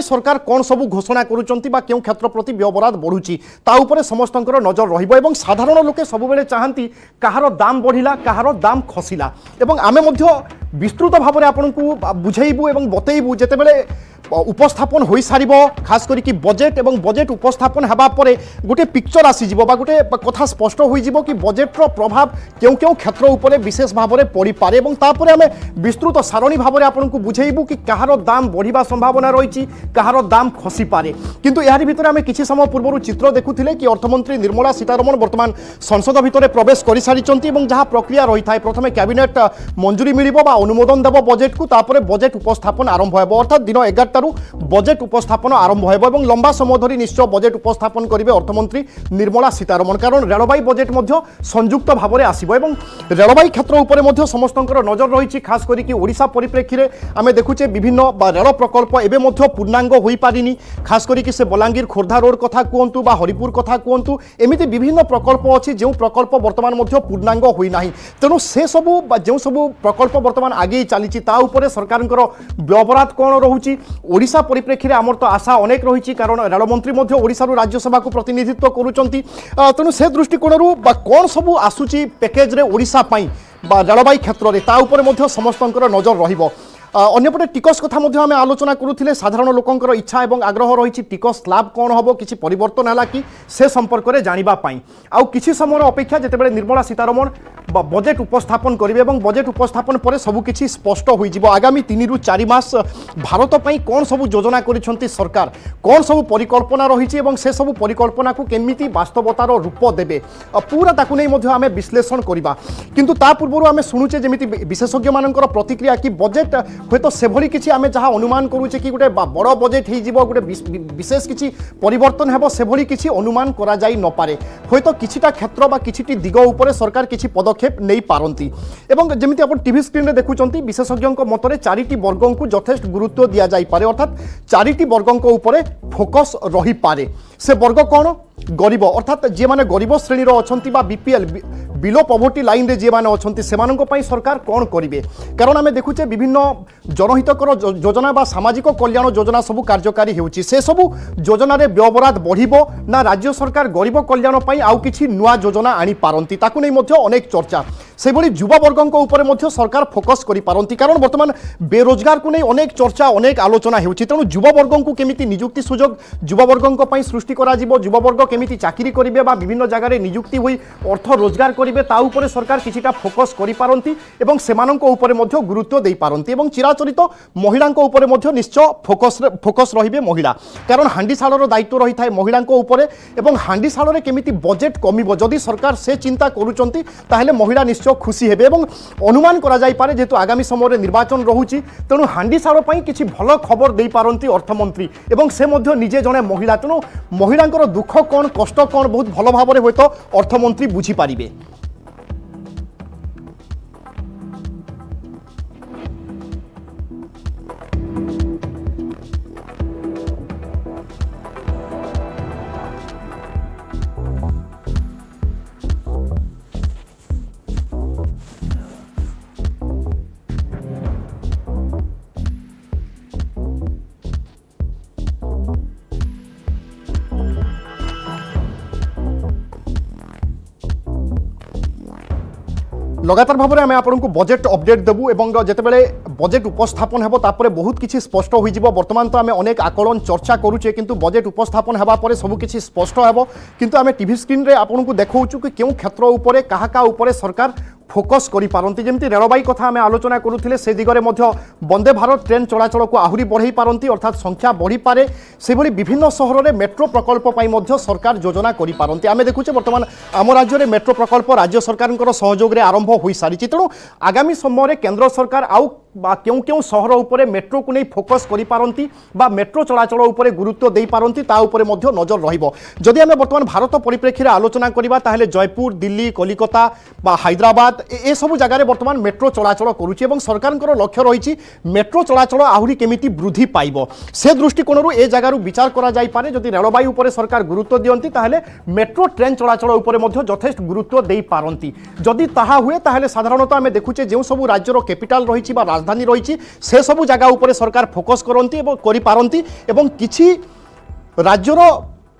सरकार कौन सब घोषणा करुँच क्यों क्षेत्र प्रति व्यवहार बढ़ुची समस्त नजर रही साधारण लोके सब बेले चाहती कहार दाम बढ़िला कहार दाम खसिला आमे विस्तृत भाव में आपन को बुझेबू और बतेबू जितेबले उपस्थापन हो सार खास करके बजेट और बजेट उपस्थापन होगा गोटे पिक्चर आसीज गोटे कथा स्पष्ट हो कि बजेट्र प्रभाव क्यों क्यों क्षेत्र उपर विशेष भाव में पड़ पारे और आम विस्तृत सारणी भाव में आपन को बुझेबू कि कहार दाम बढ़िया संभावना रही कहार दाम खसी पारे किंतु यार भितर आम किसी समय पूर्व चित्र देखुले कि अर्थमंत्री निर्मला सीतारमण वर्तमान संसद भितर प्रवेश कर सारी जहाँ प्रक्रिया रही है प्रथम कैबिनेट मंजूरी मिल अनुमोदन देव बजेट को तापर बजेट उपस्थापन आरंभ हो अर्थात दिन 11 बजेट उपस्थापन आरंभ हो लंबा समय धरी निश्चय बजेट उपस्थापन करेंगे अर्थमंत्री निर्मला सीतारमण कारण रेलवाई बजेट संयुक्त भाव में आसो रेलवाई क्षेत्र उपर समस्त नजर रही खास करके ओडिशा परिप्रेक्षी में आम देखुचे विभिन्न रेल प्रकल्प एवं पूर्णांग हो पारिनी खास करके से बलांगीर खोर्धा रोड कथा कहतु हरिपुर कथा कहतु एमती विभिन्न प्रकल्प अच्छी जो प्रकल्प बर्तमान पूर्णांग होना तेणु से सबू जो सबू प्रकल्प बर्तमान आगे चली सरकार व्यवहार कौन रोचे ओडिशा परिप्रेक्षी में आमर तो आशा अनेक रही कारण रेलमंत्री ओडिशा राज्यसभा को प्रतिनिधित्व करुँच तेणु से दृष्टिकोण कौन सबू आसूची पैकेज रे ओडिशा रेलवाई क्षेत्र में समस्त नजर रही अन्यपटे टिकस कथा आम आलोचना करुले साधारण लोकंर इच्छा और आग्रह रही टिकस स्लैब कौन हम किसी परिवर्तन है कि से संपर्क में जानापी आउ किसी समय अपेक्षा जितेबाला निर्मला सीतारमण बजेट उपस्थापन करेंगे और बजेट उपस्थापन पर सबकिछि स्पष्ट हो आगामी 3 ରୁ 4 मास भारत पर कौन सब योजना कर सरकार कौन सब परिकल्पना रही से सब परिकल्पना को केमिति वास्तवतार रूप देवे पूरा ताकू नहीं आम विश्लेषण करवा किंतु ता पूर्व आम शुणुचे जमी विशेषज्ञ मान प्रतिक्रिया कि बजेट हूँ तो से किसी आम जहाँ अनुमान करुचे कि गोटे बड़ बजेट हो गोटे विशेष किसी परिवर्तन हेब से किसी अनुमान करा जाई न पारे हूँ तो किछिटा क्षेत्र बा किछिटी दिग उपर सरकार किछि पदक्षेप नहीं पारती एवं जमिति आप टीवी स्क्रीन में देखुंत विशेषज्ञों मतरे 4टी वर्गों को यथेष्ट गुरुत्व दि जापे अर्थात 4टी वर्गों उपर फोकस रही पारे से वर्ग कौन गरीब अर्थात जे माने गरीब श्रेणी अच्छा बीपीएल बिलो पॉवर्टी लाइन रे जे माने अच्छी से सरकार कौन करेंगे कारण आम देखुचे विभिन्न जनहितकर योजना बा सामाजिक कल्याण योजना सबू कार्यकारी होउची से सबू योजना रे व्यवहार बढ़िबो ना राज्य सरकार गरीब कल्याण पई आउ किछि नुआ योजना आनी पारंती ताकू नै मध्य अनेक चर्चा से भली युवा वर्गों उपर मध्य सरकार फोकस करि पारंती कारण वर्तमान बेरोजगार को नै अनेक चर्चा अनेक आलोचना होउची तेणु युवा वर्गों को केमिति नियुक्ति सुजोग युवा वर्गों पई सृष्टि करा जिवो युवा वर्ग केमिति चाकरी करिवे बा विभिन्न जगह रे नियुक्ति होई अर्थ रोजगार करिवे ता उपरे सरकार किछिटा फोकस करि पारंती एवं सेमानंको उपरे मध्य गुरुत्व देई पारंती एवं चिराचरित महिलांको उपरे मध्य निश्चय फोकस रहिबे महिला कारण हांडीशालर दायित्व रही थाए महिलांको उपरे एवं हांडीशाल रे केमिति बजेट कमिबो जदि सरकार से चिंता करूचंती ताहेले महिला निश्चय खुशी हेबे एवं अनुमान करा जाई पारे जेतु आगामी समय निर्वाचन रहुची तेणु हांडीशाल पई किछि भल खबर देई पारंती अर्थमंत्री एवं से मध्य निजे जने महिला तेणु महिलांकर दुख कौन कष्ट कौन बहुत भल भाव में हूँ अर्थमंत्री बुझी पारिबे। लगातार भाव में आम आपको बजेट अपडेट देबू और जितेबाला बजेट उपस्थापन हेबो तापरे बहुत किछि स्पष्ट हो वर्तमान तो आम अनेक आकलन चर्चा करुचे किंतु बजेट उपस्थापन हेबा परे सब किछि स्पष्ट हेबो किंतु आम टीवी स्क्रीन रे आपको देखौचु कि केउ क्षेत्र उपरे काहा का उपरे सरकार फोकस करि पारंती जमिति रेलवाई कथा आम आलोचना करुथिले से दिगरे मध्य वंदे भारत ट्रेन चलाचल को आहुरी बढ़ई पारंती अर्थात संख्या बढ़ी पारे से भली विभिन्न सहर में मेट्रो प्रकल्प पई मध्य सरकार योजना करि पारंती आमे देखुचे वर्तमान आम राज्य में मेट्रो प्रकल्प राज्य सरकार सहयोग रे आरंभ हो सारी तेणु आगामी समय केंद्र सरकार आउ क्यों क्यों सहर उपरे मेट्रो को नहीं फोकस करि पारंती बा मेट्रो चलाचल उपरे गुरुत्व देई पारंती ता उपरे मध्य नजर रहिबो जदि आमे वर्तमान भारत परिप्रेक्षी रे आलोचना करिबा ताहेले जयपुर दिल्ली कलिकता बा हैदराबाद अर्थात ए सब जगार बर्तमान मेट्रो चलाचल करुच्ची और सरकार लक्ष्य रही मेट्रो चलाचल आहरी केमिति वृद्धि पाइब से दृष्टिकोण ए जगार विचार करा जाई पारे जदि रेलवाई उपर सरकार गुरुत्व दियंती ताहले मेट्रो ट्रेन चलाचल उपर मध्य यथेष्ट गुरुत्व दे पारंती जदि ताहा हुए ताहले साधारणतः आमे देखुचे जो सब राज्यर कैपिटल रही राजधानी रही से सब जगह उपर सरकार फोकस करती करि पारंती एवं किछि राज्यर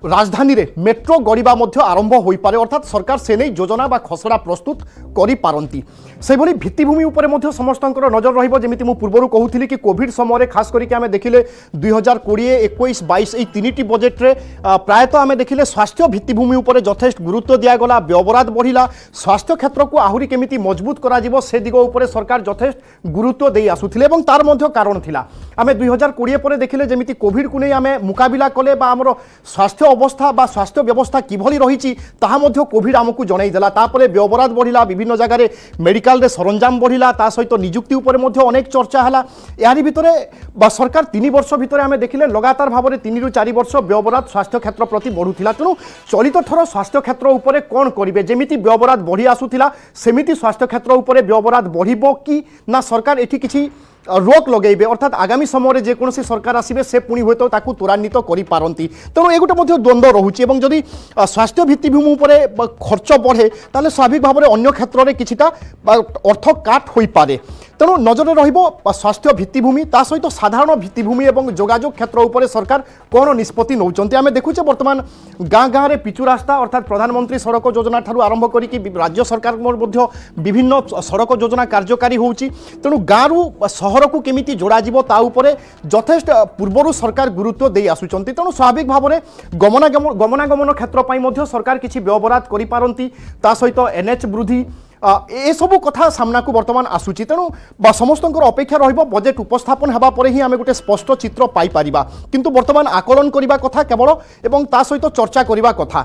राजधानी रे मेट्रो गड़िबा मध्य आरंभ हो पारे अर्थात सरकार से नहीं योजना बा खसड़ा प्रस्तुत करि पारंती से भली भित्तिभूमि उपर मध्य समस्तंकर नजर रहिबो जेमिति मु पूर्वरु कहूथिली कि कोविड समय खास करिके आमे देखिले 2020 21 22 एई तीनिटी बजेट रे प्रायतः आमे देखिले स्वास्थ्य भित्तिभूमि उपर यथेष्ट गुरुत्व दिया गला व्यवराद बढ़िला स्वास्थ्य क्षेत्र को आहुरी केमिति मजबूत करा जिवो से दिग उपर सरकार यथेष्ट गुरुत्व देई आसुथिले एवं तार मध्य कारण थिला आमे 2020 पर देखिले जेमिति कोविड को नै आमे मुकाबिला कले बा हमर स्वास्थ्य अवस्था बा स्वास्थ्य व्यवस्था किभली रही ताहा मध्य कोविड आमको जणाई देला तापरे व्यवराद बढ़िला विभिन्न जगह मेडिकल रे सरंजाम बढ़िला ता सहित नियुक्ति उपर मध्य अनेक चर्चा हला यारी भितरे बा सरकार 3 वर्ष भितरे आमे देखिले लगातार भाव में 3 रु 4 वर्ष व्यवराद स्वास्थ्य क्षेत्र प्रति बढ़ुथिला तेणु चलित थर स्वास्थ्य क्षेत्र उपर कोन करिवे जेमिति व्यवराद बढ़ी आसुथिला सेमिति स्वास्थ्य क्षेत्र उपर व्यवराद बढ़िबो कि ना सरकार एठी किछि रोक लगेबे अर्थात आगामी समय जेकोसी सरकार आसबे से पुणी हुए तो ताकू त्वरान्वित करि पारंती तेणु एगोटे मध्य द्वंद्व रहुछि एवं जदि स्वास्थ्य भित्तिभूमि उपरे खर्च बढ़े ताले स्वाभाविक भाव में अन्य क्षेत्र में किछिटा अर्थ काट होई पारे तेणु नजर रहिबो स्वास्थ्य भित्तिभूमि ता सहित साधारण भित्तिभूमि एवं जोगाजोग क्षेत्र उपरे सरकार कोन निष्पत्ति नौचंती आमे देखुचे वर्तमान गाँ गाँ रे पिचु रास्ता अर्थात प्रधानमंत्री सड़क योजना ठारू आरंभ करिकि राज्य सरकार मध्य विभिन्न सड़क योजना कार्यकारी होउची तेणु गाँरु सहर को केमिति जोड़ा जिवो ता उपरे यथेष्ट पूर्वरु सरकार गुरुत्व दे आसुचंती तेणु स्वाभाविक भाव में गमनागमन क्षेत्र पई मध्य सरकार किछि व्यवराद करि पारंती ता सहित एनएच वृद्धि ए सब कथा सामना को वर्तमान आसुची तेणु समस्तंकर अपेक्षा रहिबो बजेट उपस्थापन हेबा परे ही आमे गोटे स्पष्ट चित्र पाई परिबा किंतु वर्तमान आकलन करिबा कथा केवल एवं ता सहित चर्चा करिबा कथा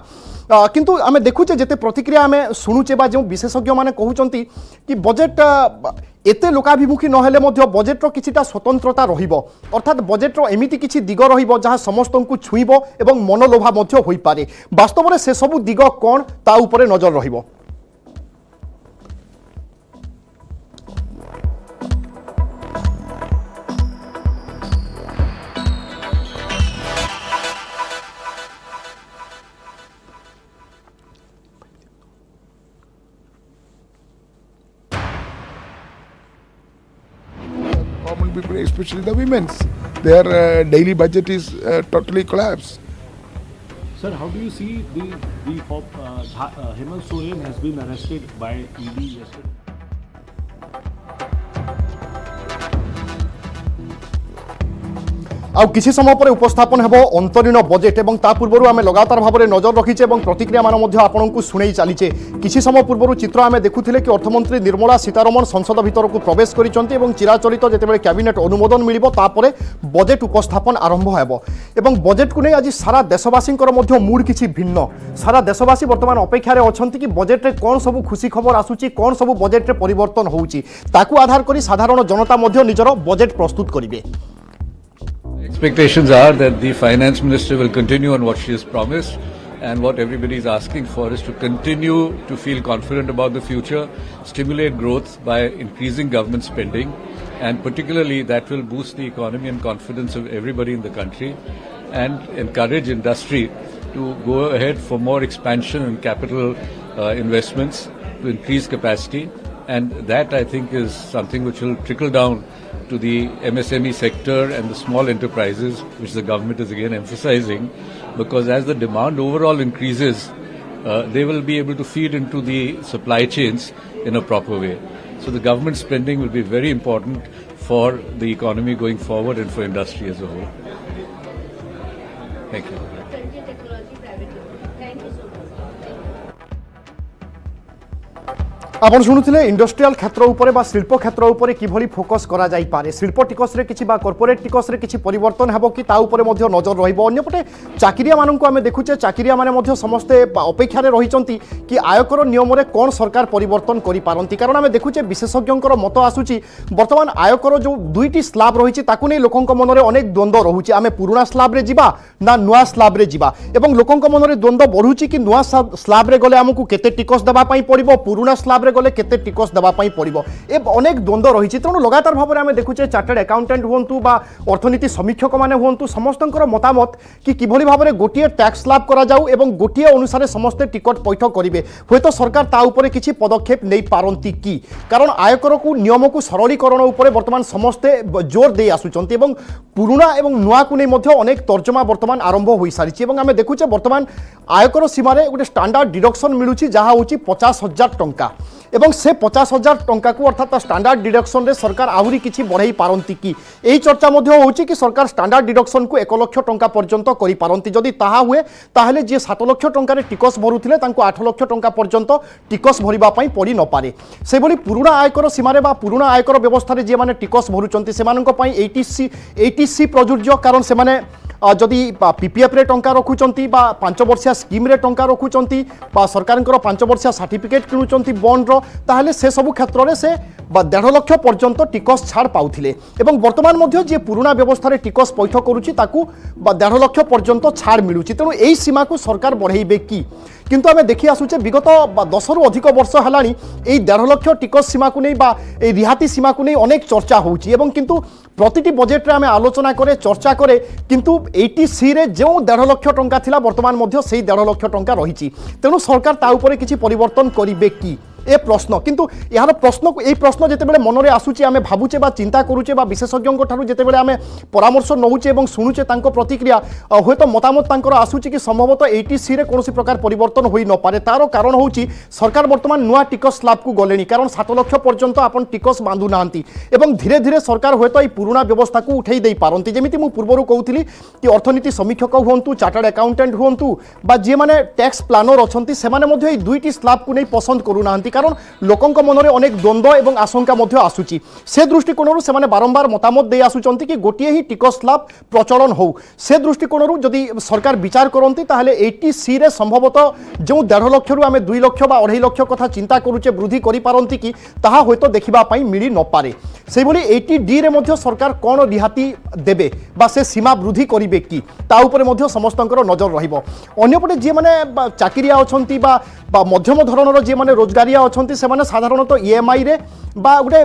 किंतु आमे देखुचे जेते प्रतिक्रिया आमे सुनुचे बा जो विशेषज्ञ माने कहउचंती कि बजेट एते लोकाभिमुखी नहेले मध्य बजेट्र किछिटा स्वतंत्रता रहिबो अर्थात बजेट्र एमिति किछि दिग रहिबो जहाँ समस्तंकु छुइबो एवं मनलोभा मध्य होई पारे वास्तव में से सब दिग कोन ता उपरे नजर रहिबो common people, especially the women's. Their daily budget is totally collapsed. Sir, how do you see Hemant Soren has been arrested by ED yesterday? आउ किसी समय पर उपस्थापन हेबो अंतरीण बजेट एवं ता पूर्व आमे लगातार भाव में नजर रखीचे एवं प्रतिक्रिया मान मध्य आपनकु सुनै चलीचे किसी समय पूर्व चित्र आमे देखुथिले कि अर्थमंत्री निर्मला सीतारमण संसद भीतर को प्रवेश करिसंती एवं चिराचरित जेतेबेले कैबिनेट अनुमोदन मिलिबो तापरे बजेट उपस्थापन आरंभ हेबो एवं बजेट को नै आज सारा देशवासींकर मध्य मूड किछि भिन्न सारा देशवासी वर्तमान अपेक्षा रे अछंती कि बजेट रे कोन सब खुशी खबर आसुची कोन सब बजेट रे परिवर्तन होउची ताकू आधार करी साधारण जनता मध्य निजर बजेट प्रस्तुत करिवे Expectations are that the Finance Minister will continue on what she has promised, and what everybody is asking for is to continue to feel confident about the future, stimulate growth by increasing government spending, and particularly that will boost the economy and confidence of everybody in the country, and encourage industry to go ahead for more expansion and capital investments to increase capacity, and that I think is something which will trickle down to the MSME sector and the small enterprises, which the government is again emphasizing, because as the demand overall increases, they will be able to feed into the supply chains in a proper way. So the government spending will be very important for the economy going forward and for industry as a whole. Thank you. आपण शुणुले industrial क्षेत्र उपरे बा शिल्प क्षेत्र उपरे किभली focus करा जाई पारे शिल्प टिकस रे किछि बा कॉर्पोरेट टिकस रे किछि परिवर्तन हेबो कि ता उपरे मध्य नजर रहिबो अन्यपटे चाकरिया माननकु आमे देखुचे चाकरिया माने मध्य समस्ते अपेक्षा रे रहिचंती कि आयकर नियम रे कोन सरकार परिवर्तन करि पारंती कारण आमे देखुचे विशेषज्ञंकर मत आसुची वर्तमान आयकर जो दुईटी स्लैब रहिछि ताकु नै लोकंक मन रे अनेक द्वंद्व रहुछि आमे पुराना स्लैब रे जिबा ना नुआ स्लैब रे जिबा एवं लोकंक मन रे द्वंद्व बढ़ुछि कि नुआ स्लैब रे गले हमकु केते टिकस दबा पई पड़िबो पुराना स्लैब रे गले केते टिकस देबा पई पड़िबो ए अनेक द्वंद्व रही तेणु लगातार भाव में आम देखुचे चार्टर्ड अकाउंटेंट हूँ बा अर्थनीति समीक्षक मैंने हूँ समस्तଙ୍କର मतामत कि किभली भाव में गोटे टैक्स स्लैब करा जाऊ एवं गोटे अनुसार समस्ते टिकट पैठ करेंगे हूँ तो सरकार ता उपरे किछि पदक्षेप नहीं पारती कि कारण आयकर को नियम को सरलीकरण उपरे वर्तमान समस्ते जोर दे आसुचंती एवं पुराना एवं नुआ को नहीं मध्य अनेक तर्जमा वर्तमान आरंभ हो सारी एवं आम देखुचे वर्तमान आयकर सीमार गोटे स्टैंडर्ड डिडक्शन मिलूची जहाँ हूँ 50,000 टंका एवं से 50,000 टंका को अर्थात स्टैंडर्ड डिडक्शन रे सरकार आहुरी किछि बढ़ाई पारंती कि एही चर्चा मध्य होउची कि सरकार स्टैंडर्ड डिडक्शन को 1 लाख टंका पर्यंत करि पारंती जदि ताहा हुए ताहले जे 7 लाख टंका रे टिकस भरुथिले तांको 8 लाख टंका पर्यंत टिकस भरिबा पई पड़ी न पारे से बोली पुराना आयकर सीमारे बा पुराना आयकर व्यवस्था रे जे माने टिकस भरुचंती सेमानक पई 80C प्रযোज्य कारण से माने जदि पीपीएफ रे टंका रखुचंती बा 5 वर्षिया स्कीम रे टंका रखुचंती बा सरकारଙ୍କର 5 वर्षिया सर्टिफिकेट किणुचंती बॉन्ड रो ताहले से सब क्षेत्र रे से 1.5 लाख पर्यंत टिकस छाड़ पाउथिले एवं वर्तमान मध्य जे पुराना व्यवस्था रे टिकस पैठ करूची ताकू 1.5 लाख पर्यंत छाड़ मिलुची तेणु एही सीमा को सरकार बढ़ाइबे कि किंतु आम देखी आसुचे विगत 10 रु अधिक वर्ष हेलानी एही 1.5 लाख टिकस सीमा को नहीं बा एही रिहाती सीमा को नहीं अनेक चर्चा होउची एवं किंतु प्रतिटी बजेट रे आम आलोचना करे चर्चा करे किंतु 80C रे जो 1.5 लाख टंका थिला वर्तमान मध्य सेही 1.5 लाख टंका रहिची तेणु सरकार ता उपरे किछि परिवर्तन करिबे कि ए प्रश्न किंतु यार प्रश्न को प्रश्न जितेबाला मन में आसूचे आम भावुचे बा चिंता करुचे बा विशेषज्ञों ठारू जितेबाला आम परामर्श नौचे और शुणुचे तांको प्रतिक्रिया हूँ तो मतामत तांकर आसूची कि संभवतः 80C रे कौन प्रकार परिवर्तन हो न पारे तार कारण होची सरकार वर्तमान नुआ टिकस स्लैब को गले कारण 7 लाख पर्यंत आपन टिकस बांधु ना एवं धीरे धीरे सरकार हूँ तो पुराना व्यवस्था को उठाई दे पारती जमी मुझे पूर्व कहूली कि अर्थनीति समीक्षक हूँ चार्टर्ड अकाउंटेंट हूँ बा जी मैंने टैक्स प्लानर अच्छा से दुईटी स्लैब को नहीं पसंद करूना कारण लोकंक मनरे अनेक द्वंद्व एवं आशंका मध्य आसुची से दृष्टिकोण से बारंबार मतामत दे आसुचंती कि गोटे ही टिकस स्लैब प्रचलन हो से दृष्टिकोण जदि सरकार विचार करती ताहले 80C रे संभवतः जो 1.5 लाख रु आम 2 लाख बा 2.5 लाख कथा चिंता करूचे वृद्धि करि पारंती कि ताहा होयतो देखिबा पई मिली न पारे से बोली 80D रे मध्य सरकार कोन रिहाती देबे बा से सीमा वृद्धि करिवे कि ता उपरे मध्य समस्तंकर नजर रहिबो अन्यपटे जे माने चाकिरिया अछंती बा मध्यम धरणर जे माने रोजगारिया अछंती से माने साधारणतः EMI रे बा गुटे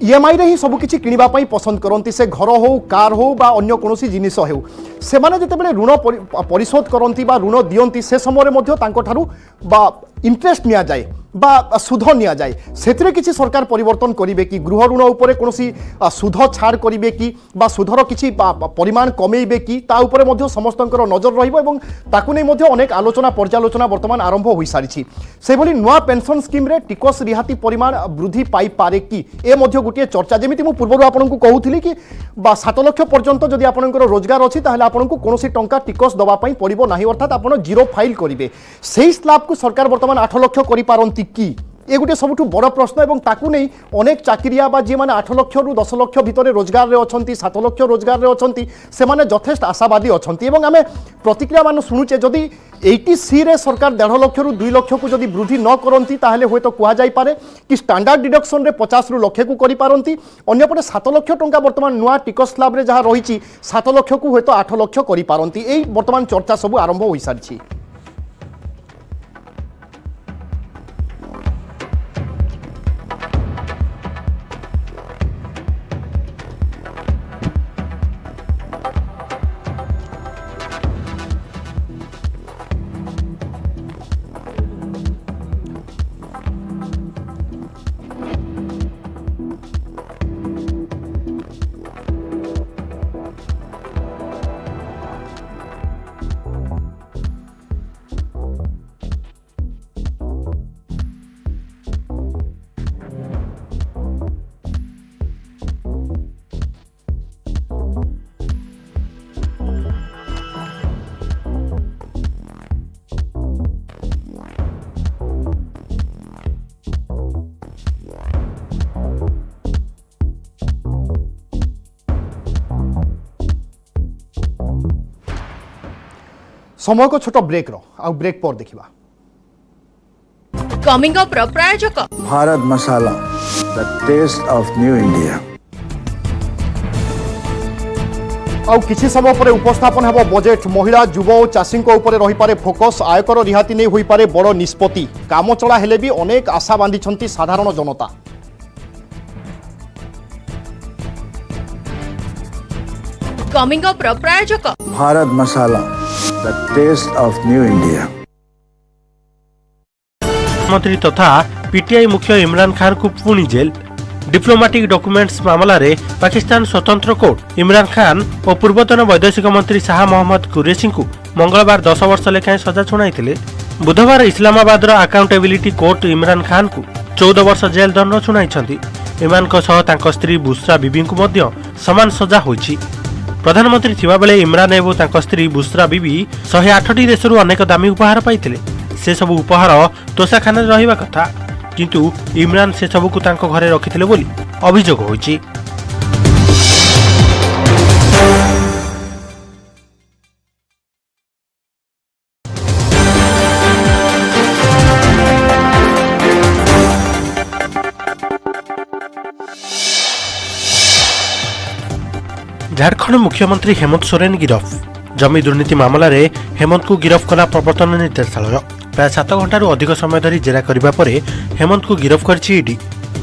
EMI रे ही सबकिछि किनिबा पई पसंद करती से घर हो कार हो बा अन्य कोनोसी जिनिस हो से माने जेतेबेले ऋण परिशोध करती बा ऋण दियंती से समय मध्य तांको ठारू बा इंटरेस्ट निया जाए बा सुध निया जाए सेतिरे किछि सरकार परिवर्तन करिवे कि गृह ऋण उपरे कोनोसी सुध छाड़ करिवे कि बा सुधर किछि परिमाण कमेइबे कि ता उपरे मध्य समस्तंकर नजर रहिबो एवं ताकु नै मध्य अनेक आलोचना पर्यालोचना वर्तमान आरंभ होई सारिछि से भली नुआ पेंशन स्कीम रे टिकस रिहाती परिमाण वृद्धि पाई पारे कि ए मध्य गोटे चर्चा जेमिति मु पूर्वरु आपनकु कहउथिली कि बा 7 लाख पर्यंत जदि आपनकर रोजगार अछि ताहले आपनकु कोनोसी टंका टिकस दबा पई पड़िबो नाही अर्थात आपण जीरो फाइल करिवे सेही स्लैब को सरकार वर्तमान 8 लाख करि पारंती कि ये गोटे सबुठ बड़ प्रश्न एवं ताकू नहीं अनेक चाकिरिया बा जी मैंने 8 लाख रु 10 लाख भितर रोजगार रे अछंती 7 लाख रोजगार रे अछंती से माने यथेष्ट आशावादी अछंती एवं आमे प्रतिक्रिया मान शुणुचे जदि 80C रे सरकार 1.5 लाख रु 2 लाख को जदि वृद्धि न करती ताहले होय तो कुआ जाई पारे कि स्टैंडर्ड डिडक्शन रे 50 रु लाख को करि पारंती अन्यपटे 7 लाख टंका वर्तमान नुआ टिकस स्लैब रे जहाँ रही 7 लाख को होय तो 8 लाख करि पारंती एई वर्तमान चर्चा सब आरंभ होई सारिछि। समय को छोट ब्रेक रो आ ब्रेक पर देखिबा कमिंग अप रो प्रायोजक Bharat Masala the taste of new India. आउ किछि समय पर उपस्थापन हेबो बजेट महिला युवा और चाषी उपरे रही पारे फोकस आयकर रिहाती नहीं होई पारे बड़ निष्पत्ति काम चला हेले भी अनेक आशा बांधिछंती साधारण जनता। कमिंग अप प्रायोजक Bharat Masala the taste of new India. मंत्री तथा पीटीआई मुख्य इमरान खान को पुणी जेल डिप्लोमेटिक डॉक्यूमेंट्स मामला रे पाकिस्तान स्वतंत्र कोर्ट इमरान खान और पूर्वतन वैदेशिक मंत्री शाह मोहम्मद कुरैशी को मंगलवार 10 वर्ष लेखाएं सजा शुणाई। बुधवार इस्लामाबाद अकाउंटेबिलिटी कोर्ट इमरान खान को 14 वर्ष जेल दंड शुणाई। इमरान स्त्री बुशरा बीबी को मध्य समान सजा होईछि। प्रधानमंत्री थिबा बेले इमरान एवं स्त्री बुशरा बीबी 108 देशरू अनेक दामी उपहार पाइथिले। से सब उपहार तोषाखाना रहिबा कथा किंतु इमरान से सबको तांको घरे रखिथिले बोली अभियोग होईछि। झारखंड मुख्यमंत्री हेमंत सोरेन गिरफ जमी दुर्नीति मामला रे हेमंत को गिरफ कला प्रवर्तन निर्देशालय। प्राय 7 घंटारू अधिक समय धरी जेरा करिबा परे हेमंत को गिरफ करछि ईडी।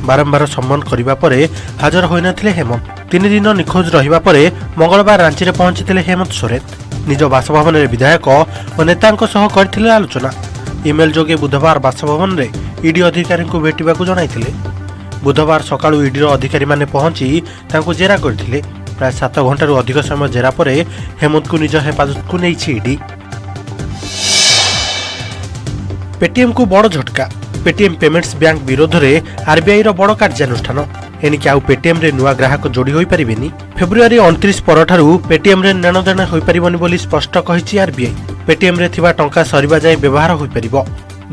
बारंबार सम्मान करिबा परे हाजर होई नथिले हेमंत। 3 दिन निखोज रहिबा परे मंगलवार रांची रे पहुंचिथिले हेमंत सोरेन। निज बासभवन रे विधायक और नेतांक सह करथिले आलोचना। ईमेल जोगे बुधवार बासभवन रे ईडी अधिकारी को भेटिबाकू जणाइथिले। बुधवार सकाळू ईडी रो अधिकारी माने पहुंची तांको जेरा करथिले। प्राय 7 घंटारू अधिक समय जेरा परे हेमंत को निज हेफाजत को नहीं ईडी। पेटीएम को बड़ झटका पेटीएम पेमेंट्स बैंक विरोध में आरबीआई रो बड़ कार्यानुष्ठान। एनिक आउ पेटीएम रे नुआ ग्राहक जोड़ी होई परिबेनी। फेब्रुआरी 29 परठारू पेटीएम रे नेणदेण होई परिबनी बोली स्पष्ट कहिछि आरबीआई। पेटीएम रे थिबा टंका सरिबा जाय व्यवहार होई परिबो।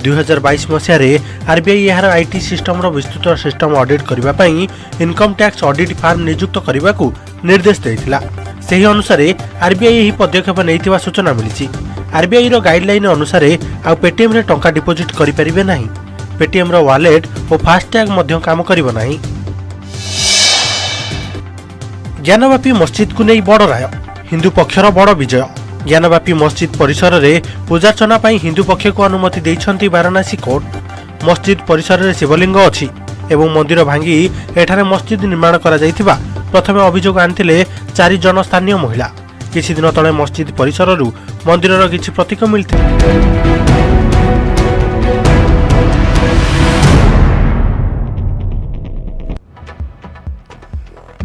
2022 मसिया रे आरबीआई यार आईटी सिस्टम रो विस्तृत सिस्टम ऑडिट करिबा पई इनकम टैक्स ऑडिट फार्म नियुक्त करिबा को निर्देश देइथिला। सेही अनुसार आरबीआई एही पदक्षेप नैथिबा सूचना मिलिछि। आरबीआई रो गाइडलाइन अनुसार आ पेटीएम रे टंका डिपोजिट करि परिबे नाही। पेटीएम रो वॉलेट और फास्टैग मध्य काम करिबो नाही। ज्ञानवापी मस्जिद को नहीं बड़ राय हिंदू पक्षर बड़ विजय। ज्ञानवापी मस्जिद परिसर रे पूजार्चना पई हिंदू पक्ष को अनुमति देइछंती वाराणसी कोर्ट। मस्जिद परिसर रे शिवलिंग अछि एवं मंदिर भांगी एठारे मस्जिद निर्माण करा जाइथिबा प्रथमे अभियोग आनिथिले 4 जन स्थानीय महिला। किछि दिन तळे मस्जिद परिसररू मंदिरर किछि प्रतीक मिलथिले।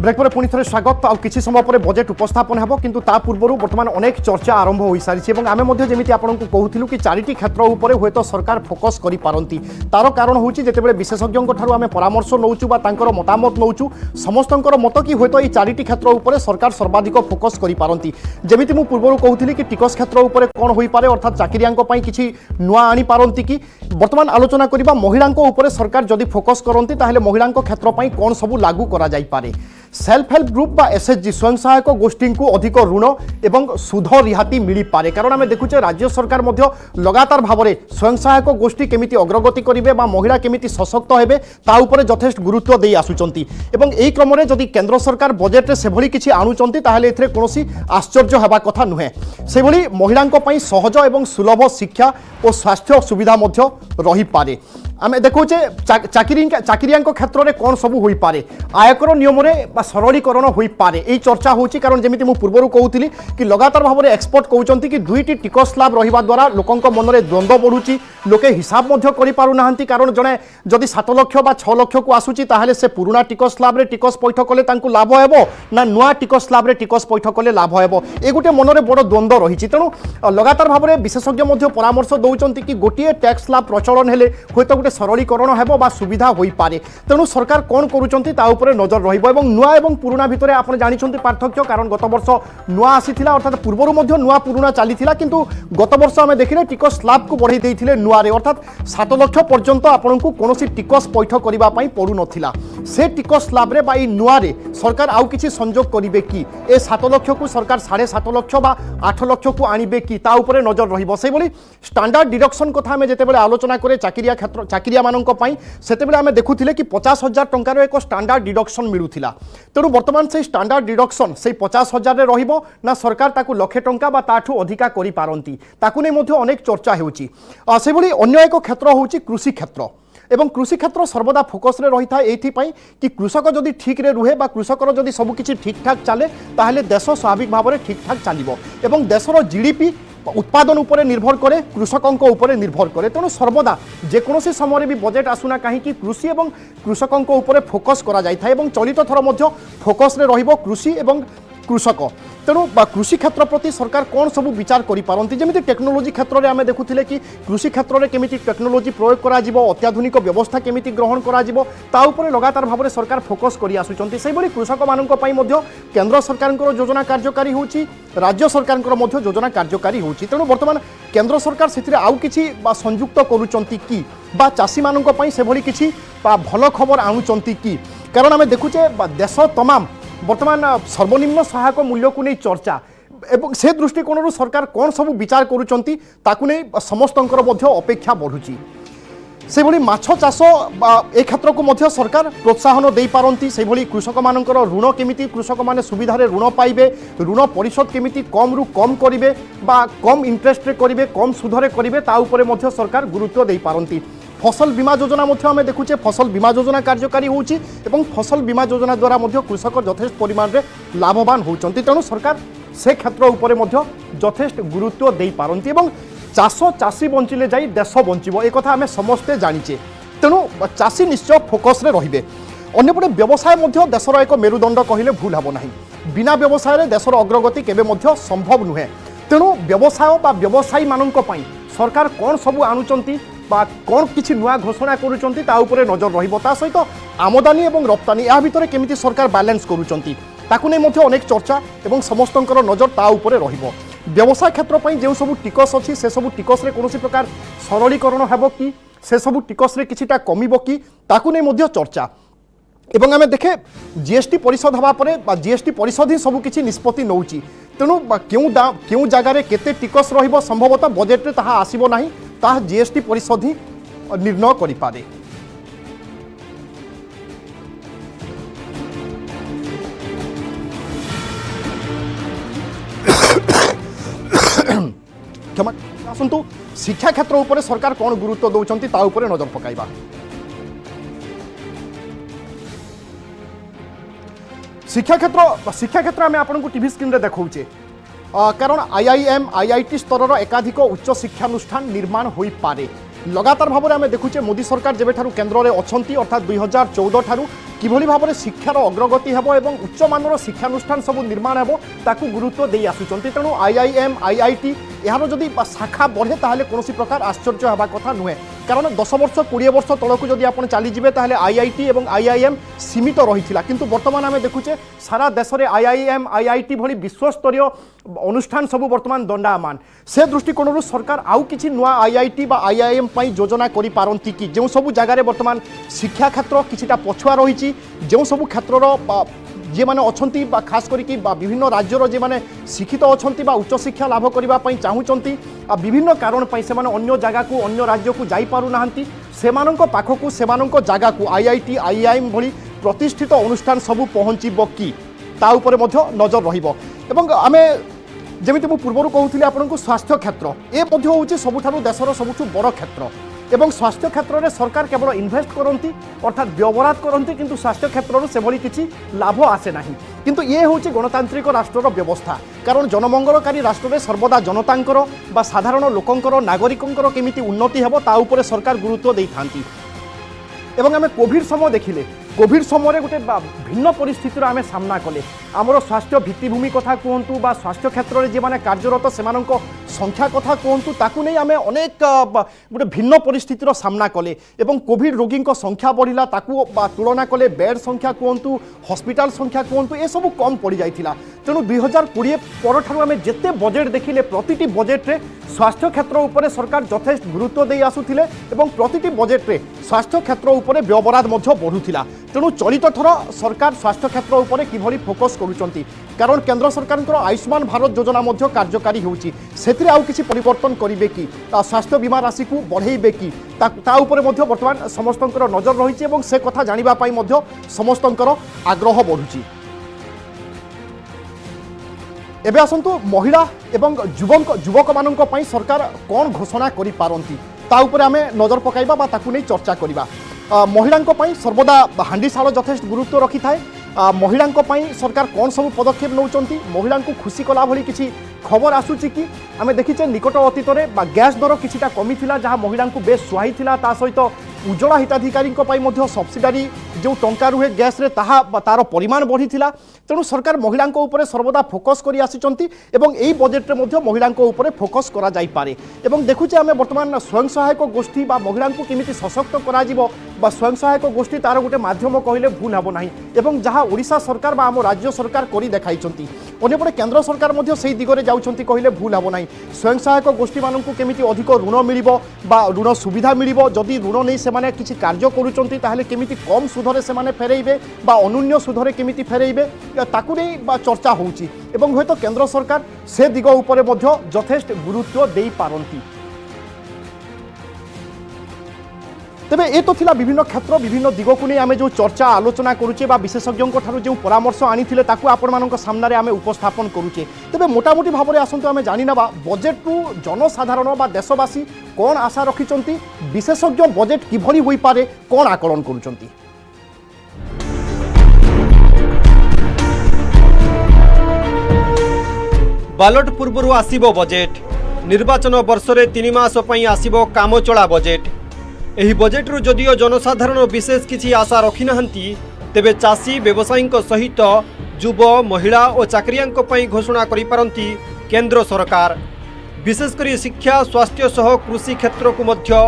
ब्रेक पर पुणी थे स्वागत आउ किछि समय पर बजेट उपस्थापन हेबो किंतु ता पूर्वरु वर्तमान अनेक चर्चा आरंभ होई सारिछि एवं आमे मध्ये जेमिति आपनकु कहूथिलु कि 4टी क्षेत्र उपरे होयतो सरकार फोकस करि पारंती। तार कारण होउछि जेतेबेले विशेषज्ञक ठारू आमे परामर्श नउचु बा तांकर मतामत नउचु समस्तंकर मत कि होयतो ई 4टी क्षेत्र उपरे सरकार सर्वाधिक फोकस करि पारंती। जेमिति मु पूर्वरु कहूथिलि कि टिकस क्षेत्र उपरे कोन होई पारे अर्थात चाकरियांक पई किछि नुआ आनी पारंती कि वर्तमान आलोचना करिबा महिलांक उपरे सरकार जदि फोकस करंती ताहेले महिलांक क्षेत्र पई कोन सबु लागू करा जाई पारे। सेल्फ हेल्प ग्रुप बा एसएचजी स्वयं सहायक गोष्ठी को अधिक ऋण एवं सुध रिहाती मिली पारे कारण आम देखुचे राज्य सरकार मध्य लगातार भाव में स्वयं सहायक गोष्ठी केमिति अग्रगति करेंगे महिला केमिति सशक्त हेबे ता उपरे यथेष्ट गुरुत्व दे आसुचंती एवं एई क्रम में जदि केंद्र सरकार बजेट रे सेभली किछि आनुचंती ताहेले एथरे कोनोसी आश्चर्य हेबा कथा नुहे। सेभली महिलांक पई सहज एवं सुलभ शिक्षा और स्वास्थ्य सुविधा मध्य रही पारे। आम देखुचे चाकरियांक क्षेत्र में कौन सबू हो पारे आयकर नियम में सरलीकरण हो पारे यही चर्चा होची कारण जमी मुझे पूर्वर कहूली कि लगातार भाव में एक्सपर्ट कहते कि 2टी टिकस स्लैब रहा द्वारा लोकों मन में द्वंद्व बढ़ुची लोके हिसाब करना कारण जड़े जदि 7 लाख बा 6 लाख को आसूची ताहले से पुराना टिकस स्लैब रे टिकस पैठ कले लाभ हेबो ना नुआ टिकस स्लैब रे टिकस पैठ कले लाभ हेबो ए गोटे मन में बड़ द्वंद्व रही। तेणु लगातार भाव में विशेषज्ञ परामर्श दौरान कि गोटे टैक्स स्लैब प्रचलन हेले होयतो गोटे सरलीकरण हेबो बा सुविधा होई पारे। तेणु सरकार कौन करुचंती ता उपरे नजर रहिबो एवं नुआ एवं पुराना भितरे आपण जानिछंती पार्थक्य कारण गत वर्ष नुआ आसीथिला अर्थात पूर्वरु मध्य नुआ पुराना चलीथिला किंतु गत वर्ष आमे देखिले टिकस स्लैब को बढ़ाई देइथिले नुआ रे अर्थात 7 लाख पर्यंत आपनकु कोनोसी टिकस पैठ करिबा पई पडु नथिला से टिकस स्लैब रे बाई नुआ रे सरकार आउ किछि संयोग करिवे कि ए 7 लाख को सरकार 7.5 लाख बा 8 लाख को आनिबे कि ता उपरे नजर रहिबो। सेहि बोली स्टैंडर्ड डिडक्शन कथा आमे जेतेबेले आलोचना करे चाकरिया मानक सेतेबेले आमे देखुथिले कि 50,000 टंकार एक स्टैंडर्ड डिडक्शन मिलुथिला तेणु वर्तमान से स्टैंडर्ड डिडक्शन से 50,000 रे रहिबो ना सरकार ताकू लक्षे टंका बा ताठू अधिका करि पारंती ताकू नै मध्ये अनेक चर्चा हेउची से भली अन्य एक क्षेत्र होउची कृषि क्षेत्र एवं कृषि क्षेत्र सर्वदा फोकस रे रही था एथिपाई कि कृषक जदि ठीक रे रुहे बा कृषकर जदि सब किछि ठीक ठाक चले ताहले देश स्वाभाविक भाव में ठीक ठाक चलिबो एवं देशर जीडीपी उत्पादन उपरे निर्भर करे कृषकंक उपरे निर्भर करे तेणु सर्वदा जेकोसी समय भी बजेट आसुना कहीं कृषि एवं कृषकंक उपरे फोकस करा जाय था एवं चलित थर मध्य फोकस रे रहिबो कृषि एवं कृषक तेणु कृषि क्षेत्र प्रति सरकार कौन सब विचार करिपारंती जेमिति टेक्नोलोजी क्षेत्र में आम देखुथिले कि कृषि क्षेत्र में केमिति टेक्नोलोजी प्रयोग करा जिवो अत्याधुनिक व्यवस्था केमिति ग्रहण करा जिवो ता उपरे लगातार भाव में सरकार फोकस करि आसुचंती सेहि भली कृषक मानक पई मध्य केंद्र सरकारक योजना कार्यकारी होउची राज्य सरकारक मध्य योजना कार्यकारी होउची तेणु वर्तमान केंद्र सरकार सेथिरे आउ किछि संयुक्त करूचंती कि बा चाषी मानक पई से भली किछि भल खबर आनुचंती कि कारण आम देखुचे देश तमाम वर्तमान सर्वनिम्न सहायक मूल्य को नहीं चर्चा एवं से दृष्टिकोण सरकार कौन सब विचार करुचंती ताकू नहीं समस्तंकर मध्य अपेक्षा बढ़ुची से भली माछ चाष ए क्षेत्र को मध्य सरकार प्रोत्साहन दे पारंती से भली कृषक मानकर ऋण केमिति कृषक माने सुविधारे ऋण पाइबे ऋण परिशोध केमिति कम रु कम करिवे बा कम इंटरेस्ट रे करिवे कम सुधरे करिवे ता उपरे मध्य सरकार गुरुत्व दे पारंती फसल बीमा योजना मध्य आम देखुचे फसल बीमा योजना कार्यकारी होउची एवं फसल बीमा योजना द्वारा मध्य कृषक यथेष्ट परिमाण रे लाभवान होउचंती तेणु सरकार से क्षेत्र उपरे मध्य यथेष्ट गुरुत्व दे पारंती एवं चाष चाषी बंचिले जाई देश बंचिबो ए कथा आमे समस्ते जानिचे तेणु चाषी निश्चय फोकस रे रहिबे अन्यपटे व्यवसाय मध्य देशर एक मेरुदंड कहिले भूल हबो नाही बिना व्यवसाय रे देशर अग्रगति केबे मध्य संभव नुहे तेणु व्यवसाय बा व्यवसायी मानक पई सरकार कौन सबू आणुचंती बा कौन किछि नुआ घोषणा करुचंती ता उपरे नजर रहिबो ता सहित आमदानी एवं रप्तानी या भितरे केमिति सरकार बैलेंस करुचंती ताकू नै मध्य अनेक चर्चा एवं समस्तंकर नजर ता उपरे रहिबो व्यवसाय क्षेत्र पई जे सब टिकस अछि से सब टिकस रे कोनोसी प्रकार सरलीकरण हेबो कि से सब टिकस रे किछिटा कमिबो कि ताकू नै मध्य चर्चा एवं आम देखे जीएसटी परिषद हवा परे जीएसटी परिषद ही सब किछि निष्पत्ति नौची तेणु क्यों जगार केते टिकस रहिबो संभवतः बजेट रे ताहा आसीबो नाही ताहा जीएसटी परिषद ही निर्णय करि पारे क्षमा आसंतु शिक्षा क्षेत्र उपरे सरकार कौन गुरुत्व दौचंती ता उपरे नजर पकाइबा शिक्षा क्षेत्र आम आपको टीवी स्क्रीन रे देखौचे कारण आईआईएम आईआईटी स्तर एकाधिक उच्च शिक्षानुष्ठान निर्माण हो पारे लगातार भाव में आम देखुचे मोदी सरकार जेबे ठारू केन्द्र में अच्छी अर्थात 2014 ठारू किभली भाव में शिक्षार अग्रगति हेबो एवं उच्च मानर शिक्षानुष्ठान सब निर्माण हेबो ताकू गुरुत्व दे आसुचंती तेणु आईआईएम आईआईटी यार जदि शाखा बढ़े ताहले कोनोसी प्रकार आश्चर्य हेबा कथा नुहे कारण 10 वर्ष 20 वर्ष तलकू जदि आपण चली जिवे ताहले आईआईटी एवं आईआईएम सीमित रहिथिला किंतु वर्तमान आमे देखुचे सारा देश में आईआईएम आईआईटी भली विश्वस्तरीय अनुष्ठान सब वर्तमान दंडायमान से दृष्टिकोण सरकार आउ किछि नुआ आईआईटी बा आईआईएम पई योजना करि पारंती कि जो सब जगार वर्तमान शिक्षा क्षेत्र किछिटा पछुआ रही जो सब क्षेत्र जे माने अछंती बा खास करिकि बा विभिन्न राज्यर जे माने शिक्षित अछंती बा उच्च शिक्षा लाभ करिबा पई चाहुचंती विभिन्न कारण पई से माने अन्य जगह को अन्य राज्य को जाई पारु नाहंती सेमानंक पाखकु सेमानंक जगह को आईआईटी आईआईएम भली प्रतिष्ठित अनुष्ठान सब पहुंचीबो कि ता उपरे मध्य नजर रहिबो एवं आमे जेमिति मु पूर्वरु कहउथिले आपनकु स्वास्थ्य क्षेत्र ए मध्य होउची सबुठारु देशर सबुठु बड़ क्षेत्र एवं स्वास्थ्य क्षेत्र में सरकार केवल इन्वेस्ट करती अर्थात व्यवहार करती किंतु स्वास्थ्य क्षेत्र से भली किसी लाभ आसे ना किंतु ये हूँ गणतांत्रिक राष्ट्र व्यवस्था कारण जनमंगलकारी राष्ट्र में सर्वदा जनतांकर बा साधारण लोकंकर नागरिकंकर केमिति उन्नति हेबो ता उपरे सरकार गुरुत्व दे थांती एवं आम कोविड समय देखिले कोविड समय गोटे भिन्न परिस्थितिर आम सामना कले आमर स्वास्थ्य भित्तिभूमि कथा कहतु बा स्वास्थ्य क्षेत्र में जे माने कार्यरत से संख्या कथा कहतु ताकू नहीं आम अनेक गोटे भिन्न परिस्थितिर सामना कले एवं कोविड रोगी संख्या बढ़िला ताकू तुलना कले बेड संख्या कहतु हॉस्पिटल संख्या कहतु ए सब कम पड़ जाइथिला तेणु 2020 पर ठारू आम जेते बजेट देखिले प्रतिटी बजेट रे स्वास्थ्य क्षेत्र उपरे सरकार यथेष्ट गुरुत्व दे आसुथिले एवं प्रतिटी बजेट रे स्वास्थ्य क्षेत्र उपरे व्यवहार मध्य बढ़ुथिला तेणु चलित थर सरकार स्वास्थ्य क्षेत्र उपरे किभली फोकस करूछंती कारण केंद्र सरकार आयुष्मान भारत योजना मध्य कार्यकारी होउची सेतिरे आउ किछि परिवर्तन करिवे कि स्वास्थ्य बीमा राशि को बढ़ेइबे कि ता उपरे मध्य वर्तमान समस्तंकर नजर रहिछि एवं से कथा जानिबा पाई मध्य समस्तंकर आग्रह बढ़ुछि। एबे आसंतु महिला एवं युवक माननक पई सरकार कोन घोषणा करि पारंती ता उपरे आमे नजर पकाइबा बा ताकु नै चर्चा करिबा। महिलांक पई सर्वदा हांडीशाल यथेष्ट गुरुत्व रखी थाए। महिलांक पई सरकार कौन सब पदक्षेप नौचंती महिला को खुशी कला भली किछि खबर आसुची कि आमे देखिचे निकट अतीत में गैस दर किछिटा कमी थिला जहाँ महिला को बेस सुहाई थिला ता सहित उज्ज्वला हिताधिकारी सब्सिडारी जो टंका रुहे गैस रे ताहा तार परिमाण बढ़ी थिला तेणु सरकार महिला ऊपर सर्वदा फोकस करी आसिचंती एवं एई बजेट रे मध्य महिला ऊपर फोकस करा जाई पारे एवं देखुचे आमे वर्तमान स्वयं सहायक गोष्ठी बा महिला को केमिति सशक्त करा जिवो बा स्वयं सहायक गोष्ठी तार गोटे माध्यम कहले भूल हेबो नाही एवं जहाँ ओडिशा सरकार बा आम राज्य सरकार करी देखाइचंती अन्यपटे केंद्र सरकार मध्य सेही दिगरे जाउचंती कहले भूल हेबो नाही। स्वयं सहायक गोष्ठी माननकु केमिति अधिक ऋण मिलिबो बा ऋण सुविधा मिलिबो जदि ऋण नै सेमाने किछि कार्य करूचंती ताहले केमिति कम सुधरे सेमाने फेरेइबे बा अनुन्य सुधरे केमिति फेरेइबे ताकु नै बा चर्चा होउची एवं होयतो केंद्र सरकार से दिग उपरे मध्य यथेष्ट गुरुत्व देई पारंती। तेबे ए तो थिला विभिन्न क्षेत्र विभिन्न दिग को नहीं आमे जो चर्चा आलोचना करूचे बा विशेषज्ञों ठारू जो परामर्श आनीथिले ताकू आपण मानक सामने आमे उपस्थापन करूचे। तेबे मोटामोटी भाव में आसंतु आमे जानि नबा बजेट रु जनसाधारण बा देशवासी कोन आशा रखिचंती विशेषज्ञ बजेट किभली होई पारे कोन आकलन करूचंती। बालट पूर्व आसीबो बजेट निर्वाचन वर्ष रे 3 मास पई आसीबो कामचला बजेट एही बजेट रु जदियो जनसाधारण विशेष किछि आशा रखि नहंती तेबे चासी व्यवसायी सहित युव महिला और चाकरियांक पई घोषणा करि पारंती केंद्र सरकार विशेष करी शिक्षा स्वास्थ्य सह कृषि क्षेत्र को मध्य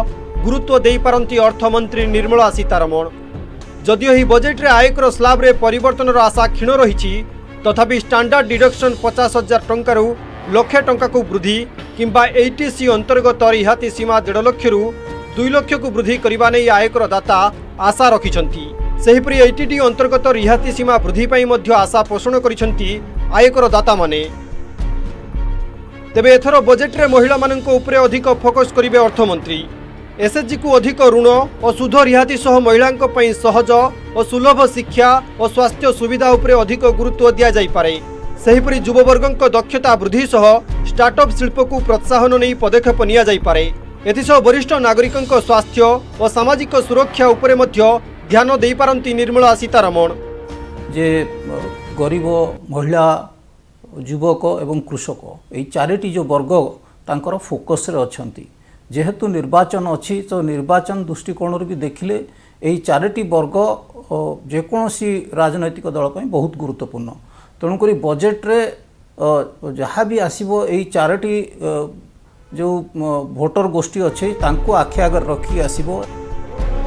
गुरुत्व देई पारंती अर्थमंत्री निर्मला सीतारमण। जदियो ही बजेट रे आयकर स्लाब रे परिवर्तन आशा क्षीण रही तथापि स्टैंडर्ड डिडक्शन 50,000 टंका रु लक्षे टंका को वृद्धि किंबा 80C अंतर्गत रिहाती सीमा 1.5 लाख रु 2 लाख को वृद्धि करबा नै आयकर दाता आशा रखिछंती। सेहिपरि 80D अंतर्गत रिहाती सीमा वृद्धि पई मध्य आशा पोषण करिछंती आयकर दाता माने। तेबे एथर बजेट रे महिला माननक उपरे अधिक फोकस करिवे अर्थमंत्री। एसएचजी को अधिक ऋण और सुध रिहाती सह महिलांक पई सहज और सुलभ शिक्षा और स्वास्थ्य सुविधा उपरे अधिक गुरुत्व दिया जाई पारे। सेहिपरि युववर्गक दक्षता वृद्धि सह स्टार्टअप शिल्प को प्रोत्साहन नहीं पदक्षेप निया जाई पारे। एथिसह वरिष्ठ नागरिकंक स्वास्थ्य और सामाजिक सुरक्षा उपरे मध्य ध्यान देई पारंती निर्मला सीतारमण। जे गरीब महिला युवक एवं कृषक यही चारिटी जो वर्ग तांकर फोकस रे अछंती जेहेतु निर्वाचन अच्छी तो निर्वाचन दृष्टिकोण भी देखिले यही चारिटी वर्ग जेकोसी राजनैतिक दल पर बहुत गुरुत्वपूर्ण तेणुक बजेट रे जहाँ भी आसीबो यही चारिटी जो भोटर गोष्ठी अच्छे तांको आखि आगर रखी आसीबो।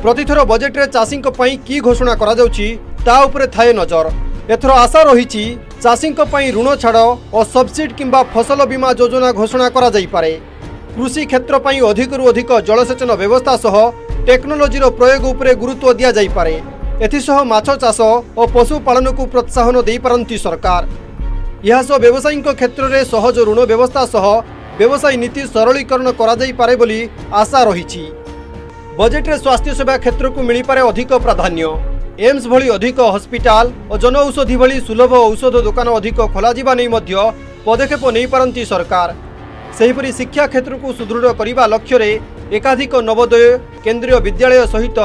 प्रतिथर बजेट रे चाषींक पई की घोषणा करा जाउची ता उपरे थाए नजर। एथर आशा रहिछि चाषींक पई ऋण छाड़ और सब्सिडी किंबा फसल बीमा योजना घोषणा करा जाई पारे। कृषि क्षेत्र पई अधिकरु अधिक जलसेचन व्यवस्था सह टेक्नोलोजी रो प्रयोग उपरे गुरुत्व दिया जाई पारे। एथिसह माछ चाष और पशुपालन को प्रोत्साहन देई पारंती सरकार। यह सह व्यवसायिक क्षेत्र रे सहज ऋण व्यवस्था सह व्यवसायी नीति सरलीकरण करा जाई पारे बोली आशा रहिछि। बजेट रे स्वास्थ्य सेवा क्षेत्र को मिली पारे अधिक प्राधान्य। एम्स भली अधिक हॉस्पिटल और जन औषधि भली सुलभ औषध दुकान अधिक खोला जिबा नै मध्य पदक्षेप नै पारंती सरकार। सेहिपरि शिक्षा क्षेत्र को सुदृढ़ करने लक्ष्य रे एकाधिक नवोदय केंद्रीय विद्यालय सहित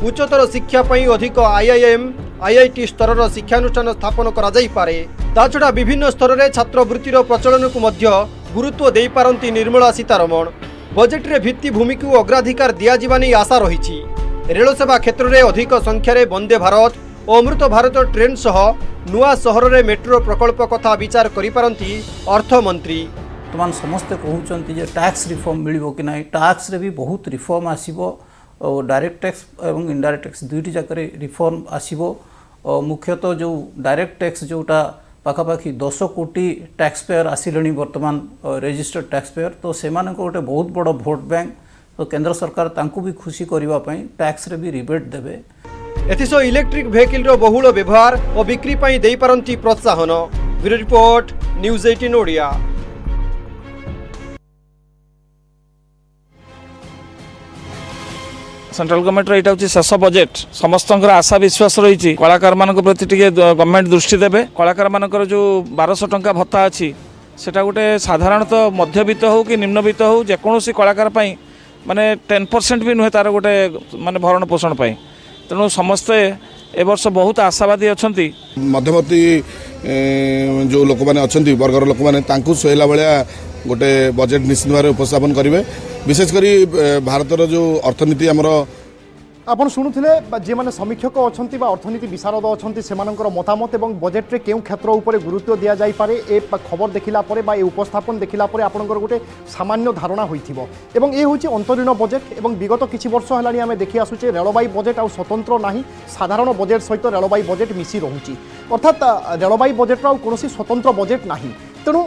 उच्चतर शिक्षा पई अधिक IIM IIT स्तर शिक्षानुष्ठान स्थापन करा जाई पारे। ताछड़ा विभिन्न स्तर रे छात्रवृत्तिर प्रचलन को मध्य गुरुत्व देई पारंती निर्मला सीतारमण। बजेट रे भित्तिभूमि को अग्राधिकार दिया जिबा नै आशा रहिछि। रेल सेवा क्षेत्र रे अधिक संख्या रे वंदे भारत और अमृत भारत ट्रेन सह नुआ सहर रे मेट्रो प्रकल्प कथा विचार करि पारंती अर्थमंत्री। वर्तमान समस्ते कहते जे टैक्स रिफॉर्म मिलिबो कि नहीं टैक्स रे भी बहुत रिफॉर्म आसीबो और डायरेक्ट टैक्स एवं इनडायरेक्ट टैक्स दुईटी जाक रिफॉर्म आसीबो। मुख्यतः जो डायरेक्ट टैक्स जोटा पाखापाखि 10 कोटी टैक्स पेयर आसिले वर्तमान रजिस्टर्ड टैक्स पेयर तो से गोटे बहुत बड़ भोट बैंक तो केंद्र सरकार तांकु भी खुशी करने टैक्स रे भी रिबेट देवे। एथिसो इलेक्ट्रिक भेहिकल रो बहुल व्यवहार और बिक्री पई देई पारंती प्रोत्साहन। Bureau report news 18 Odia. Central government यहाँ हूँ शेष बजेट समस्त आशा विश्वास रही कलाकार मान प्रति गवर्नमेंट दृष्टि देवे। कलाकार मानकर जो 1200 टंका भत्ता अच्छी सेटा गोटे साधारणतः मध्यवित्त हो कि निम्नवित्त हो जेकोसी कलाकार माने 10% भी नुहे तार गोटे माने भरण पोषण पाई। तेणु समस्ते ए वर्ष बहुत आशावादी अच्छा मध्यमती जो लोक मैंने अच्छा वर्गर लोक मैंने सुहला भाया गोटे बजेट निश्चित भाव उपस्थापन करेंगे। विशेषकर भारतर जो अर्थनीति आमर आपण शुणुले जे माने समीक्षक अच्छा अर्थनीति विशारद अच्छा से मतामत और बजेट्रे क्यों क्षेत्र उपर गुरुत्व दि जापे ए खबर देखला ए उपस्थापन देखला आपंकर गोटे सामान्य धारणा होइथिबो। एवं ये हूँ अंतरीण बजेट एवं विगत किछि वर्ष हेलानी आमे देखि आसुचे रेलवाई बजेट आ स्वतंत्र नाही साधारण बजेट सहित रेलवाई बजेट मिसी रहुची। अर्थात रेलवाई बजेट आ कोनोसी स्वतंत्र बजेट नाही। तेणु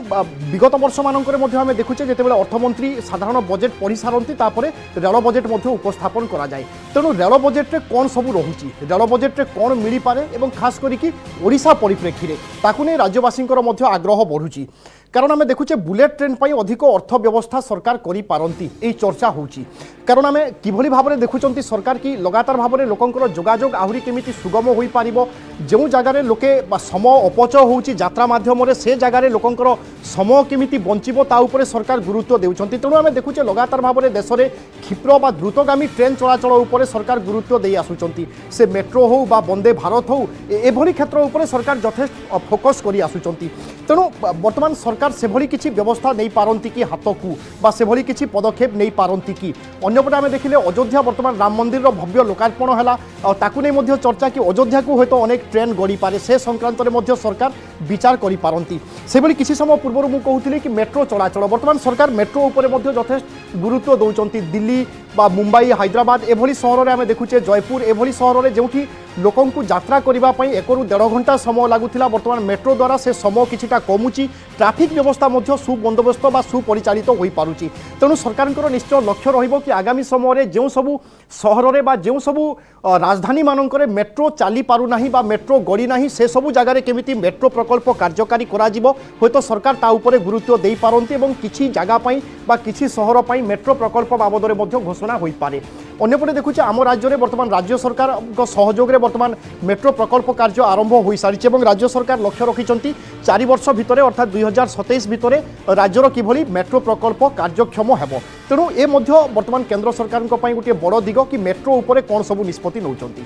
विगत वर्ष मानक आम देखुचे जिते अर्थमंत्री साधारण बजेट पढ़ी सारती रेल बजेट उपस्थापन करा जाए। तेणु रेल बजेट्रे कौन सबू रोचे रेल बजेट्रे कौन मिल पारे और खास करिकी ओडिशा परिप्रेक्षी में ताकू नहीं राज्यवासी आग्रह बढ़ुची। कारण आम देखुचे बुलेट ट्रेन पर अधिक अर्थ व्यवस्था सरकार करी पारंती ए चर्चा होची। कारण आम किभली भाव में देखुं सरकार की लगातार भाव में लोकंकर जोगाजोग आहुरी केमिति सुगम हो पारिबो। जो जगार लोके समय अपचय होची यात्रा माध्यम से जगार लोकंकर समय केमिति बंचिबो ता उपरे सरकार गुरुत्व देउछंती। तेणु आम देखुचे लगातार भाव में देश में क्षिप्र बा द्रुतगामी ट्रेन चलाचल उपरे सरकार गुरुत्व दे आसुचंती। से मेट्रो हो बा वंदे भारत हो एभली क्षेत्र उपरे सरकार यथेष्ट फोकस करी आसुचंती। तेणु वर्तमान सरकार से भली किछि व्यवस्था नहीं पारंती कि हाथ को बा से भली किछि पदक्षेप नहीं पारंती कि अन्यपटे आम देखिले अयोध्या वर्तमान राम मंदिर भव्य लोकार्पण है ताकू नहीं मध्य चर्चा कि अयोध्या को हयतो अनेक ट्रेन गड़ी पारे से संक्रांत में मध्य सरकार विचार करि पारंती। से भली किछि समय पूर्व मु कहूथिली कि मेट्रो चलाचल वर्तमान सरकार मेट्रो उपरे मध्य यथेष्ट गुरुत्व दौरान दिल्ली बा मुंबई हैदराबाद एभली सहर में आम देखुचे जयपुर एभली सहर में जोठी लोकं को यात्रा करने 1 ରୁ 1.5 घंटा समय लगुला वर्तमान मेट्रो द्वारा से समय किछिटा कमुची। ट्राफिक व्यवस्था मध्य सुबंदोबस्त बा सुपरिचालित हो पारुची। तेणु सरकार निश्चय लक्ष्य रहिबो कि आगामी समय जो सबू सहर में बा जो सबू राजधानी मानक मेट्रो चली पारु नाही बा मेट्रो गड़ी नाही से सबू जगार केमिति मेट्रो प्रकल्प कार्यकारी करा जिवो होयतो सरकार ता उपरे गुरुत्व देई पारंती एवं किछि जगह पई बा किछि सहर पई मेट्रो प्रकल्प बाबदरे मध्य घोषणा होई पारे। अन्यपटे देखुचे आम राज्य में वर्तमान राज्य सरकार सहयोग में वर्तमान मेट्रो प्रकल्प कार्य आरंभ हो सारी और राज्य सरकार लक्ष्य रखिंट 4 वर्ष भितर अर्थात 2027 भितर राज्यर किभली मेट्रो प्रकल्प कार्यक्षम हेबो। तेणु ए मध्य वर्तमान केंद्र सरकार गोटे बड़ दिग कि मेट्रो उपरे कौन सबू निष्पत्ति नौचंती।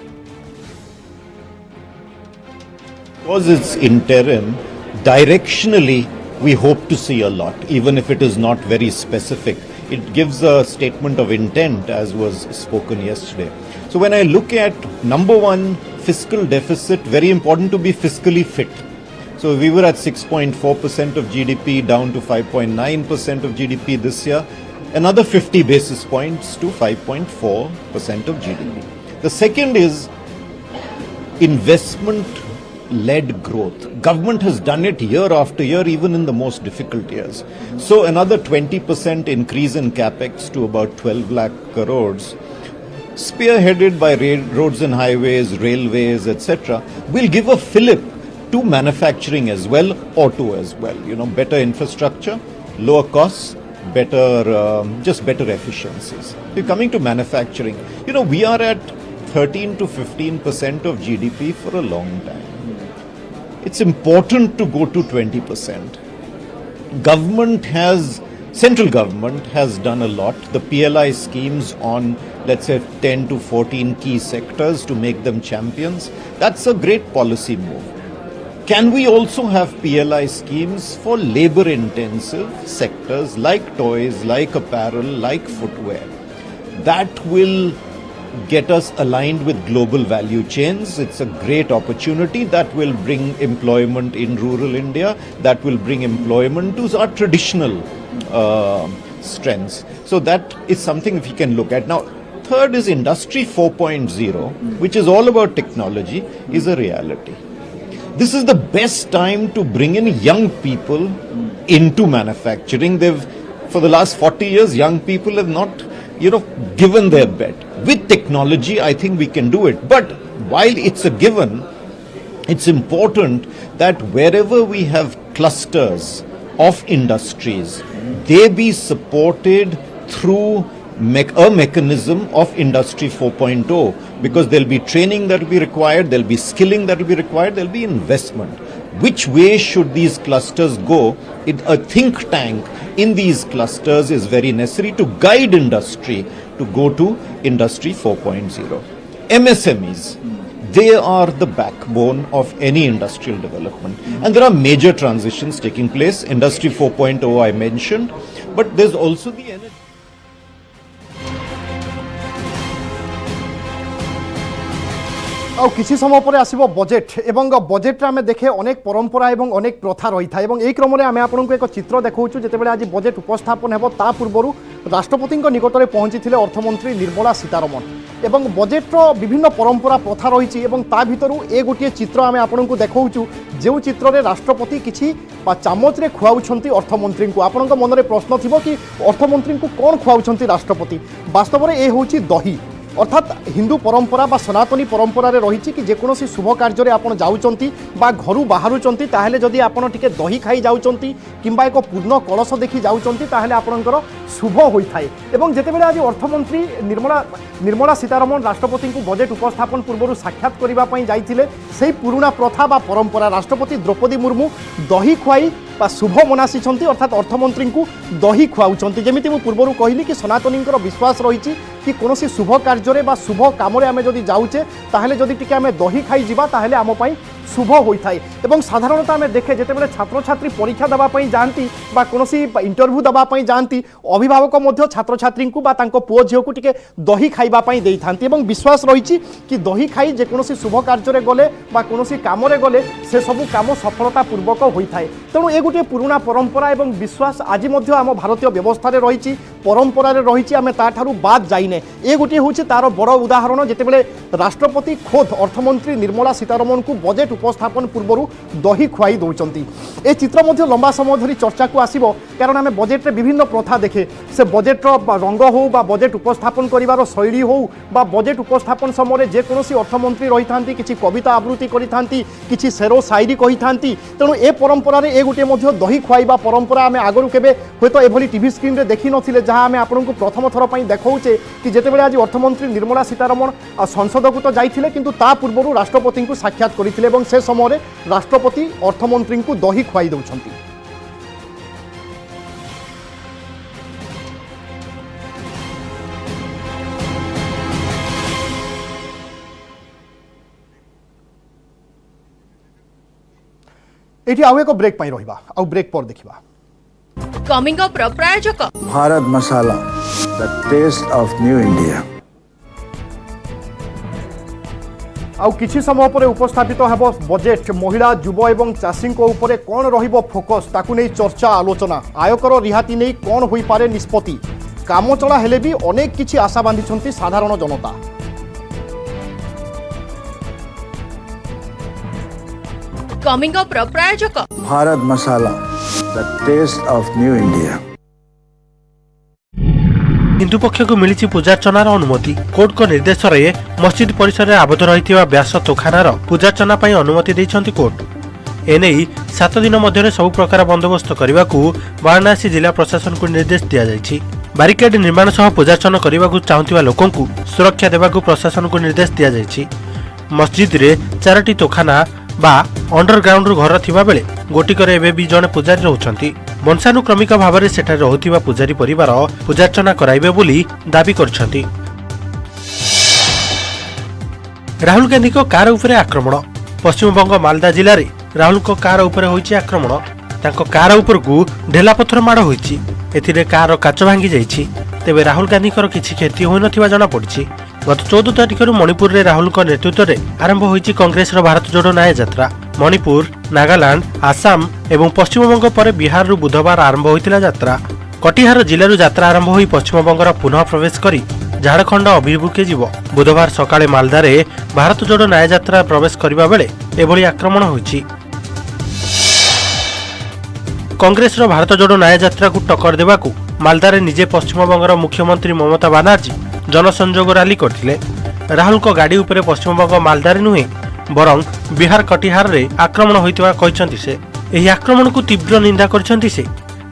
Because it's interim, directionally we hope to see a lot, even if it is not very specific. It gives a statement of intent, as was spoken yesterday. So when I look at number one, fiscal deficit, very important to be fiscally fit. So we were at 6.4% of GDP down to 5.9% of GDP this year, another 50 basis points to 5.4% of GDP. The second is investment-led growth. Government has done it year after year, even in the most difficult years. So another 20% increase in capex to about 12 lakh crores, spearheaded by roads and highways, railways, etc., will give a fillip to manufacturing as well, auto as well. Better infrastructure, lower costs, just better efficiencies. We're coming to manufacturing. We are at 13 to 15% of GDP for a long time. It's important to go to 20%. Central government has done a lot. The PLI schemes on, let's say, 10 to 14 key sectors to make them champions. That's a great policy move. Can we also have PLI schemes for labor-intensive sectors like toys, like apparel, like footwear? That will get us aligned with global value chains. It's a great opportunity that will bring employment in rural India, that will bring employment to our traditional strengths. So that is something we can look at. Now, third is Industry 4.0, which is all about technology, is a reality. This is the best time to bring in young people into manufacturing. For the last 40 years, young people have not given their bet. With technology, I think we can do it. But while it's a given, it's important that wherever we have clusters of industries, they be supported through a mechanism of Industry 4.0, because there'll be training that will be required, there'll be skilling that will be required, there'll be investment. Which way should these clusters go? A think tank in these clusters is very necessary to guide industry to go to Industry 4.0. MSMEs, they are the backbone of any industrial development. And there are major transitions taking place. Industry 4.0 I mentioned, but there's also the energy. ଆଉ କିଛି ସମୟ ପରେ ଆସିବ budget ଏବଂ ବଜେଟ୍ରେ ଆମେ ଦେଖେ ଅନେକ ପରମ୍ପରା ଏବଂ ଅନେକ ପ୍ରଥା ରହିଥାଏ ଏବଂ ଏହି କ୍ରମରେ ଆମେ ଆପଣଙ୍କୁ ଏକ ଚିତ୍ର ଦେଖାଉଛୁ। ଯେତେବେଳେ ଆଜି ବଜେଟ୍ ଉପସ୍ଥାପନ ହେବ ତା ପୂର୍ବରୁ ରାଷ୍ଟ୍ରପତିଙ୍କ ନିକଟରେ ପହଞ୍ଚିଥିଲେ ଅର୍ଥମନ୍ତ୍ରୀ ନିର୍ମଳା ସୀତାରମଣ ଏବଂ ବଜେଟ୍ର ବିଭିନ୍ନ ପରମ୍ପରା ପ୍ରଥା ରହିଛି ଏବଂ ତା ଭିତରୁ ଏ ଗୋଟିଏ ଚିତ୍ର ଆମେ ଆପଣଙ୍କୁ ଦେଖାଉଛୁ, ଯେଉଁ ଚିତ୍ରରେ ରାଷ୍ଟ୍ରପତି କିଛି ଚାମଚରେ ଖୁଆଉଛନ୍ତି ଅର୍ଥମନ୍ତ୍ରୀଙ୍କୁ। ଆପଣଙ୍କ ମନରେ ପ୍ରଶ୍ନ ଥିବ କି ଅର୍ଥମନ୍ତ୍ରୀଙ୍କୁ କ'ଣ ଖୁଆଉଛନ୍ତି ରାଷ୍ଟ୍ରପତି? ବାସ୍ତବରେ ଏ ହେଉଛି ଦହି। अर्थात हिंदू परंपरा बा सनातनी परंपरा रे रही कि जेकोसी शुभ कार्य आप जाऊँगी बा घर बाहरुंट ताहले जदि आपन टिके दही खाई जाऊँगी किंबा एक पूर्ण कलश देखी जाऊँगी ताहले आपणकर शुभ होता है। एवं जितेबाला आज अर्थमंत्री निर्मला सीतारमण राष्ट्रपति को बजेट उपस्थापन पूर्व साक्षात करने जाइए से पुराणा प्रथा बा परंपरा राष्ट्रपति द्रौपदी मुर्मू दही खुआई बा शुभ मनासी अर्थात अर्थमंत्री को दही खुआउंट। जमी मुझे पूर्व कहली कि सनातनी विश्वास रही कि कौन शुभ कार्य बा शुभ कम आम जदि जाऊे ताहले जदि टिके आम दही खाई जावा ताहले आम पाई शुभ होता है। एवं साधारणतः आम देखे जितेबाला छात्र छात्री परीक्षा देवाई जाती बा कौन इंटरव्यू देवाई जाती अभिभावक छात्र छात्री को पुओ झील को टिके दही खाइबापी दे था एवं विश्वास रही कि दही खाई जेकोसी शुभ कार्य गले बा कौन कम गले से सबू कम सफलता पूर्वक होता है। तेणु ये गोटे पुराणा परंपरा एवं विश्वास आज आम भारतीय व्यवस्था रही परंपरा रही आम ताठू बाद जाइने। ये गोटे हूँ तार बड़ उदाहरण जितेबाला राष्ट्रपति खोद अर्थमंत्री निर्मला सीतारमण को बजेट उपस्थापन पूर्व दही खुआई दौरान ए चित्र लंबा समय धरी चर्चा को आसो कारण आम बजेट्रे विभिन्न प्रथा देखे से बजेट्र रंग हो बा बजेट उपस्थापन करिवार शैली हो बा बजेट उपस्थापन समय जेकोसी अर्थमंत्री रही था कि कविता आवृत्ति करि कि शेरो शायरी कही था। तेणु ए परंपरा ए गोटे दही खुआइबा परंपरा आम आगु केबे होतो एभली टीवी स्क्रीन रे देखि नथिले जहाँ आम आपको प्रथम थर पर देखाऊे कि जितेबाला आज अर्थमंत्री निर्मला सीतारमण संसद को तो जाइथिले किंतु ता पूर्व राष्ट्रपति को साक्षात करथिले एवं से समय राष्ट्रपति अर्थमंत्री को दही खुआई दौरान। एठी आउ एक ब्रेक पाई रहिबा आउ ब्रेक पर देखिबा। कमिंग अप प्रायोजक Bharat Masala, the taste of new India. आउ किछि समय पर उपस्थापित हेबो बजेट महिला युव एवं चाषी उपरे कौन रहिबो फोकस ताकू नहीं चर्चा आलोचना आयकर रिहाती नहीं कौन होई पारे निष्पत्ति काम चला हेले भी अनेक किछि आशा बांधिछंती साधारण जनता। कमिंग अप प्रायोजक Bharat Masala, the taste of new India. हिंदू पक्ष को मिली पूजार्चनार अनुमति। कोर्ट को निर्देश रे मस्जिद परिसर में आबद्ध रही व्यास तोखानार पूजार्चना अनुमति देइछंती कोर्ट। एने 7 दिन मध्य सब प्रकार बंदोबस्त करने को वाराणसी जिला प्रशासन को निर्देश दिया जायछि। बारिकेड निर्माण सह पूजार्चना करने को चाहूथिबा लोकों को सुरक्षा देवा प्रशासन को निर्देश दिया जायछि। मस्जिद रे 4टी तोखाना बा अंडरग्राउंड घर थिबा बेले गोटिकर एबे भी जने पुजारी रहउछंती। वंशानुक्रमिक भाव में सेठारे रहुथिबा पुजारी परिवार पूजार्चना कराइबे बोली दाबी करछंती। राहुल गांधी को कार उपरे आक्रमण। पश्चिमबंग मालदा जिले में राहुल को कार उपरे होईछि आक्रमण। तांको कार उपर को ढेला पत्थर माड़ होईछि। एथिरे कार काच भांगी जाइछि। तेबे राहुल गांधी किछि क्षति होई नथिबा जणा पड़िछि। गत 14 तारिख मणिपुर रे राहुल नेतृत्व में आरंभ होईछि कांग्रेस भारत जोड़ो न्याय यात्रा। मणिपुर, नागालैंड, आसाम एवं पश्चिमबंग पर बिहार बुधवार आरंभ होइतिला यात्रा। कटिहार जिलू यात्रा आरंभ होई पश्चिमबंगर पुनः प्रवेश करी झारखंड अभिमुखे जीव। बुधवार सकाळे मालदा रे भारत जोड़ो न्याय यात्रा प्रवेश करबा बेले एभली आक्रमण होईछि। कांग्रेस भारत जोड़ो न्याय यात्रा को टक्कर देवाकू मालदारे निजे पश्चिमबंगर मुख्यमंत्री ममता बानार्जी जनसंयोग रैली करथिले। राहुल को गाड़ी उपरे पश्चिमबंग मालदारे नुहे बरं बिहार कटिहार रे आक्रमण होइतबा कहिसंती से। एही आक्रमण को तीव्र निंदा करछंती से।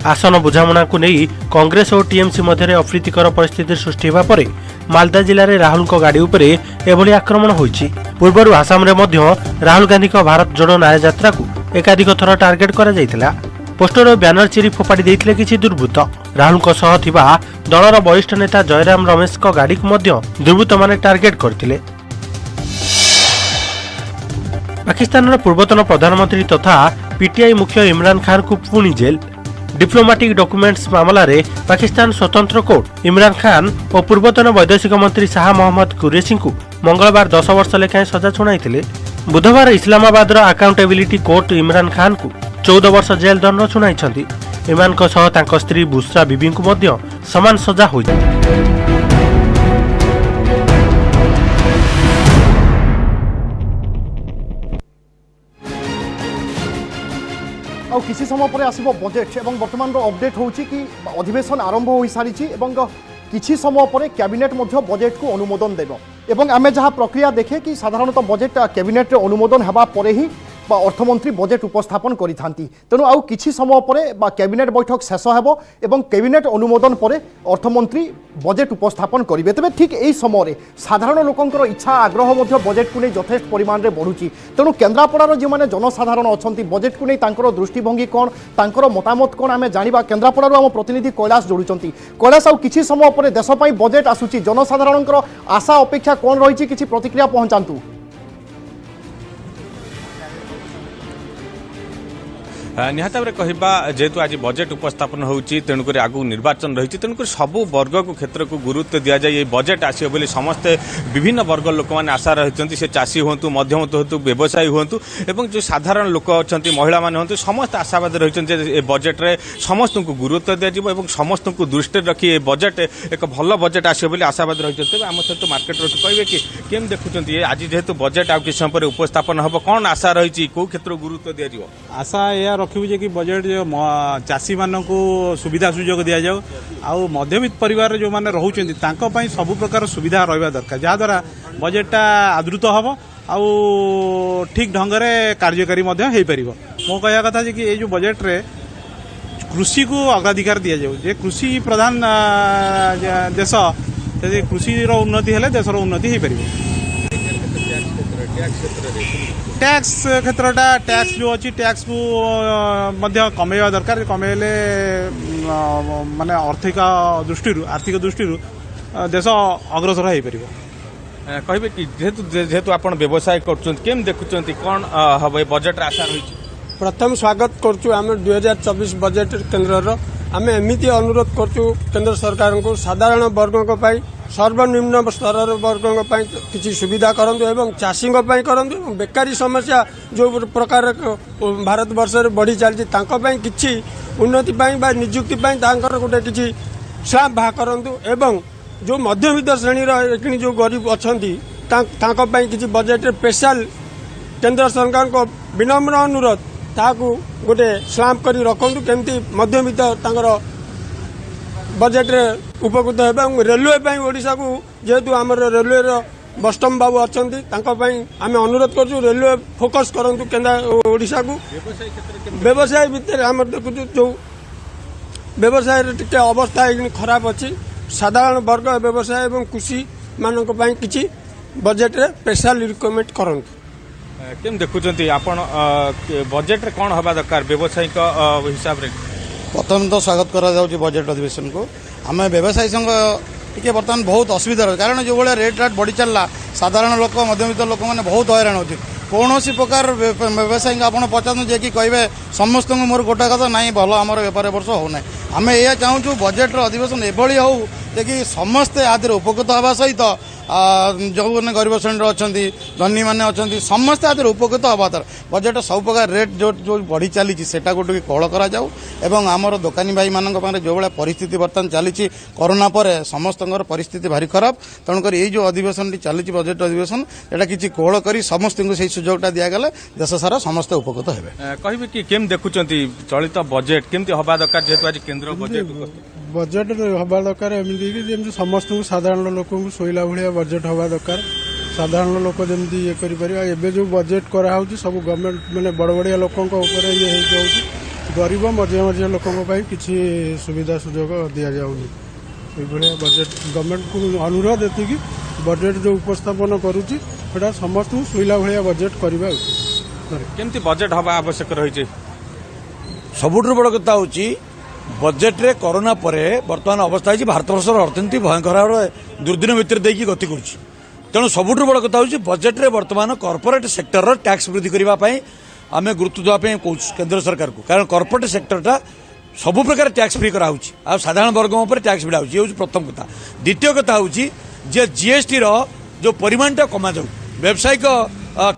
आसन बुझामणा को नहीं कांग्रेस और टीएमसी मध्य अप्रीतिकर परिस्थिति सृष्टि होगा परे मालदा जिले में राहुल को गाड़ी उपरे एभली आक्रमण होइछि। पूर्वर आसाम रे मध्य राहुल गांधी को भारत जोड़ो न्याय यात्रा को एकाधिक थर टार्गेट करा जायतिला। पोस्टर और ब्यानर चिरी फोपाड़ी देइथिले किछि दुर्बृत्त। राहुल को सह थिबा दलर वरिष्ठ नेता जयराम रमेश को गाड़ी को मध्य दुर्बृत्त माने टार्गेट करथिले। पाकिस्तान पूर्वतन प्रधानमंत्री तथा पीटीआई मुख्य इमरान खान को पुणी जेल। डिप्लोमेटिक डॉक्यूमेंट्स मामला रे पाकिस्तान स्वतंत्र कोर्ट इमरान खान और पूर्वतन वैदेशिक मंत्री शाह मोहम्मद कुरैशी को मंगलवार 10 वर्ष लेखाएं सजा शुणाइथिले। बुधवार इस्लामाबाद अकाउंटेबिलिटी कोर्ट इमरान खान को 14 वर्ष जेल दंड शुणाइछंती। इमरान को सह तांको स्त्री बुशरा बीबी को मध्य समान सजा होइछि। आ किसी समय पर आसब बजेट एवं वर्तमान अपडेट होची कि अधिवेशन आरंभ हो सारी किसी समय पर कैबिनेट बजेट को अनुमोदन देव एवं आमे जहाँ प्रक्रिया देखे कि साधारणतः बजेट कैबिनेट अनुमोदन हेबा परे ही अर्थमंत्री बजेट उपस्थापन करिथांती। तेणु आउ किछि समय पर कैबिनेट बैठक शेष हेबो एवं कैबिनेट अनुमोदन पर अर्थमंत्री बजेट उपस्थापन करिवे। तबे ठीक एही समय साधारण लोकंकर इच्छा आग्रह मध्य बजेट को नहीं यथेष्ट परिमाण रे बढ़ुची। तेणु केन्द्रापड़ार जो माने जनसाधारण अछंती बजेट को नहीं तांकर दृष्टिभंगी कोन तांकर मतामत कोन आमे जानिबा। केन्द्रापड़ार आम प्रतिनिधि कैलाश जोड़ुचंती। कैलाश आउ किछि समय पर देश पई बजेट आसुची जनसाधारणकर आशा अपेक्षा कोन रहिची किछि प्रतिक्रिया पहुंचांतु। निहत भाव कहवा जेहेतु आज बजेट उपस्थापन होची तेणुक आगु निर्वाचन रही तेणुक सबू वर्ग को क्षेत्र को गुरुत्व दि जाए। बजेट आसो बोली समस्ते विभिन्न वर्ग लोक मैंने आशा रही से चाषी हूँ मध्यम हूँ व्यवसायी हूँ और जो साधारण लोक अच्छा महिला मैंने हूँ समस्त आशावादी रही बजेट रे समस्त को गुरुत्व दिज्व और समस्त को दृष्टि रखी ये बजेट एक भल बजेट आसो बोली आशावादी रही। तेज आम सहित मार्केट रही कहे कि केम देखुं आज जेहेतु बजेट आ किसी समय उपस्थापन हम कौन आशा रही कौ क्षेत्र को गुरुत्व दि आशा या रखिबु जे कि बजेट चाषी मानक सुविधा सुजोग दि जाऊ आउ मध्यवित्त परिवार जो माने रहउचंती तांको पई सब प्रकार सुविधा रहबा दरकार जहा द्वारा बजेटटा आदृत हबो आउ ठीक ढंग रे कार्यकारी मध्य हेई परिबो। मो कहया कथा जे कि ए जो बजेट रे कृषि को अग्राधिकार दि जाऊ जे कृषि प्रधान देश यदि कृषि रो उन्नति हेले देश रो उन्नति हेई परिबो। टैक्स क्षेत्रटा टैक्स जो अच्छी टैक्स को मध्य कमेवा दरकार कमेले माने आर्थिक दृष्टि देश अग्रसर हो पार। कहे कि जेहेतु आप व्यवसाय कर देखुं कौन हम बजेट आशा रही। प्रथम स्वागत करचु आम 2024 बजेट केन्द्र आम एमती अनुरोध करचु केन्द्र सरकार को साधारण वर्ग पाई सर्वनिम्न स्तर वर्ग किसी सुविधा करंतु एवं चाषी करंतु बेकारी समस्या जो प्रकार भारत वर्ष रे बढ़ी चलती किसी उन्नति बा नियुक्ति गोटे किसी स्लैब बाहा करंतु एवं जो मध्यवित्त श्रेणी जो गरीब अच्छा किसी बजेट स्पेशल केंद्र सरकार को विनम्र अनुरोध ताकू गोटे स्लैब कर रखु केमती मध्यवित्त बजेट रे उपकृत है। रेलवे ओडिशा को जेहेतु आम रेलवे बस्टम बाबू अच्छा आम अनुरोध कर रेलवे फोकस करूँ ओडिशा को व्यवसाय भितर आम देखु जो व्यवसाय टे अवस्था खराब अच्छी साधारण वर्ग व्यवसाय एवं कृषि मानक किसी बजेट रे स्पेशल रिकमेंड करूँ। केम देखुं आपण बजेट रे कौन हवा दरकार व्यवसायिक हिसाब रे। प्रथम तो स्वागत करा जाउची बजेट अधिवेशन को आम व्यवसायी संघ टी बर्तमान बहुत असुविधा रही कारण जो भाई रेट राट बढ़ी चलला साधारण लोक मध्यवित्त लोक मैंने बहुत हैरान होती कौन प्रकार व्यवसायी आप पचारूँ जे कि कहे समस्त मोर गोटा कथा ना भल आम बेपार वर्ष होना आम यह चाहूँ बजेट अधिवेशन एभली हो कि समस्ते आदि उपकृत हवा सहित ଯେଉଁମାନେ ଗରିବ ଶ୍ରେଣୀର ଅଛନ୍ତି ଧନୀମାନେ ଅଛନ୍ତି ସମସ୍ତେ ଆଦେହରେ ଉପକୃତ ହେବା ଦରକାର। ବଜେଟ୍ ସବୁ ପ୍ରକାର ରେଟ୍ ଯେଉଁ ବଢ଼ି ଚାଲିଛି ସେଟାକୁ ଟିକେ କୋହଳ କରାଯାଉ ଏବଂ ଆମର ଦୋକାନୀ ଭାଇମାନଙ୍କ ପାଖରେ ଯେଉଁଭଳିଆ ପରିସ୍ଥିତି ବର୍ତ୍ତମାନ ଚାଲିଛି କରୋନା ପରେ ସମସ୍ତଙ୍କର ପରିସ୍ଥିତି ଭାରି ଖରାପ। ତେଣୁକରି ଏଇ ଯେଉଁ ଅଧିବେଶନଟି ଚାଲିଛି ବଜେଟ୍ ଅଧିବେଶନ ଏଟା କିଛି କୋହଳ କରି ସମସ୍ତଙ୍କୁ ସେଇ ସୁଯୋଗଟା ଦିଆଗଲେ ଦେଶ ସାରା ସମସ୍ତେ ଉପକୃତ ହେବେ। କହିବେ କି କେମିତି ଦେଖୁଛନ୍ତି ଚଳିତ ବଜେଟ୍ କେମିତି ହେବା ଦରକାର ଯେହେତୁ ଆଜି କେନ୍ଦ୍ର ବଜେଟ୍ ବଜେଟ୍ ହେବା ଦରକାର ଏମିତି କି ଯେମିତି ସମସ୍ତଙ୍କୁ ସାଧାରଣ ଲୋକଙ୍କୁ ଶୋଇଲା ଭଳିଆ ବଜେଟ୍ ହେବା ଦରକାର। ସାଧାରଣ ଲୋକ ଯେମିତି ଇଏ କରିପାରିବା। ଏବେ ଯେଉଁ ବଜେଟ୍ କରାହେଉଛି ସବୁ ଗଭର୍ଣ୍ଣମେଣ୍ଟ ମାନେ ବଡ଼ ବଡ଼ିଆ ଲୋକଙ୍କ ଉପରେ ଇଏ ହେଇଯାଉଛି। ଗରିବ ମଝିଆ ମଝିଆ ଲୋକଙ୍କ ପାଇଁ କିଛି ସୁବିଧା ସୁଯୋଗ ଦିଆଯାଉନି। ଏଇଭଳିଆ ବଜେଟ୍ ଗଭର୍ଣ୍ଣମେଣ୍ଟକୁ ଅନୁରୋଧ ଏତିକି ବଜେଟ୍ ଯେଉଁ ଉପସ୍ଥାପନ କରୁଛି ସେଟା ସମସ୍ତଙ୍କୁ ଶୋଇଲା ଭଳିଆ ବଜେଟ୍ କରିବା ଉଚିତ। କେମିତି ବଜେଟ୍ ହେବା ଆବଶ୍ୟକ ରହିଛି? ସବୁଠୁ ବଡ଼ କଥା ହେଉଛି ବଜେଟ୍ରେ କରୋନା ପରେ ବର୍ତ୍ତମାନ ଅବସ୍ଥା ହେଇଛି ଭାରତବର୍ଷର ଅର୍ଥନୀତି ଭୟଙ୍କର ଭାବରେ ଦୁର୍ଦିନ ଭିତରେ ଦେଇକି ଗତି କରୁଛି। ତେଣୁ ସବୁଠୁ ବଡ଼ କଥା ହେଉଛି ବଜେଟ୍ରେ ବର୍ତ୍ତମାନ କର୍ପୋରେଟ୍ ସେକ୍ଟରର ଟ୍ୟାକ୍ସ ବୃଦ୍ଧି କରିବା ପାଇଁ ଆମେ ଗୁରୁତ୍ୱ ଦେବା ପାଇଁ କହୁଛୁ କେନ୍ଦ୍ର ସରକାରକୁ। କାରଣ କର୍ପୋରେଟ୍ ସେକ୍ଟରଟା ସବୁ ପ୍ରକାର ଟ୍ୟାକ୍ସ ଫ୍ରି କରାହେଉଛି ଆଉ ସାଧାରଣ ବର୍ଗ ଉପରେ ଟ୍ୟାକ୍ସ ଭିଡ଼ା ହେଉଛି। ଏ ହେଉଛି ପ୍ରଥମ କଥା। ଦ୍ୱିତୀୟ କଥା ହେଉଛି ଯେ ଜିଏସ୍ଟିର ଯେଉଁ ପରିମାଣଟା କମାଯାଉ। ବ୍ୟବସାୟିକ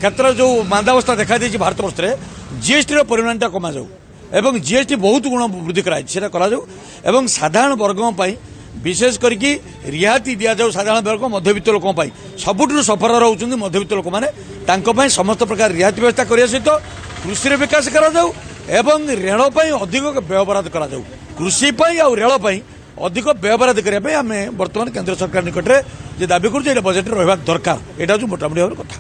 କ୍ଷେତ୍ରରେ ଯେଉଁ ମାନ୍ଦାବସ୍ଥା ଦେଖାଦେଇଛି ଭାରତବର୍ଷରେ ଜିଏସ୍ଟିର ପରିମାଣଟା କମାଯାଉ এবং জিএসটি বহুত গুণ বৃদ্ধি କରାଯାଇଛି সেটা କରାଯାଉ এবং সাধারণ বর্গଙ୍କ ପାଇଁ বিশেষ করিকি রিহাতি দিয়াযাଉ সাধারণ বর্গ মধ্যবিত্ত লোকଙ୍କ ପାଇଁ ସବୁଠୁ ସଫର ରହୁଛନ୍ତି ମধ্যବିତ୍ତ ଲୋକମାନେ। ତାଙ୍କ ପାଇଁ ସମସ୍ତ ପ୍ରକାର ରିହାତି ବ୍ୟବସ୍ଥା କରିବା ସହିତ କୃଷିର ବିକାଶ କରାଯାଉ ଏବଂ ରେଳ ପାଇଁ ଅଧିକ ବ୍ୟୟବରାଦ କରାଯାଉ। କୃଷି ପାଇଁ ଆଉ ରେଳ ପାଇଁ ଅଧିକ ବ୍ୟୟବରାଦ କରିବା ପାଇଁ ଆମେ ବର୍ତ୍ତମାନ କେନ୍ଦ୍ର ସରକାର ନିକଟରେ ଯେ ଦାବି କରୁଛୁ ଏଇଟା ବଜେଟରେ ରହିବା ଦରକାର। ଏଇଟା ହେଉଛି ମୋଟାମୋଟି ଭାବରେ କଥା।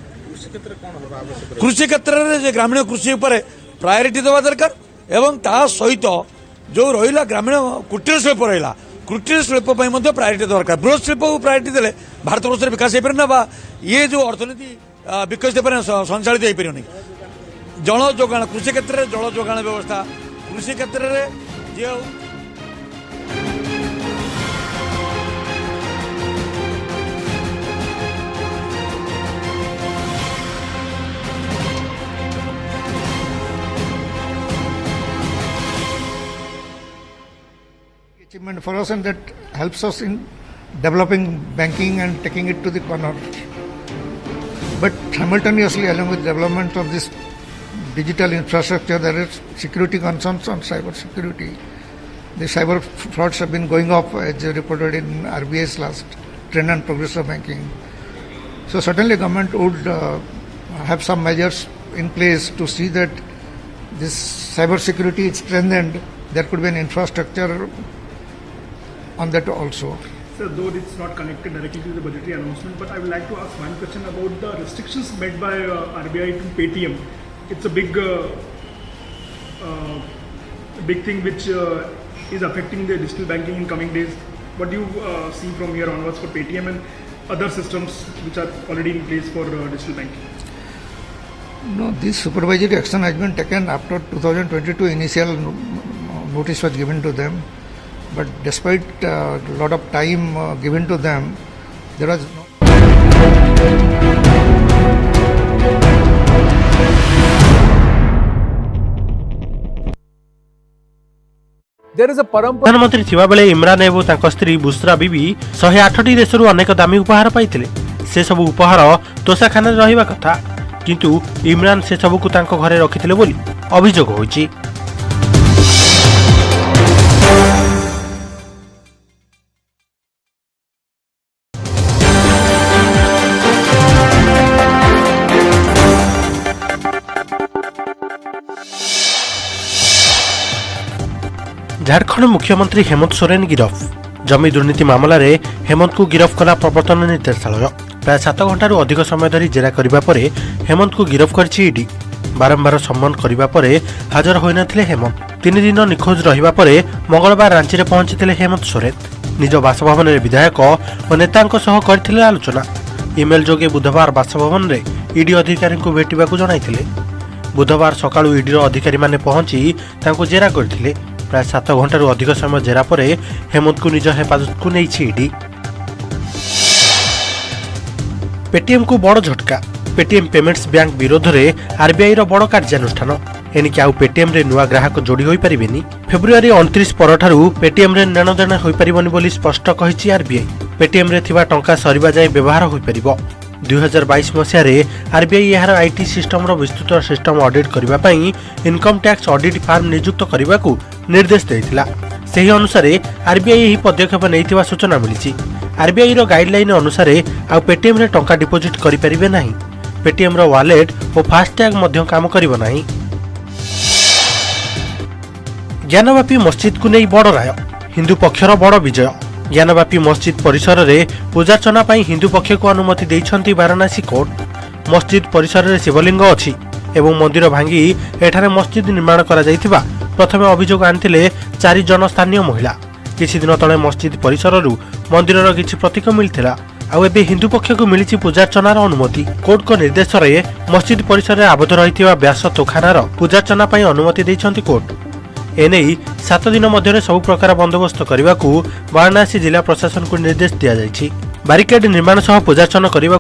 କୃଷି କ୍ଷେତ୍ରରେ ଯେ ଗ୍ରାମୀଣ କୃଷି ଉପରେ ପ୍ରାୟୋରିଟି ଦେବା ଦରକାର এবং তা সহিত যে রহিলা গ্রামীণ কুটির শিল্প রহিলা কুটির শিল্প প্রায়োরিটি দরকার। বৃহৎ শিল্পকে প্রায়োরিটি দেলে ভারতবর্ষের বিকাশ হয়ে পারে না বা ইয়ে যে অর্থনীতি বিকশিত হয়ে সঞ্চালিত হয়ে পারে। জল যোগাণ কৃষি ক্ষেত্রে জল যোগাণ ব্যবস্থা কৃষি ক্ষেত্রে যে achievement for us, and that helps us in developing banking and taking it to the corner. But simultaneously, along with development of this digital infrastructure, there is security concerns on cyber security. The cyber frauds have been going up, as reported in RBI's last trend and progress of banking. So certainly government would have some measures in place to see that this cyber security is strengthened. There could be an infrastructure on that also. Sir, though it's not connected directly to the budgetary announcement, but I would like to ask one question about the restrictions made by RBI to Paytm. It's a big thing which is affecting the digital banking in coming days. What do you see from here onwards for Paytm and other systems which are already in place for digital banking? No, this supervisory action has been taken after 2022. Initial notice was given to them. But despite a lot of time given to them, there was no. ପ୍ରଧାନମନ୍ତ୍ରୀ ଥିବାବେଳେ ଇମ୍ରାନ ଏବଂ ତାଙ୍କ ସ୍ତ୍ରୀ ବୁଶ୍ରା ବିବି 108ଟି ଦେଶରୁ ଅନେକ ଦାମୀ ଉପହାର ପାଇଥିଲେ। ସେସବୁ ଉପହାର ତୋଷାଖାନାରେ ରହିବା କଥା, କିନ୍ତୁ ଇମ୍ରାନ ସେସବୁକୁ ତାଙ୍କ ଘରେ ରଖିଥିଲେ ବୋଲି ଅଭିଯୋଗ ହୋଇଛି। झारखंड मुख्यमंत्री हेमंत सोरेन गिरफ। जमी दुर्नीति मामलें हेमंत को गिरफ कला प्रवर्तन निर्देशालय। प्राय 7 घंटार अधिक समय धरी जेरा करने पर हेमंत को गिरफ कर ईडी। बारंबार सम्मान करने पर हाजर होना हेमंत। 3 दिन निखोज रहा मंगलवार रांची में पहुंची हेमंत सोरेन। निज बासभवन में विधायक और नेता करते आलोचना। इमेल जोगे बुधवार बासभवन में ईडी अधिकारी को भेटा जन। बुधवार सकाळु ईडी अधिकारी माने पहुंची जेरा करते। प्राय 7 घंटार अधिक समय जेरा पर हेमंत को निज हेफाजत को नहीं ईडी। पेटीएम को बड़ झटका। पेटीएम पेमेंट्स बैंक विरोध में आरबीआई बड़ कार्यानुष्ठान। एणिकी आउ पेटीएम रे नुआ ग्राहक जोड़ी होई परिबेनी। फेब्रुआरी 29 परठारु पेटीएम रे नेणदेण होई परिबनी बोली स्पष्ट कहिछि आरबीआई। पेटीएम रे थिबा टंका सरीबा जाय व्यवहार होई परिबो। 2022 मसिया रे आरबीआई यार आईटी सिस्टम रो विस्तृत सिस्टम ऑडिट करिबा पई इनकम टैक्स ऑडिट फार्म नियुक्त करिबा को निर्देश देइतिला। सेही अनुसार आरबीआई एही पदक्षेप नेइतिबा सूचना मिलिछि। आरबीआई रो गाइडलाइन अनुसार आ पेटीएम रे टंका डिपोजिट करि परिबे नाही। पेटीएम रो वॉलेट और फास्टैग मध्य काम करिबो नाही। ज्ञानवापी मस्जिद को नहीं बड़ राय, हिंदू पक्षर बड़ विजय। ज्ञानवापी मस्जिद परिसर रे पूजार्चना पई हिंदू पक्ष को अनुमति देइछंती वाराणसी कोर्ट। मस्जिद परिसर रे शिवलिंग अछि एवं मंदिर भांगी एठारे मस्जिद निर्माण करा जायतिबा प्रथमे अभियोग आनिथिले 4 जन स्थानीय महिला। किछि दिन तळे मस्जिद परिसर रु मंदिरर किछि प्रतीक मिलथिला आउ एबे हिंदू पक्ष को मिलिछि पूजार्चनार अनुमति। कोर्ट को निर्देश रे मस्जिद परिसर रे आबद्ध रहिथिबा व्यास तोखानार पूजार्चना पई अनुमति दैछंती कोर्ट। एनेई 7 दिन मध्य सब प्रकार बंदोबस्त करने को वाराणसी जिला प्रशासन को निर्देश दिया जायछि। बारिकेड निर्माण सह पूजार्चना करने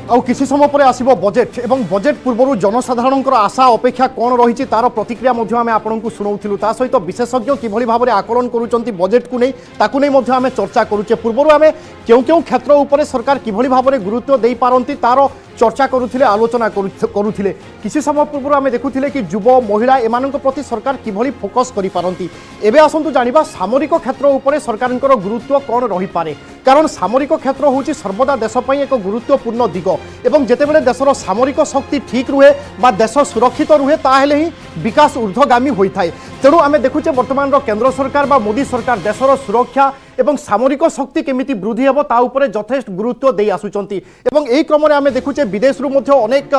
आउ किसी समय पर आसिबो बजेट एवं बजेट पूर्व जनसाधारण आशा अपेक्षा कौन रही तार प्रतिक्रिया आम आपको शुणाऊलु। ता सहित विशेषज्ञ किभली भाव में आकलन करुँच बजेट को नहीं आम चर्चा करुचे। पूर्व आम क्यों क्षेत्र उपर सरकार किभली भाव में गुरुत्व दे पारती तार चर्चा करुथिले, आलोचना करुथिले। किसी समय पूर्व आम देखुथिले कि युव महिला एमान प्रति सरकार किभली फोकस करि पारंती। एबे आसंतु जानिबा सामरिक क्षेत्र उपर सरकारଙ୍କର गुरुत्व कौन रही पारे। कारण सामरिक क्षेत्र होची सर्वदा देश पई एक गुरुत्वपूर्ण दिग एवं जेतेबेले देशर सामरिक शक्ति ठीक रुहे बा देश सुरक्षित रुहे ताहेले ही विकास ऊर्ध्वगामी होइथाय। तेणु आम देखुचे वर्तमान केंद्र सरकार बा मोदी सरकार देशर सुरक्षा एवं सामरिक शक्ति केमिति वृद्धि हेबो ता उपरे यथेष्ट गुरुत्व दे आसुचंती। एवं एही क्रम रे आम देखुचे विदेश रु मध्य अनेक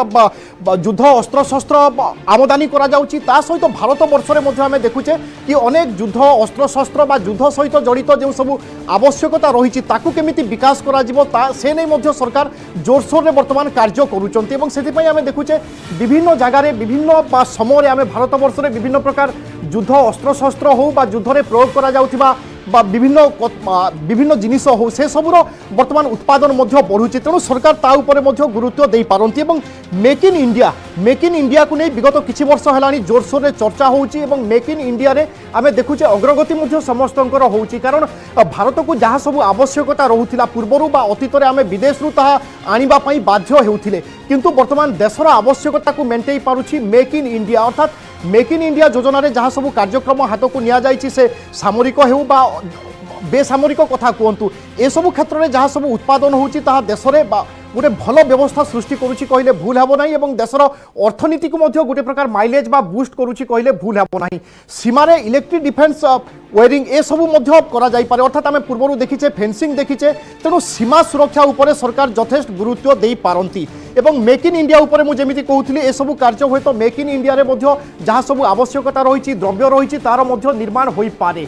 युद्ध अस्त्र शस्त्र आमदानी करा जाउची। ता सहित भारत वर्ष रे मध्य आम देखुचे कि अनेक युद्ध अस्त्र शस्त्र बा युद्ध सहित जड़ित जो सब आवश्यकता रही ताकू केमिति विकास करा जिवो ता से नै मध्य सरकार जोरसोर रे वर्तमान कार्य करूचंती। एवं सेति पई आम देखुचे विभिन्न जगह रे विभिन्न समय रे आम भारत वर्ष रे विभिन्न प्रकार युद्ध अस्त्र शस्त्र हो बा युद्ध रे प्रयोग करा जाउथिबा बा विभिन्न जिनिस हो से सबुर वर्तमान उत्पादन मध्य बढ़ुची। तेणु सरकार ता उपरे मध्य गुरुत्व दे पारंती। एवं मेक इन इंडिया को नहीं विगत किछि वर्ष हेलानी जोरसोर रे चर्चा होउची एवं मेक इन इंडिया रे आमे देखुचे अग्रगति मध्य समस्तंकर होउची। कारण भारत को जहाँ सब आवश्यकता रहुथिला पूर्वरु बा अतीत रे आमे विदेश रु ताहा आनिबा पई बाध्य हेउथिले, किंतु वर्तमान देशर आवश्यकता को मेंटेई पारुची मेक इन इंडिया। अर्थात मेक इन इंडिया योजना रे जहाँ सब कार्यक्रम हाथ को निया जाइछि से सामरिक हेउ बा बेसामरिक कथा कहतु ए सब क्षेत्र में जहाँ सब उत्पादन होउची ताहा देश रे गोटे भल व्यवस्था सृष्टि करुची कहले भूल हेबो नाही एवं देशर अर्थनीति को मध्य गोटे प्रकार माइलेज बा बूस्ट करुची कहले भूल हेबो नाही। सीमारे इलेक्ट्रिक डिफेन्स वेयरिंग ए सब मध्य करा जाई पारे। अर्थात आम पूर्व देखीचे फेंसिंग देखीचे। तेणु सीमा सुरक्षा उपरे सरकार यथेष्ट गुरुत्व दे पारंती। एवं मेक इन इंडिया उपरे मु जेमिति कहूथिली ए सब कार्य होय तो मेक इन इंडिया रे मध्य जहाँ सब आवश्यकता रही द्रव्य रही तार मध्य निर्माण होई पारे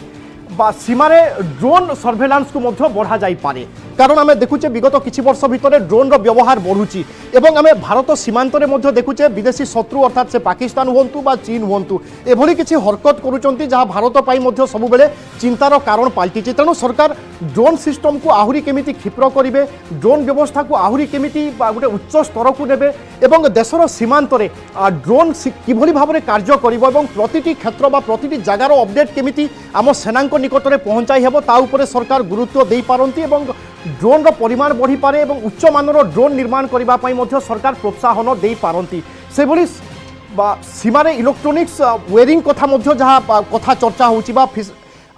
बा सीमारे ड्रोन सर्भेलांस को मध्य बढ़ा जाई पारे। कारण आम देखुचे विगत किछि वर्ष भितर ड्रोन रो व्यवहार बढ़ुची एवं आम भारत सीमांत रे मध्य देखुचे विदेशी शत्रु अर्थात से पाकिस्तान हुंतु बा चीन हुंतु एभली किछि हरकत करूचंती जहाँ भारत पाई मध्य सबुबेले चिंतार कारण पाल्टिची। तेणु सरकार ड्रोन सिस्टम को आहुरी केमिति क्षिप्र करिवे, ड्रोन व्यवस्था को आहुरी केमिति गोटे उच्च स्तर को नेबे एवं देशर सीमांत रे ड्रोन किभली भाव में कार्य करिवो एवं प्रतिटी क्षेत्र बा प्रतिटी जगार अपडेट केमिति आम सेनांक निकटरे पहुंचाई हेबो ता उपरे सरकार गुरुत्व दे पारंती। एवं ड्रोन रो परिमाण बढ़ी पारे एवं उच्च मानर ड्रोन निर्माण करबा पई मध्य सरकार प्रोत्साहन दे पारंती। से भली सीमारे इलेक्ट्रोनिक्स वेयरिंग कथा मध्य जहाँ कथा चर्चा होउची बा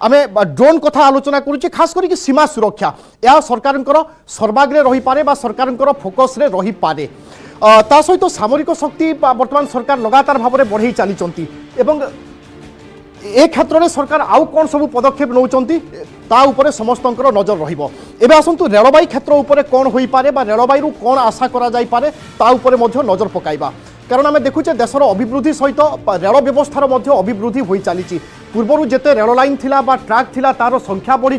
आमे ड्रोन कथा आलोचना करुचे। खास करी सीमा सुरक्षा या सरकारଙ୍କର सर्वाग्रे रही पारे बा सरकारଙ୍କର फोकस रे रही पारे। ता सहित सामरिक शक्ति वर्तमान सरकार लगातार भाव में बढ़ई चली एवं ए क्षेत्र में सरकार आउ कौन सब पदक्षेप नौचंती ता उपरे समस्तंकर नजर रहिबो। एबे आसंतु रेलबाई क्षेत्र उपरे कौन होई पारे बा रेलबाई रु कौन आशा करा जाई पारे ता उपरे मध्य नजर पकाइबा। कारण आम देखुचे देशर अभिवृद्धि सहित रेल व्यवस्थार मध्य अभिवृद्धि होई चली। पूर्वर जेते रेल लाइन थिला बा ट्रैक थिला तार संख्या बढ़ी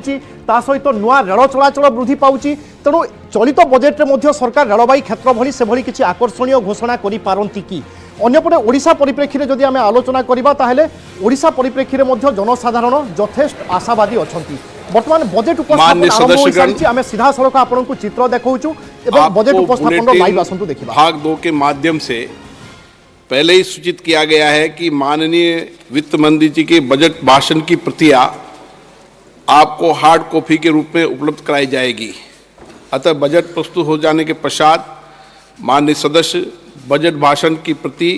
ता सहित नुआ रेल चलाचल वृद्धि पाउची। तेणु चलित बजेट रे मध्य सरकार रेलबाई क्षेत्र भली से भली किछि आकर्षणीय घोषणा करि पारंती कि। अन्यपटे ओडिशा परिप्रेक्षी रे जदि आमे आलोचना करिबा ताहेले ओडिशा परिप्रेक्षी रे मध्य जनसाधारण यथेष्ट आशावादी अछंती। बर्तमान बजेट उपस्थापन आरंभ हो सारी आमे सीधा सड़क आपनको चित्र देखाऊछु एवं बजेट उपस्थापन लाइव आसंतु देखिबा। भाग 2 के माध्यम से पहले ही सूचित किया गया है कि माननीय वित्त मंत्री जी के बजट भाषण की प्रतियां आपको हार्ड कॉपी के रूप में उपलब्ध कराई जाएगी। अतः बजट प्रस्तुत हो जाने के पश्चात माननीय सदस्य बजट भाषण की प्रति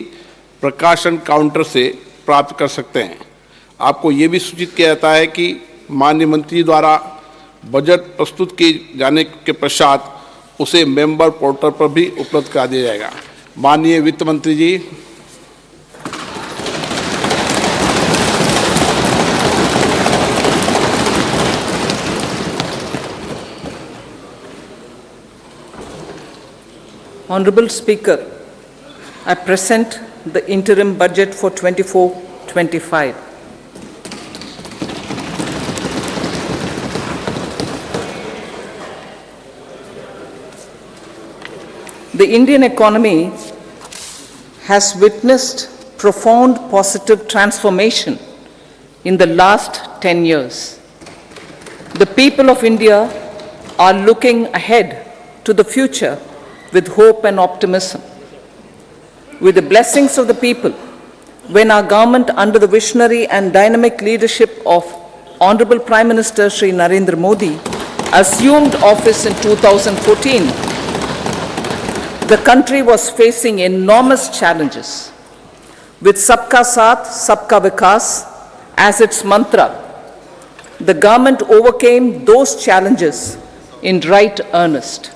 प्रकाशन काउंटर से प्राप्त कर सकते हैं। आपको ये भी सूचित किया जाता है कि माननीय मंत्री द्वारा बजट प्रस्तुत किए जाने के पश्चात उसे मेंबर पोर्टल पर भी उपलब्ध करा दिया जाएगा। माननीय वित्त मंत्री जी, Honorable Speaker, I present the interim budget for 24-25. The Indian economy has witnessed profound positive transformation in the last 10 years. The people of India are looking ahead to the future with hope and optimism. With the blessings of the people, when our government under the visionary and dynamic leadership of Honorable Prime Minister Shri Narendra Modi assumed office in 2014, the country was facing enormous challenges. With Sabka Saath, Sabka Vikas as its mantra, the government overcame those challenges in right earnest.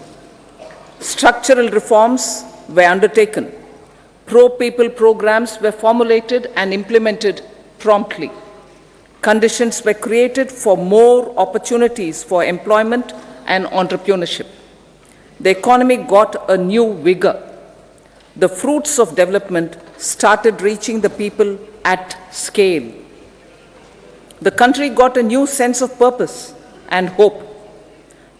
Structural reforms were undertaken. Pro-people programs were formulated and implemented promptly. Conditions were created for more opportunities for employment and entrepreneurship. The economy got a new vigor. The fruits of development started reaching the people at scale. The country got a new sense of purpose and hope.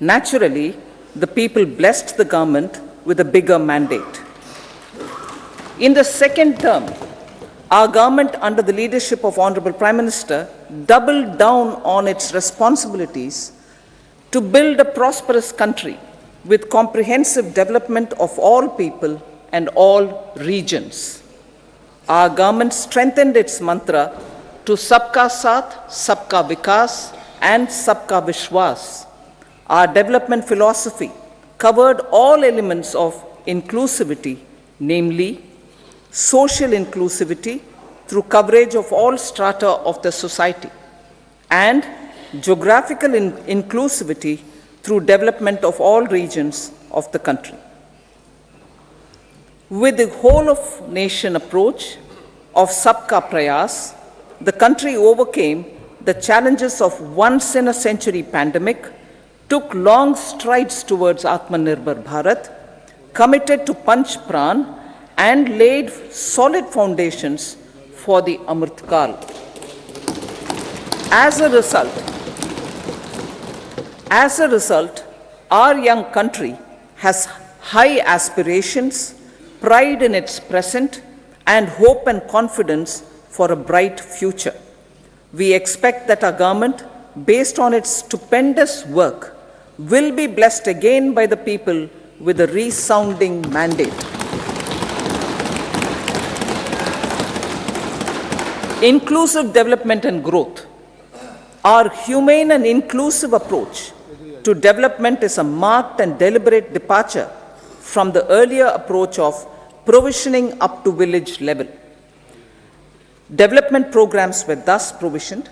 Naturally, the people blessed the government with a bigger mandate. In the second term, our government, under the leadership of Honorable Prime Minister, doubled down on its responsibilities to build a prosperous country with comprehensive development of all people and all regions. Our government strengthened its mantra to Sabka Saath, Sabka Vikas and Sabka Vishwas. Our development philosophy covered all elements of inclusivity, namely social inclusivity through coverage of all strata of the society, and geographical inclusivity through development of all regions of the country. With the whole of nation approach of Sabka Prayas, the country overcame the challenges of once in a century pandemic, took long strides towards Atmanirbhar Bharat, committed to Panch Pran, and laid solid foundations for the Amrit Kal. As a result, our young country has high aspirations, pride in its present, and hope and confidence for a bright future. We expect that our government, based on its stupendous work, will be blessed again by the people with a resounding mandate. Inclusive development and growth. Our humane and inclusive approach to development is a marked and deliberate departure from the earlier approach of provisioning up to village level. Development programs were thus provisioned.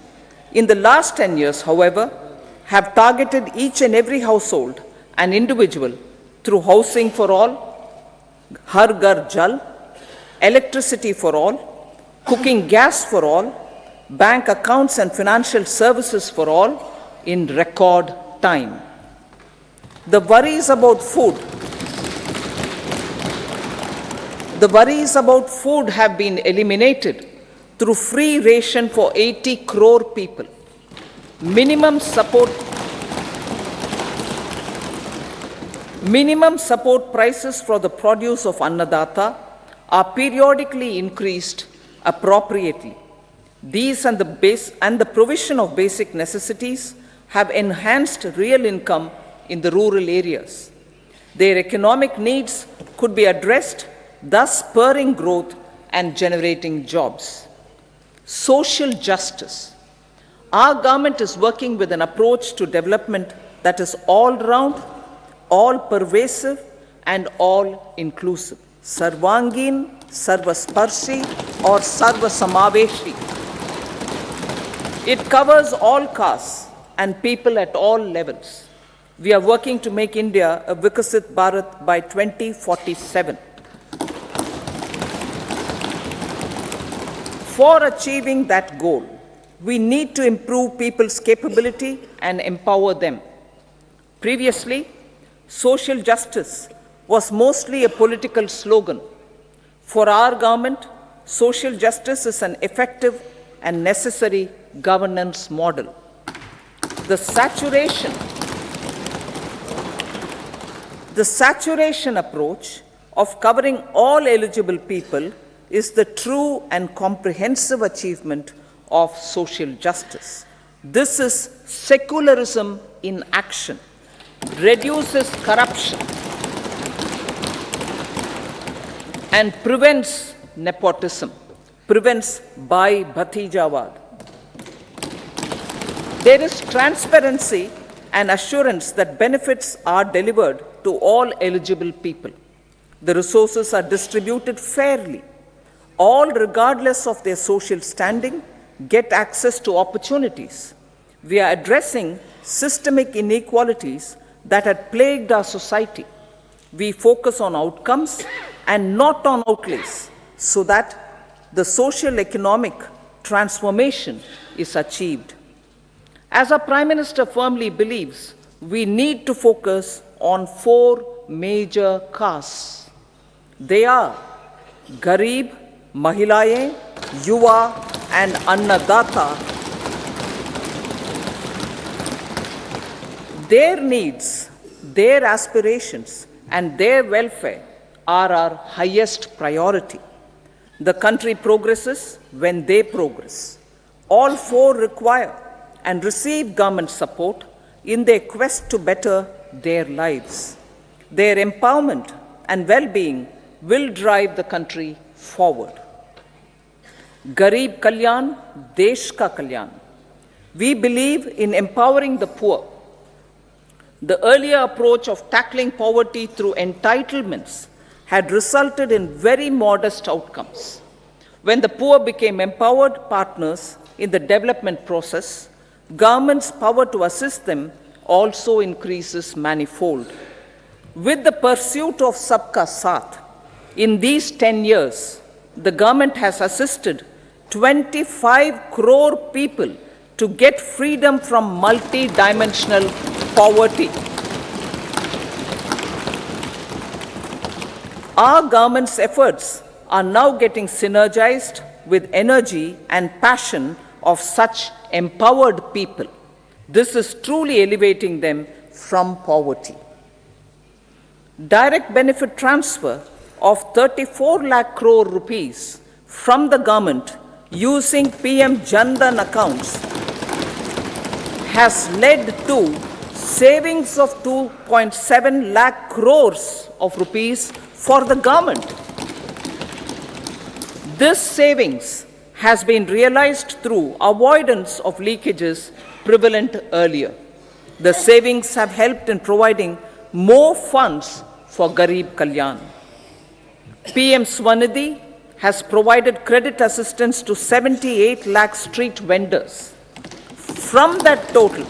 In the last 10 years, however, have targeted each and every household and individual through housing for all, Har Ghar Jal, electricity for all, cooking gas for all, bank accounts and financial services for all in record time. The worries about food have been eliminated through free ration for 80 crore people. Minimum support prices for the produce of Annadata are periodically increased appropriately. These and the provision of basic necessities have enhanced real income in the rural areas. Their economic needs could be addressed, thus spurring growth and generating jobs. Social justice. Our government is working with an approach to development that is all-round, all-pervasive, and all-inclusive. Sarvangin, Sarvasparshi, or Sarvasamaveshi. It covers all castes and people at all levels. We are working to make India a Vikasit Bharat by 2047. For achieving that goal, we need to improve people's capability and empower them. Previously, social justice was mostly a political slogan. For our government, social justice is an effective and necessary governance model. The saturation approach of covering all eligible people is the true and comprehensive achievement of social justice. This is secularism in action, reduces corruption, and prevents nepotism, prevents Bhai Bhatijawad. There is transparency and assurance that benefits are delivered to all eligible people. The resources are distributed fairly. All, regardless of their social standing, get access to opportunities. We are addressing systemic inequalities that had plagued our society. We focus on outcomes and not on outlays so that the social economic transformation is achieved. As our Prime Minister firmly believes, we need to focus on 4 major castes. They are Garib, Mahilaye, Yuva, and Annadata. Their needs, their aspirations, and their welfare are our highest priority. The country progresses when they progress. All 4 require and receive government support in their quest to better their lives. Their empowerment and well-being will drive the country forward. Garib Kalyan, Desh Ka Kalyan. We believe in empowering the poor. The earlier approach of tackling poverty through entitlements had resulted in very modest outcomes. When the poor became empowered partners in the development process, government's power to assist them also increases manifold. With the pursuit of Sabka Saath, in these 10 years, the government has assisted 25 crore people to get freedom from multi-dimensional poverty. Our government's efforts are now getting synergized with energy and passion of such empowered people. This is truly elevating them from poverty. Direct benefit transfer of 34 lakh crore rupees from the government using PM Jan Dhan accounts has led to savings of 2.7 lakh crores of rupees for the government. This savings has been realized through avoidance of leakages prevalent earlier. The savings have helped in providing more funds for Garib Kalyan. PM Swanidhi has provided credit assistance to 78 lakh street vendors. From that total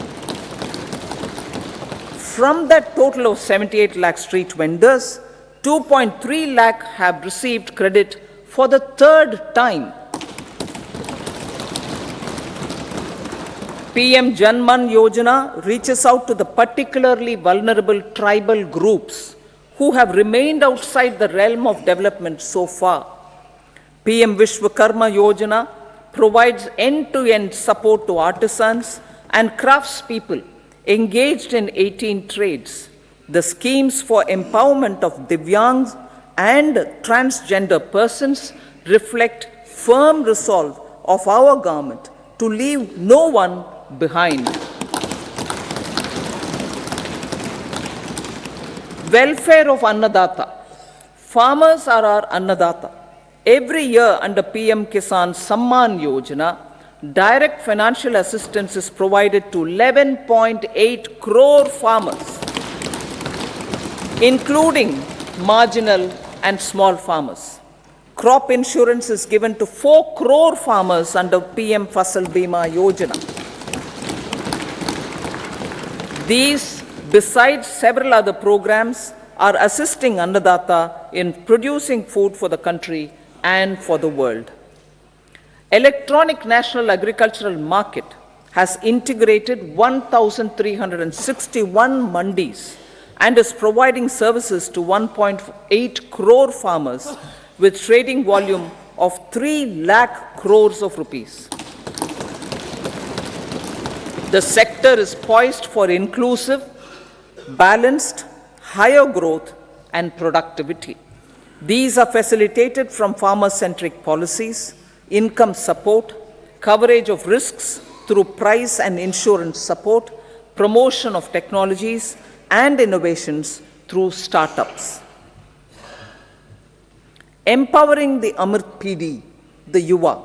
of 78 lakh street vendors, 2.3 lakh have received credit for the 3rd time. PM Janman Yojana reaches out to the particularly vulnerable tribal groups who have remained outside the realm of development so far. PM Vishwakarma Yojana provides end-to-end support to artisans and craftspeople engaged in 18 trades. The schemes for empowerment of Divyangs and transgender persons reflect firm resolve of our government to leave no one behind. Welfare of Annadata. Farmers are our Annadata. Every year under PM Kisan Samman Yojana, direct financial assistance is provided to 11.8 crore farmers, including marginal and small farmers. Crop insurance is given to 4 crore farmers under PM Fasal Bima Yojana. These, besides several other programs, are assisting Annadata in producing food for the country and for the world. Electronic National Agricultural Market has integrated 1,361 mandis and is providing services to 1.8 crore farmers with trading volume of 3 lakh crores of rupees. The sector is poised for inclusive, balanced, higher growth and productivity. These are facilitated from farmer-centric policies, income support, coverage of risks through price and insurance support, promotion of technologies and innovations through startups. Empowering the Amrit PD, the Yuva.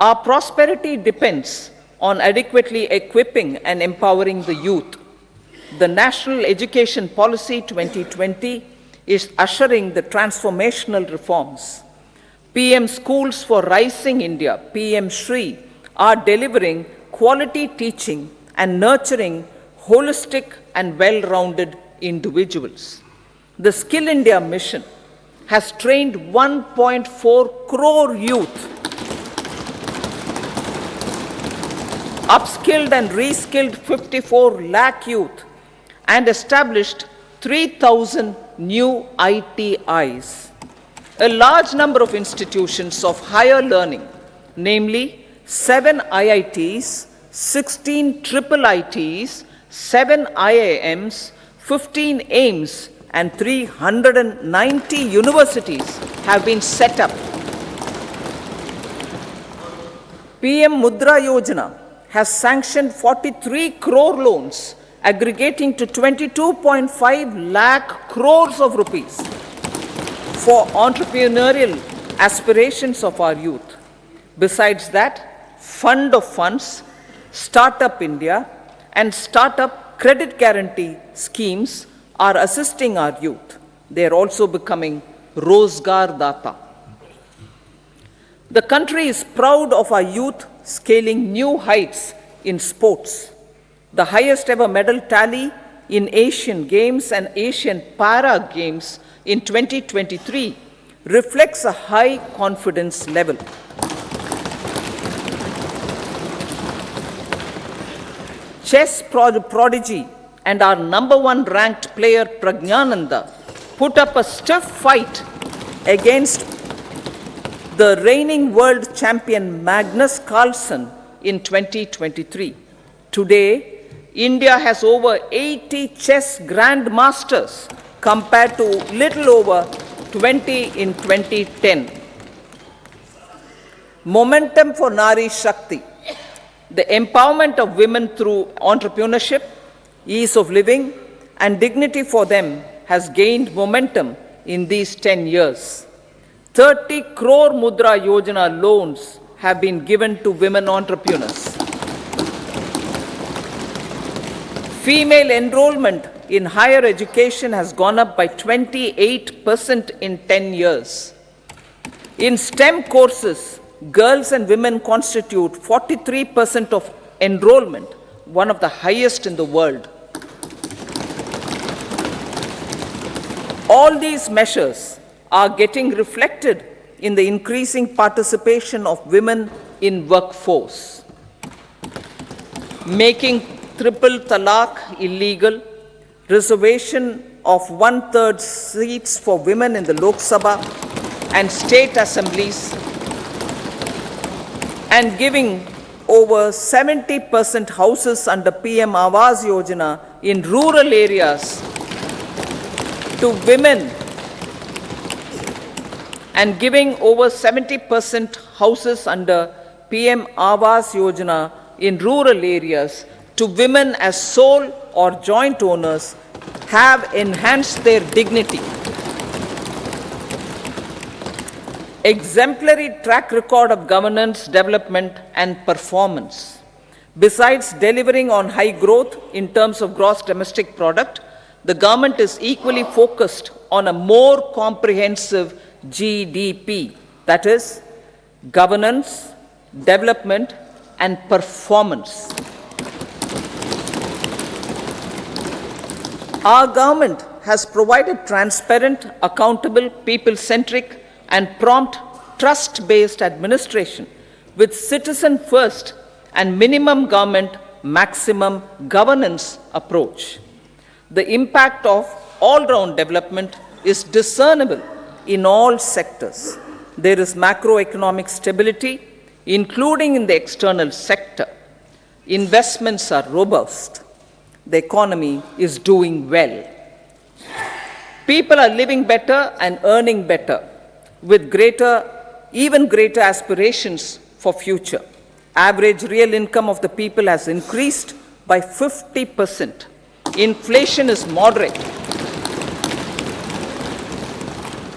Our prosperity depends on adequately equipping and empowering the youth. The National Education Policy 2020 is ushering the transformational reforms. PM Schools for Rising India, PM Shri, are delivering quality teaching and nurturing holistic and well-rounded individuals. The Skill India mission has trained 1.4 crore youth, upskilled and reskilled 54 lakh youth, and established 3,000 new ITIs. A large number of institutions of higher learning, namely 7 IITs, 16 triple ITs, 7 IIMs, 15 AIMS, and 390 universities have been set up. PM Mudra Yojana has sanctioned 43 crore loans aggregating to 22.5 lakh crores of rupees for entrepreneurial aspirations of our youth. Besides that, Fund of Funds, Startup India, and Startup Credit Guarantee schemes are assisting our youth. They are also becoming Rozgar Data. The country is proud of our youth scaling new heights in sports. The highest ever medal tally in Asian Games and Asian Para Games in 2023 reflects a high confidence level. Chess prodigy and our #1 ranked player Pragnananda put up a stiff fight against the reigning world champion Magnus Carlsen in 2023. Today, India has over 80 chess grandmasters compared to little over 20 in 2010. Momentum for Nari Shakti. The empowerment of women through entrepreneurship, ease of living, and dignity for them has gained momentum in these 10 years. 30 crore Mudra Yojana loans have been given to women entrepreneurs. Female enrollment in higher education has gone up by 28% in 10 years. In STEM courses, girls and women constitute 43% of enrollment, one of the highest in the world. All these measures are getting reflected in the increasing participation of women in workforce. Making triple talaq illegal, reservation of 1/3 seats for women in the Lok Sabha and state assemblies, and giving over 70% houses under PM Awas Yojana in rural areas to women, and giving over 70% houses under PM Awas Yojana in rural areas to women as sole or joint owners have enhanced their dignity. Exemplary track record of governance, development, and performance. Besides delivering on high growth in terms of gross domestic product, the government is equally focused on a more comprehensive GDP, that is, governance, development, and performance. Our government has provided transparent, accountable, people-centric, and prompt, trust-based administration with citizen first and minimum government, maximum governance approach. The impact of all-round development is discernible in all sectors. There is macroeconomic stability, including in the external sector. Investments are robust. The economy is doing well. People are living better and earning better, with even greater aspirations for future. Average real income of the people has increased by 50%. Inflation is moderate.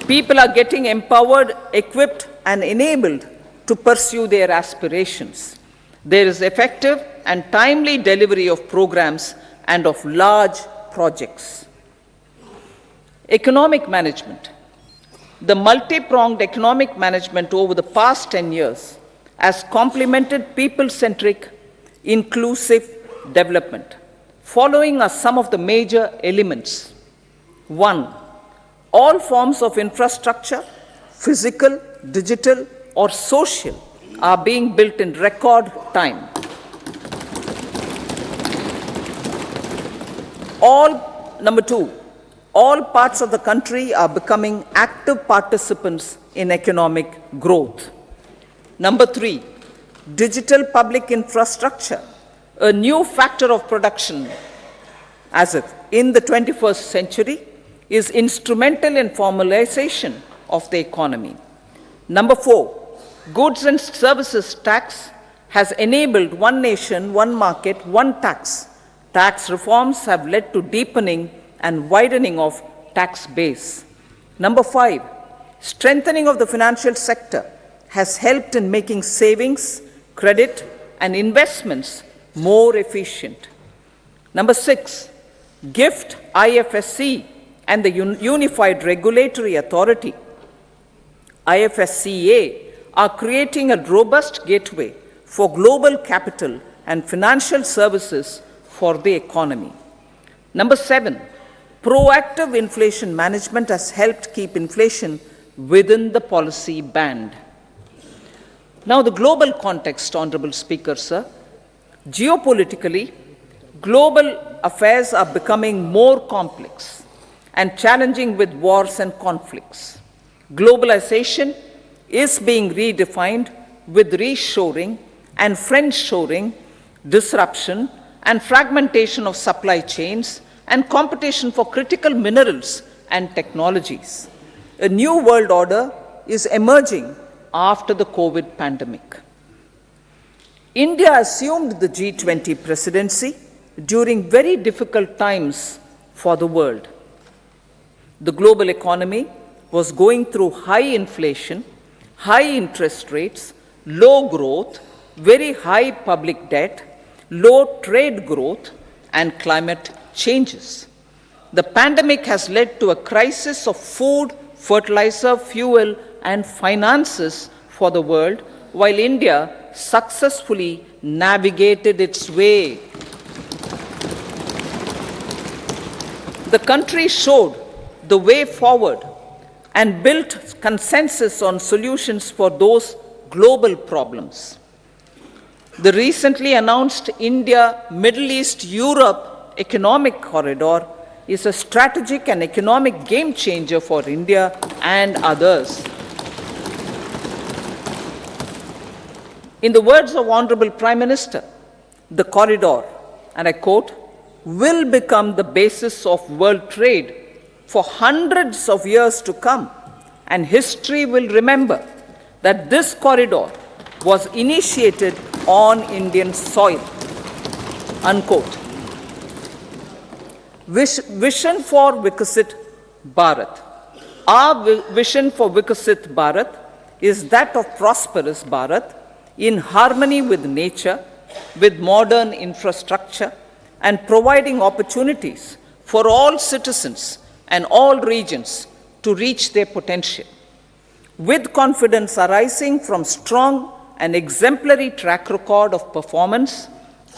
People are getting empowered, equipped, and enabled to pursue their aspirations. There is effective and timely delivery of programs and of large projects. Economic management. The multi-pronged economic management over the past 10 years has complemented people-centric, inclusive development. Following are some of the major elements. 1. All forms of infrastructure, physical, digital, or social, are being built in record time. Number 2. All parts of the country are becoming active participants in economic growth. Number 3, digital public infrastructure, a new factor of production as if in the 21st century, is instrumental in formalization of the economy. Number 4, goods and services tax has enabled one nation, one market, one tax. Tax reforms have led to deepening and widening of tax base. Number 5, strengthening of the financial sector has helped in making savings, credit, and investments more efficient. Number 6, GIFT, IFSC, and the Unified Regulatory Authority, IFSCA, are creating a robust gateway for global capital and financial services for the economy. Number 7, proactive inflation management has helped keep inflation within the policy band. Now, the global context, Honorable Speaker, sir. Geopolitically, global affairs are becoming more complex and challenging with wars and conflicts. Globalization is being redefined with reshoring and friendshoring, disruption and fragmentation of supply chains, and competition for critical minerals and technologies. A new world order is emerging after the COVID pandemic. India assumed the G20 presidency during very difficult times for the world. The global economy was going through high inflation, high interest rates, low growth, very high public debt, low trade growth, and climate changes. The pandemic has led to a crisis of food, fertilizer, fuel, and finances for the world, while India successfully navigated its way. The country showed the way forward and built consensus on solutions for those global problems. The recently announced India-Middle East-Europe Economic Corridor is a strategic and economic game changer for India and others. In the words of Honorable Prime Minister, the corridor, and I quote, will become the basis of world trade for hundreds of years to come, and history will remember that this corridor was initiated on Indian soil, unquote. Vision for Vikasit Bharat. Our vision for Vikasit Bharat is that of prosperous Bharat in harmony with nature, with modern infrastructure, and providing opportunities for all citizens and all regions to reach their potential. With confidence arising from strong and exemplary track record of performance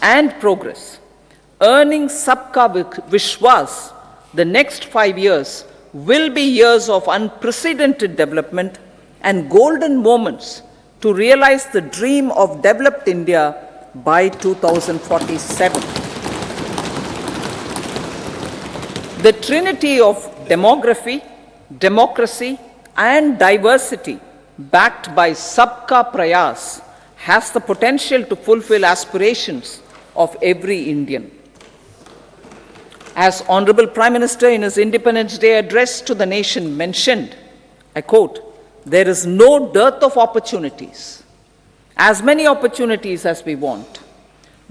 and progress, earning Sabka Vishwas, the next 5 years will be years of unprecedented development and golden moments to realize the dream of developed India by 2047. The trinity of demography, democracy, and diversity backed by Sabka Prayas has the potential to fulfill aspirations of every Indian. As Honorable Prime Minister in his Independence Day address to the nation mentioned, I quote, "There is no dearth of opportunities, as many opportunities as we want.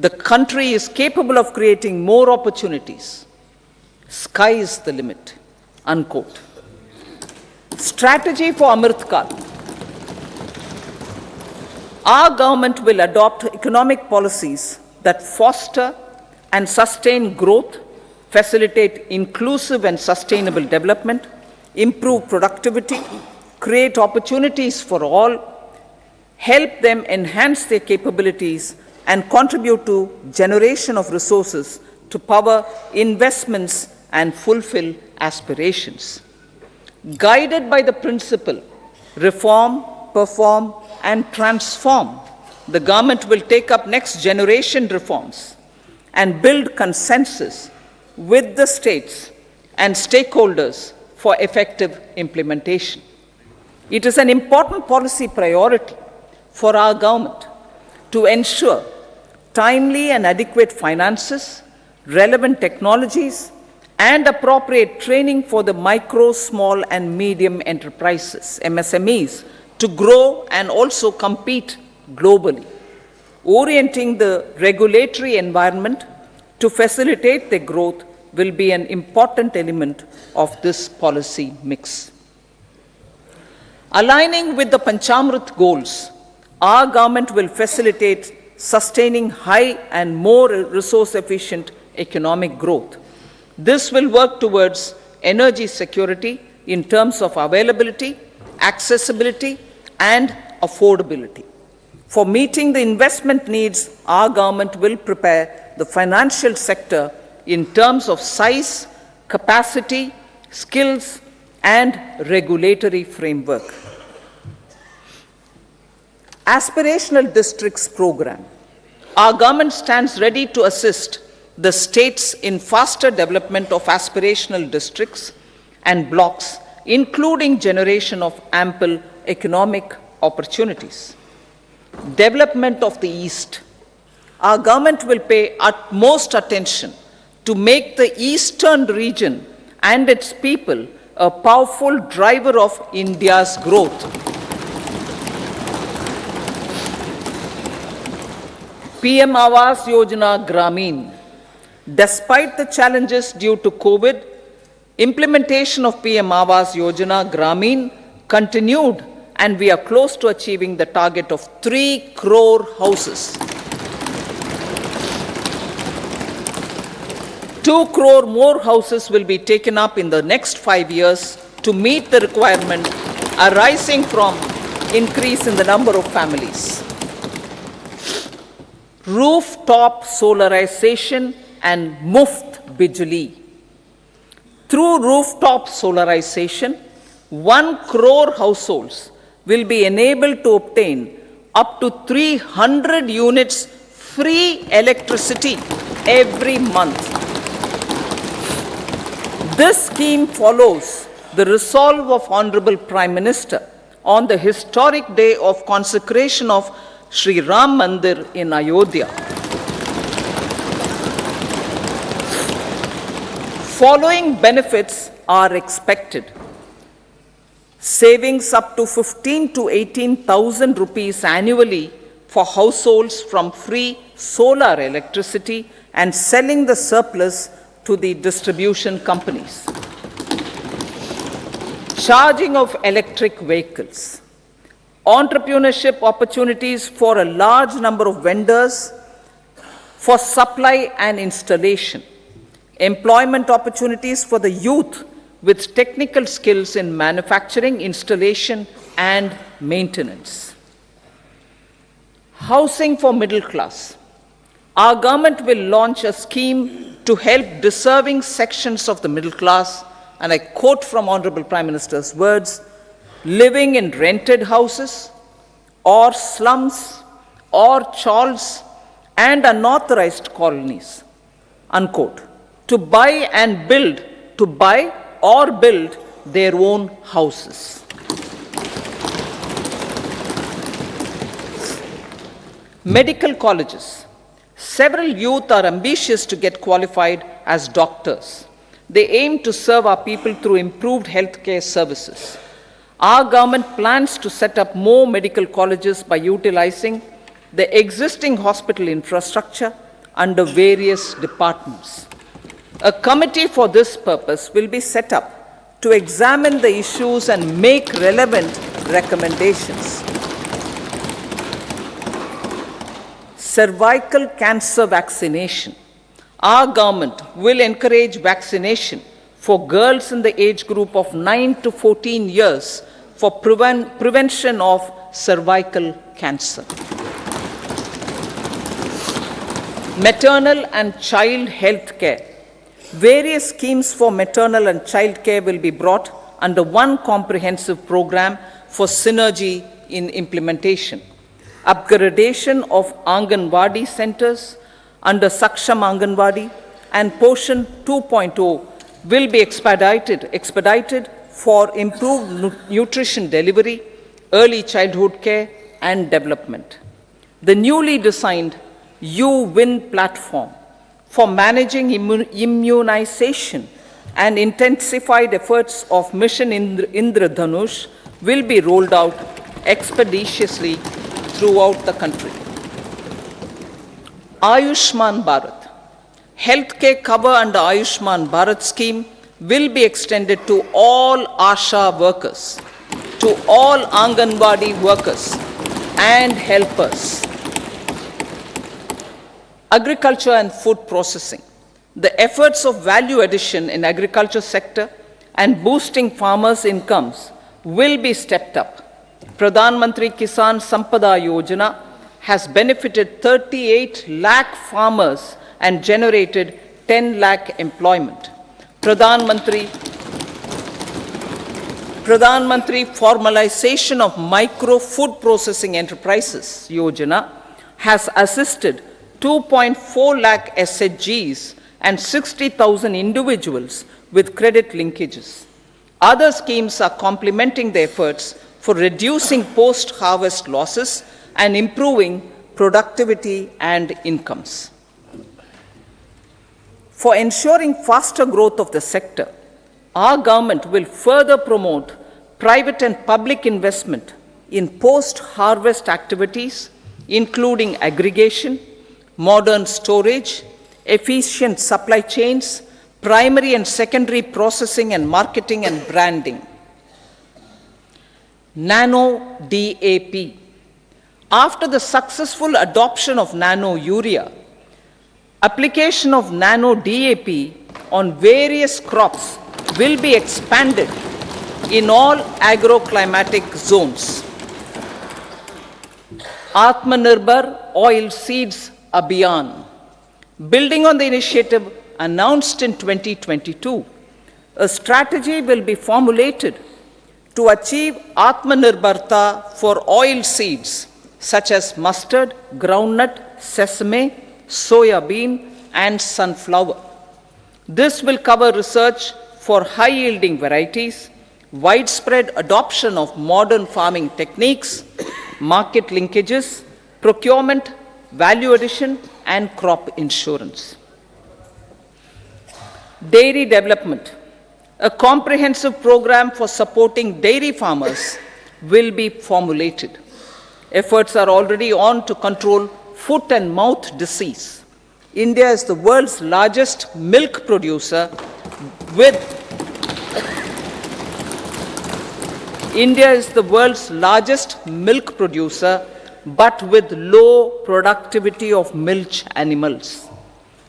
The country is capable of creating more opportunities. Sky is the limit," unquote. Strategy for Amrit Kal. Our government will adopt economic policies that foster and sustain growth, facilitate inclusive and sustainable development, improve productivity, create opportunities for all, help them enhance their capabilities, and contribute to generation of resources to power investments and fulfill aspirations. Guided by the principle, reform, perform, and transform, the government will take up next generation reforms and build consensus with the states and stakeholders for effective implementation. It is an important policy priority for our government to ensure timely and adequate finances, relevant technologies, and appropriate training for the micro, small, and medium enterprises, MSMEs, to grow and also compete globally. Orienting the regulatory environment to facilitate their growth will be an important element of this policy mix. Aligning with the Panchamrit goals, our government will facilitate sustaining high and more resource-efficient economic growth. This will work towards energy security in terms of availability, accessibility, and affordability. For meeting the investment needs, our government will prepare the financial sector in terms of size, capacity, skills, and regulatory framework. Aspirational Districts Program. Our government stands ready to assist the states in faster development of aspirational districts and blocks, including generation of ample economic opportunities. Development of the East. Our government will pay utmost attention to make the eastern region and its people a powerful driver of India's growth. PM Awas Yojana Gramin. Despite the challenges due to COVID, implementation of PM Awas Yojana Gramin continued, and we are close to achieving the target of 3 crore houses. 2 crore more houses will be taken up in the next 5 years to meet the requirement arising from increase in the number of families. Rooftop solarization and Muft Bijli. Through rooftop solarization, 1 crore households will be enabled to obtain up to 300 units free electricity every month. This scheme follows the resolve of Honorable Prime Minister on the historic day of consecration of Sri Ram Mandir in Ayodhya. Following benefits are expected. Savings up to 15 to 18,000 rupees annually for households from free solar electricity and selling the surplus to the distribution companies. Charging of electric vehicles. Entrepreneurship opportunities for a large number of vendors for supply and installation. Employment opportunities for the youth with technical skills in manufacturing, installation, and maintenance. Housing for middle class. Our government will launch a scheme to help deserving sections of the middle class, and I quote from Honorable Prime Minister's words, living in rented houses or slums or chawls and unauthorized colonies, unquote, to buy or build their own houses. Medical colleges. Several youth are ambitious to get qualified as doctors. They aim to serve our people through improved healthcare services. Our government plans to set up more medical colleges by utilizing the existing hospital infrastructure under various departments. A committee for this purpose will be set up to examine the issues and make relevant recommendations. Cervical cancer vaccination. Our government will encourage vaccination for girls in the age group of 9 to 14 years for prevention of cervical cancer. Maternal and child health care. Various schemes for maternal and child care will be brought under one comprehensive program for synergy in implementation. Upgradation of Anganwadi centers under Saksham Anganwadi and Poshan 2.0 will be expedited for improved nutrition delivery, early childhood care and development. The newly designed U-Win platform for managing immunization and intensified efforts of Mission Indradhanush will be rolled out expeditiously throughout the country. Ayushman Bharat. Healthcare cover under Ayushman Bharat scheme will be extended to all ASHA workers, to all Anganwadi workers and helpers. Agriculture and food processing. The efforts of value addition in agriculture sector and boosting farmers' incomes will be stepped up. Pradhan Mantri Kisan Sampada Yojana has benefited 38 lakh farmers and generated 10 lakh employment. Pradhan Mantri Formalization of Micro Food Processing Enterprises Yojana has assisted 2.4 lakh SHGs and 60,000 individuals with credit linkages. Other schemes are complementing the efforts for reducing post-harvest losses and improving productivity and incomes. For ensuring faster growth of the sector, our government will further promote private and public investment in post-harvest activities, including aggregation, modern storage, efficient supply chains, primary and secondary processing and marketing and branding. Nano DAP. After the successful adoption of nano urea, application of nano DAP on various crops will be expanded in all agroclimatic zones. Atmanirbhar Oil Seeds Abhiyan. Building on the initiative announced in 2022, a strategy will be formulated to achieve Atmanirbharta for oil seeds such as mustard, groundnut, sesame, soya bean, and sunflower. This will cover research for high-yielding varieties, widespread adoption of modern farming techniques, market linkages, procurement, value addition, and crop insurance. Dairy development. A comprehensive program for supporting dairy farmers will be formulated. Efforts are already on to control foot and mouth disease, India is the world's largest milk producer with India is the world's largest milk producer, but with low productivity of milch animals.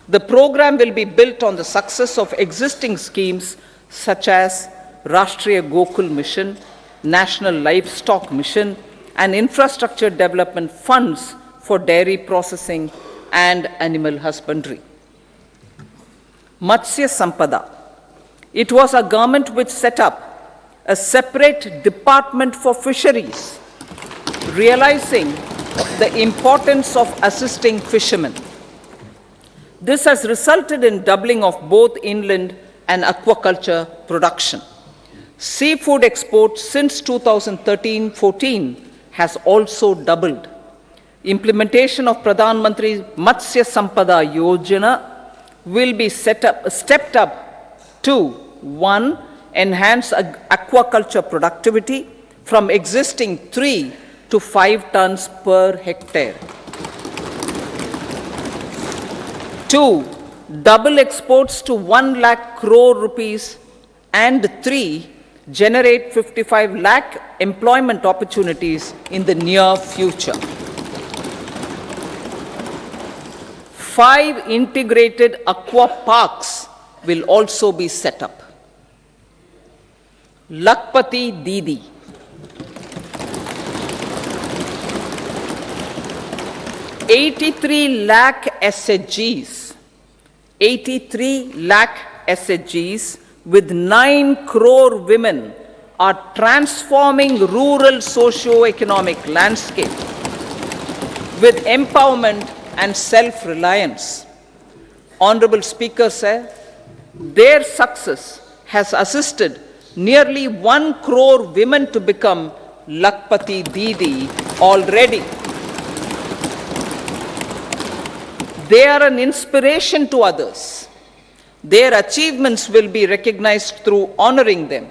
The program will be built on the success of existing schemes such as Rashtriya Gokul Mission, National Livestock Mission, and infrastructure development funds for dairy processing and animal husbandry. Matsya Sampada. It was a government which set up a separate department for fisheries, realizing the importance of assisting fishermen. This has resulted in doubling of both inland and aquaculture production. Seafood exports since 2013-14 has also doubled. Implementation of Pradhan Mantri Matsya Sampada Yojana will be stepped up to 1. Enhance aquaculture productivity from existing 3 to 5 tons per hectare. 2. Double exports to 1 lakh crore rupees, and 3. Generate 55 lakh employment opportunities in the near future. 5 integrated aqua parks will also be set up. Lakpati Didi. $83 lakh SHGs. 83 lakh SHGs with 9 crore women are transforming rural socio-economic landscape with empowerment and self-reliance. Honorable Speaker, sir, their success has assisted nearly 1 crore women to become Lakpati Didi already. They are an inspiration to others. Their achievements will be recognized through honoring them.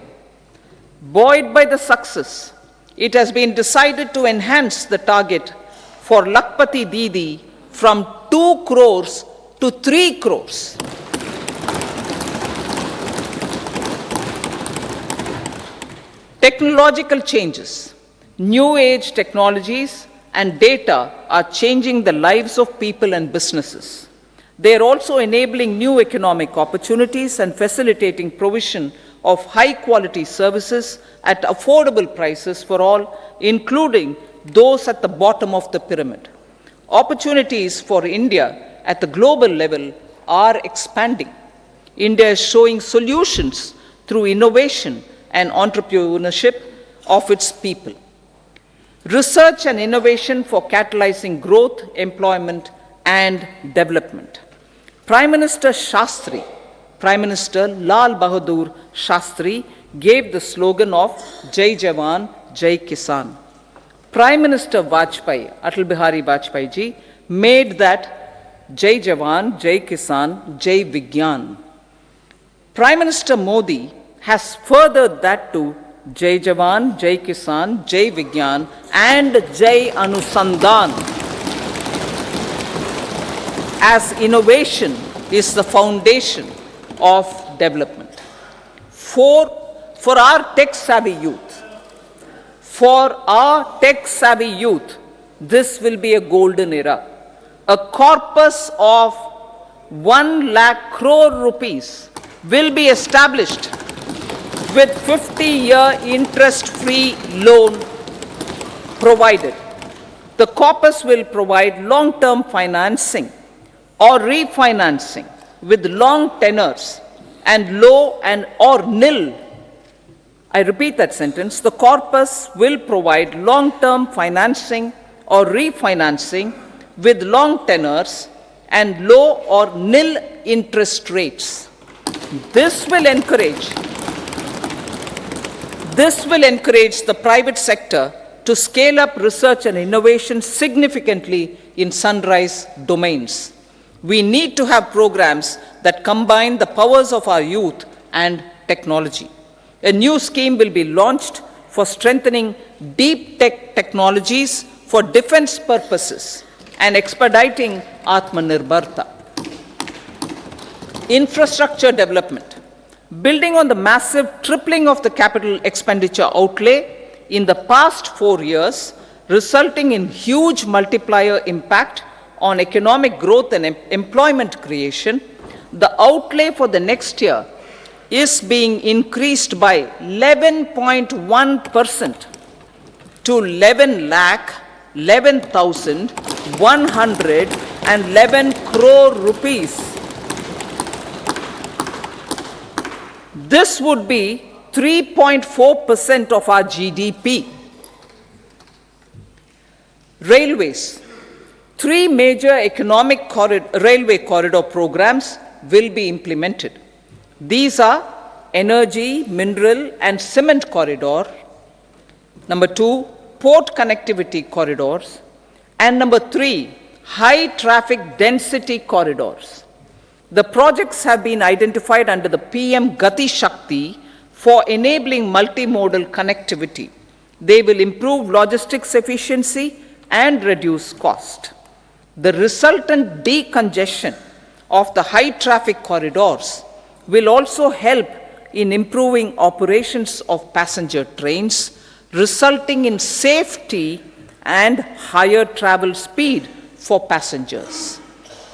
Buoyed by the success, it has been decided to enhance the target for Lakpati Didi from 2 crores to 3 crores. Technological changes, new age technologies and data are changing the lives of people and businesses. They are also enabling new economic opportunities and facilitating provision of high quality services at affordable prices for all, including those at the bottom of the pyramid. Opportunities for India at the global level are expanding. India is showing solutions through innovation and entrepreneurship of its people. Research and innovation for catalyzing growth, employment, and development. Prime Minister Shastri, Prime Minister Lal Bahadur Shastri gave the slogan of Jai Jawan, Jai Kisan. Prime Minister Vajpayee, Atal Bihari Vajpayee ji, made that Jai Jawan, Jai Kisan, Jai Vigyan. Prime Minister Modi has furthered that to Jai Jawan, Jai Kisan, Jai Vigyan, and Jai Anusandhan, as innovation is the foundation of development. For our tech-savvy youth, this will be a golden era. A corpus of 1 lakh crore rupees will be established with 50-year interest-free loan provided. The corpus will provide long-term financing or refinancing with long tenors and low and or nil. I repeat that sentence. The corpus will provide long-term financing or refinancing with long tenors and low or nil interest rates. This will encourage the private sector to scale up research and innovation significantly in sunrise domains. We need to have programs that combine the powers of our youth and technology. A new scheme will be launched for strengthening deep tech technologies for defense purposes and expediting Atmanirbharta. Infrastructure development. Building on the massive tripling of the capital expenditure outlay in the past 4 years, resulting in huge multiplier impact on economic growth and employment creation, the outlay for the next year is being increased by 11.1% to 11,111 crore rupees. This would be 3.4% of our GDP. Railways. 3 major railway corridor programs will be implemented. These are energy, mineral and cement corridor. Number 2, port connectivity corridors. And number 3, high traffic density corridors. The projects have been identified under the PM Gati Shakti for enabling multimodal connectivity. They will improve logistics efficiency and reduce cost. The resultant decongestion of the high traffic corridors will also help in improving operations of passenger trains, resulting in safety and higher travel speed for passengers.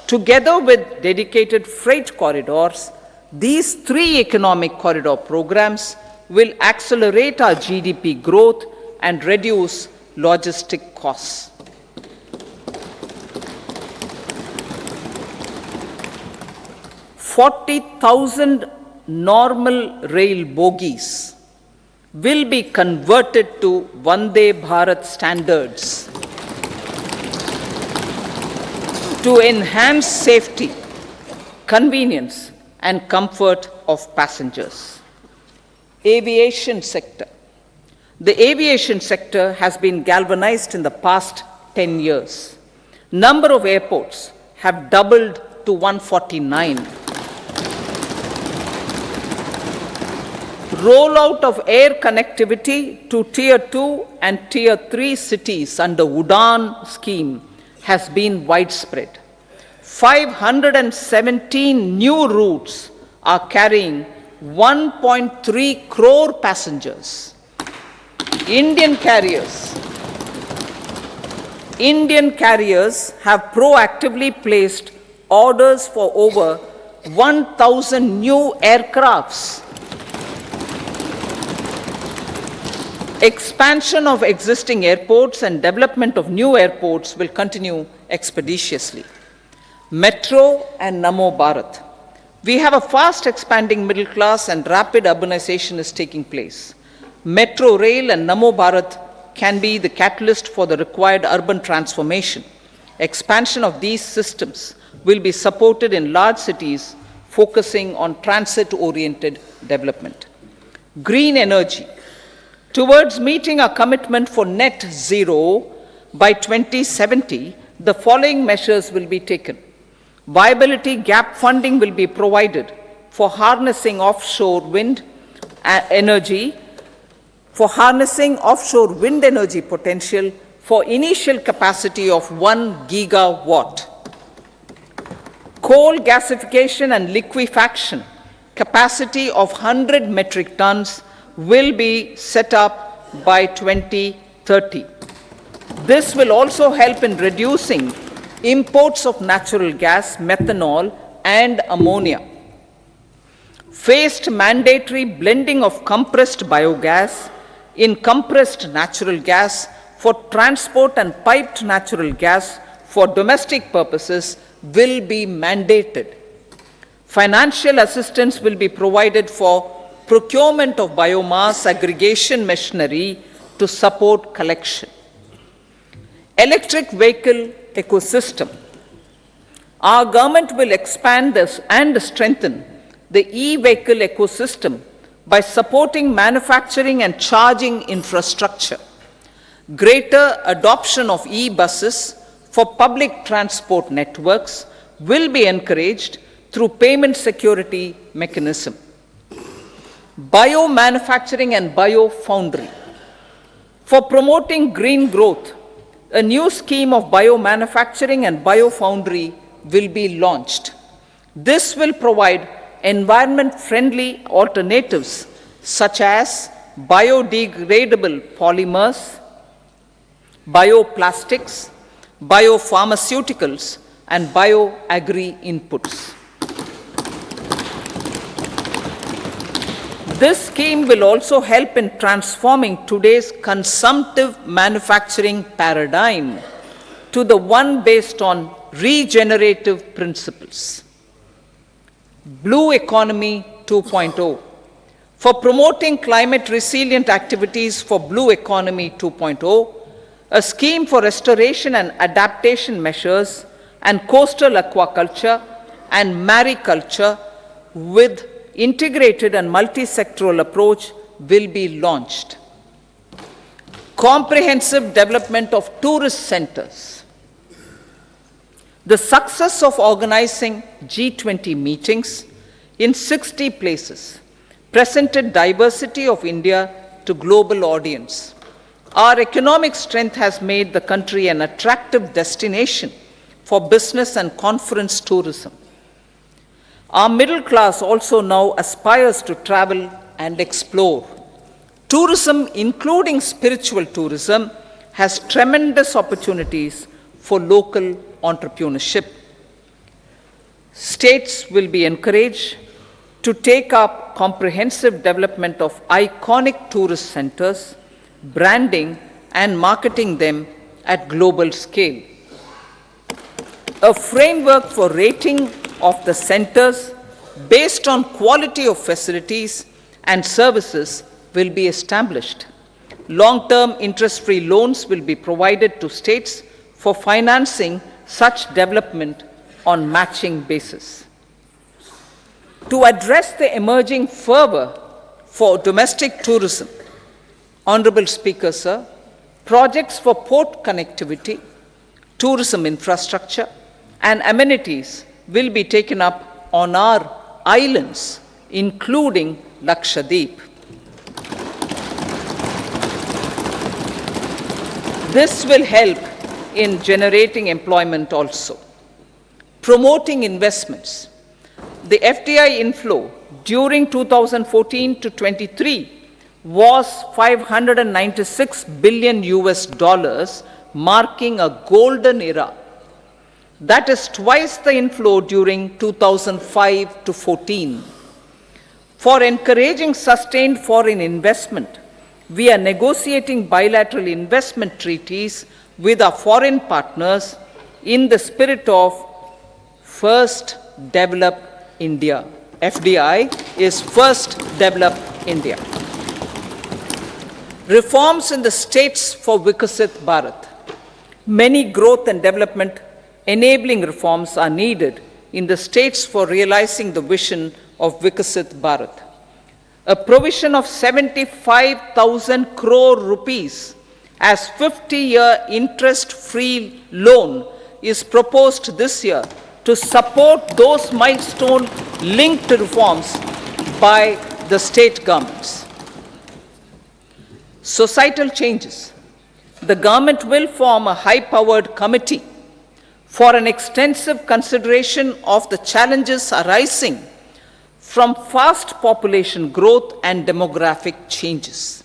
Together with dedicated freight corridors, these 3 economic corridor programs will accelerate our GDP growth and reduce logistic costs. $40,000 normal rail bogies will be converted to Vande Bharat standards to enhance safety, convenience and comfort of passengers. Aviation sector. The aviation sector has been galvanized in the past 10 years. Number of airports have doubled to 149. Rollout of air connectivity to Tier 2 and Tier 3 cities under Udan scheme has been widespread. 517 new routes are carrying 1.3 crore passengers. Indian carriers have proactively placed orders for over 1,000 new aircrafts. Expansion of existing airports and development of new airports will continue expeditiously. Metro and Namo Bharat. We have a fast expanding middle class and rapid urbanization is taking place. Metro rail and Namo Bharat can be the catalyst for the required urban transformation. Expansion of these systems will be supported in large cities focusing on transit-oriented development. Green energy. Towards meeting our commitment for net zero by 2070, the following measures will be taken. Viability gap funding will be provided for harnessing offshore wind energy, potential for initial capacity of 1 gigawatt. Coal gasification and liquefaction capacity of 100 metric tons will be set up by 2030. This will also help in reducing imports of natural gas, methanol, and ammonia. Phased mandatory blending of compressed biogas in compressed natural gas for transport and piped natural gas for domestic purposes will be mandated. Financial assistance will be provided for procurement of biomass aggregation machinery to support collection. Electric vehicle ecosystem. Our government will expand this and strengthen the e-vehicle ecosystem by supporting manufacturing and charging infrastructure. Greater adoption of e-buses for public transport networks will be encouraged through payment security mechanism. Biomanufacturing and biofoundry. For promoting green growth, a new scheme of biomanufacturing and biofoundry will be launched. This will provide environment-friendly alternatives such as biodegradable polymers, bioplastics, biopharmaceuticals, and bioagri inputs. This scheme will also help in transforming today's consumptive manufacturing paradigm to the one based on regenerative principles. Blue Economy 2.0. For promoting climate-resilient activities for Blue Economy 2.0, a scheme for restoration and adaptation measures and coastal aquaculture and mariculture with integrated and multi-sectoral approach will be launched. Comprehensive development of tourist centers. The success of organizing G20 meetings in 60 places presented diversity of India to global audience. Our economic strength has made the country an attractive destination for business and conference tourism. Our middle class also now aspires to travel and explore. Tourism, including spiritual tourism, has tremendous opportunities for local entrepreneurship. States will be encouraged to take up comprehensive development of iconic tourist centers, branding and marketing them at global scale. A framework for rating of the centers based on quality of facilities and services will be established. Long-term interest-free loans will be provided to states for financing such development on matching basis. To address the emerging fervor for domestic tourism, Honorable Speaker, sir, projects for port connectivity, tourism infrastructure, and amenities will be taken up on our islands, including Lakshadweep. This will help in generating employment also. Promoting investments. The FDI inflow during 2014 to 23 was $596 billion, marking a golden era. That is twice the inflow during 2005 to 14. For encouraging sustained foreign investment, we are negotiating bilateral investment treaties with our foreign partners in the spirit of First Develop India. FDI is First Develop India. Reforms in the states for Vikasit Bharat. Many growth and development enabling reforms are needed in the states for realizing the vision of Vikasit Bharat. A provision of 75,000 crore rupees as 50-year interest-free loan is proposed this year to support those milestone-linked reforms by the state governments. Societal changes. The government will form a high-powered committee for an extensive consideration of the challenges arising from fast population growth and demographic changes.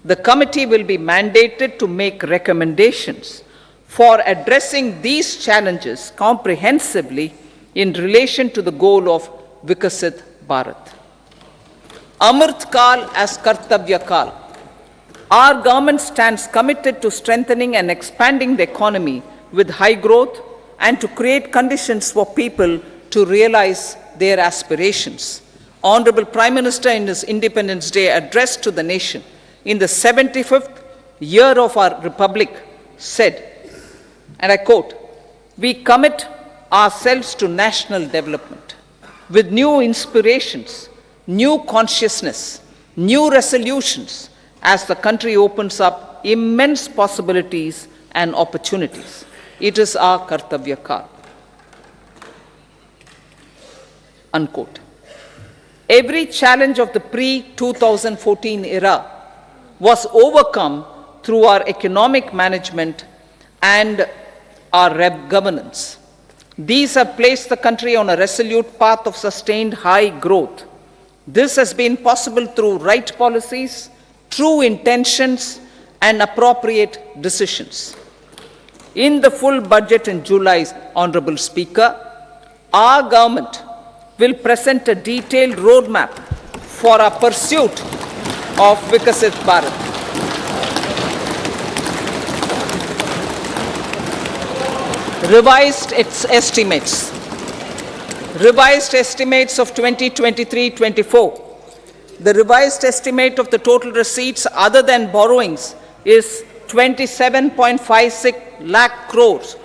The committee will be mandated to make recommendations for addressing these challenges comprehensively in relation to the goal of Vikasit Bharat. Amrit Kal as Kartavya Kal. Our government stands committed to strengthening and expanding the economy with high growth and to create conditions for people to realize their aspirations. Honorable Prime Minister, in his Independence Day address to the nation in the 75th year of our Republic, said, and I quote, "We commit ourselves to national development with new inspirations, new consciousness, new resolutions as the country opens up immense possibilities and opportunities. It is our Kartavya Kal." Unquote. Every challenge of the pre-2014 era was overcome through our economic management and our governance. These have placed the country on a resolute path of sustained high growth. This has been possible through right policies, true intentions, and appropriate decisions. In the full budget in July, Honorable Speaker, our government will present a detailed roadmap for our pursuit of Vikasit Bharat. Revised estimates of 2023-24. The revised estimate of the total receipts other than borrowings is 27.56 lakh crores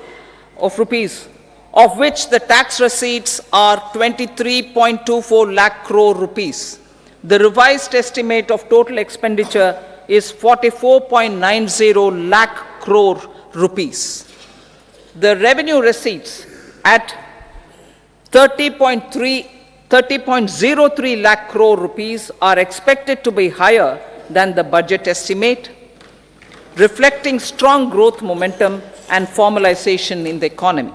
of rupees, of which the tax receipts are 23.24 lakh crore rupees. The revised estimate of total expenditure is 44.90 lakh crore rupees. The revenue receipts at 30.03 lakh crore rupees are expected to be higher than the budget estimate, reflecting strong growth momentum and formalization in the economy.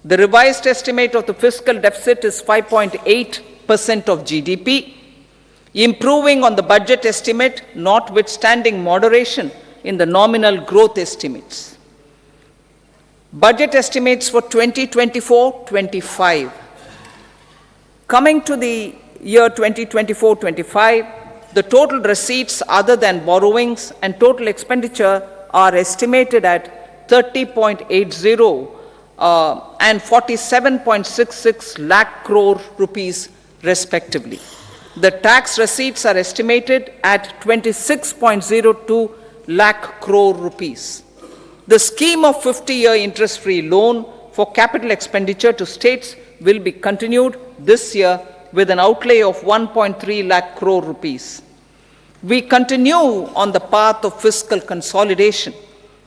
The revised estimate of the fiscal deficit is 5.8% of GDP, improving on the budget estimate, notwithstanding moderation in the nominal growth estimates. Budget estimates for 2024-25. Coming to the year 2024-25, the total receipts other than borrowings and total expenditure are estimated at 30.80 and 47.66 lakh crore rupees respectively. The tax receipts are estimated at 26.02 lakh crore rupees. The scheme of 50-year interest-free loan for capital expenditure to states will be continued this year with an outlay of 1.3 lakh crore rupees. We continue on the path of fiscal consolidation,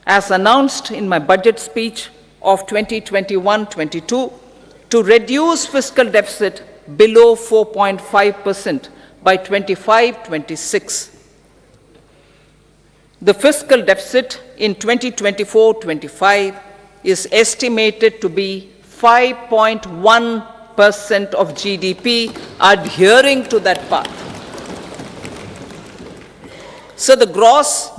as announced in my budget speech of 2021-22, to reduce fiscal deficit below 4.5% by 25-26. The fiscal deficit in 2024-25 is estimated to be 5.1% of GDP, adhering to that path. So the gross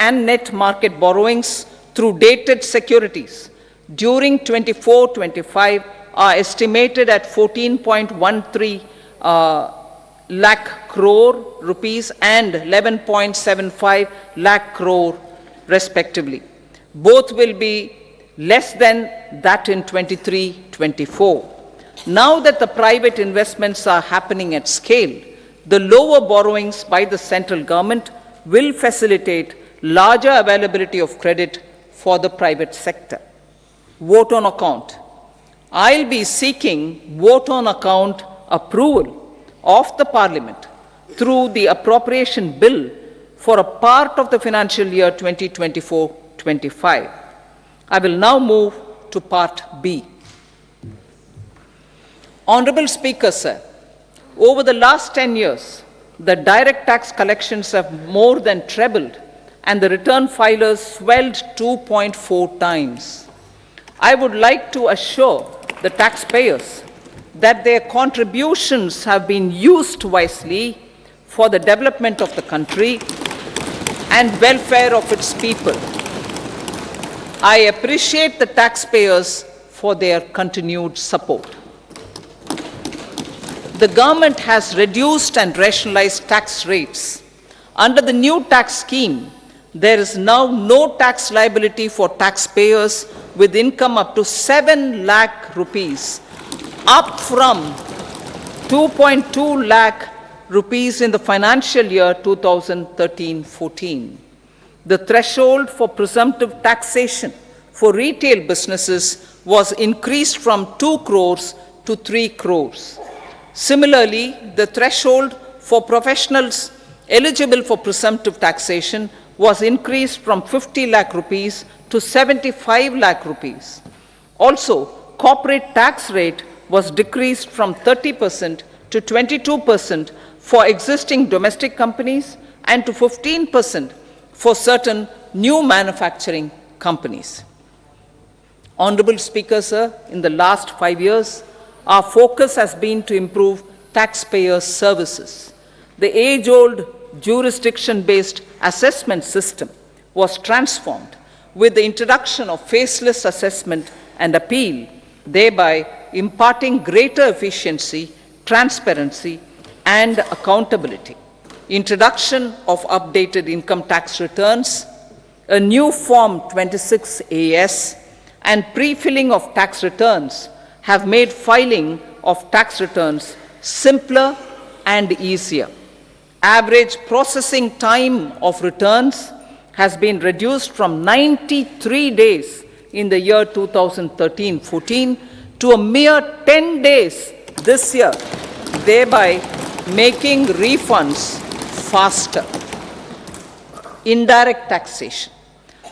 and net market borrowings through dated securities during 24-25 are estimated at 14.13 lakh crore rupees and 11.75 lakh crore respectively. Both will be less than that in 23-24. Now that the private investments are happening at scale, the lower borrowings by the central government will facilitate larger availability of credit for the private sector. Vote on account. I'll be seeking vote on account approval of the Parliament through the appropriation bill for a part of the financial year 2024-25. I will now move to Part B. Honorable Speaker, sir, over the last 10 years, the direct tax collections have more than trebled and the return filers swelled 2.4 times. I would like to assure the taxpayers that their contributions have been used wisely for the development of the country and welfare of its people. I appreciate the taxpayers for their continued support. The government has reduced and rationalized tax rates. Under the new tax scheme, there is now no tax liability for taxpayers with income up to 7 lakh rupees, up from 2.2 lakh rupees in the financial year 2013-14. The threshold for presumptive taxation for retail businesses was increased from 2 crores to 3 crores. Similarly, the threshold for professionals eligible for presumptive taxation was increased from 50 lakh rupees to 75 lakh rupees. Also, corporate tax rate was decreased from 30% to 22% for existing domestic companies and to 15% for certain new manufacturing companies. Honorable Speaker, sir, in the last 5 years, our focus has been to improve taxpayer services. The age-old jurisdiction-based assessment system was transformed with the introduction of faceless assessment and appeal, thereby imparting greater efficiency, transparency, and accountability. Introduction of updated income tax returns, a new Form 26AS, and pre-filling of tax returns have made filing of tax returns simpler and easier. Average processing time of returns has been reduced from 93 days in the year 2013-14 to a mere 10 days this year, thereby making refunds faster. Indirect taxation.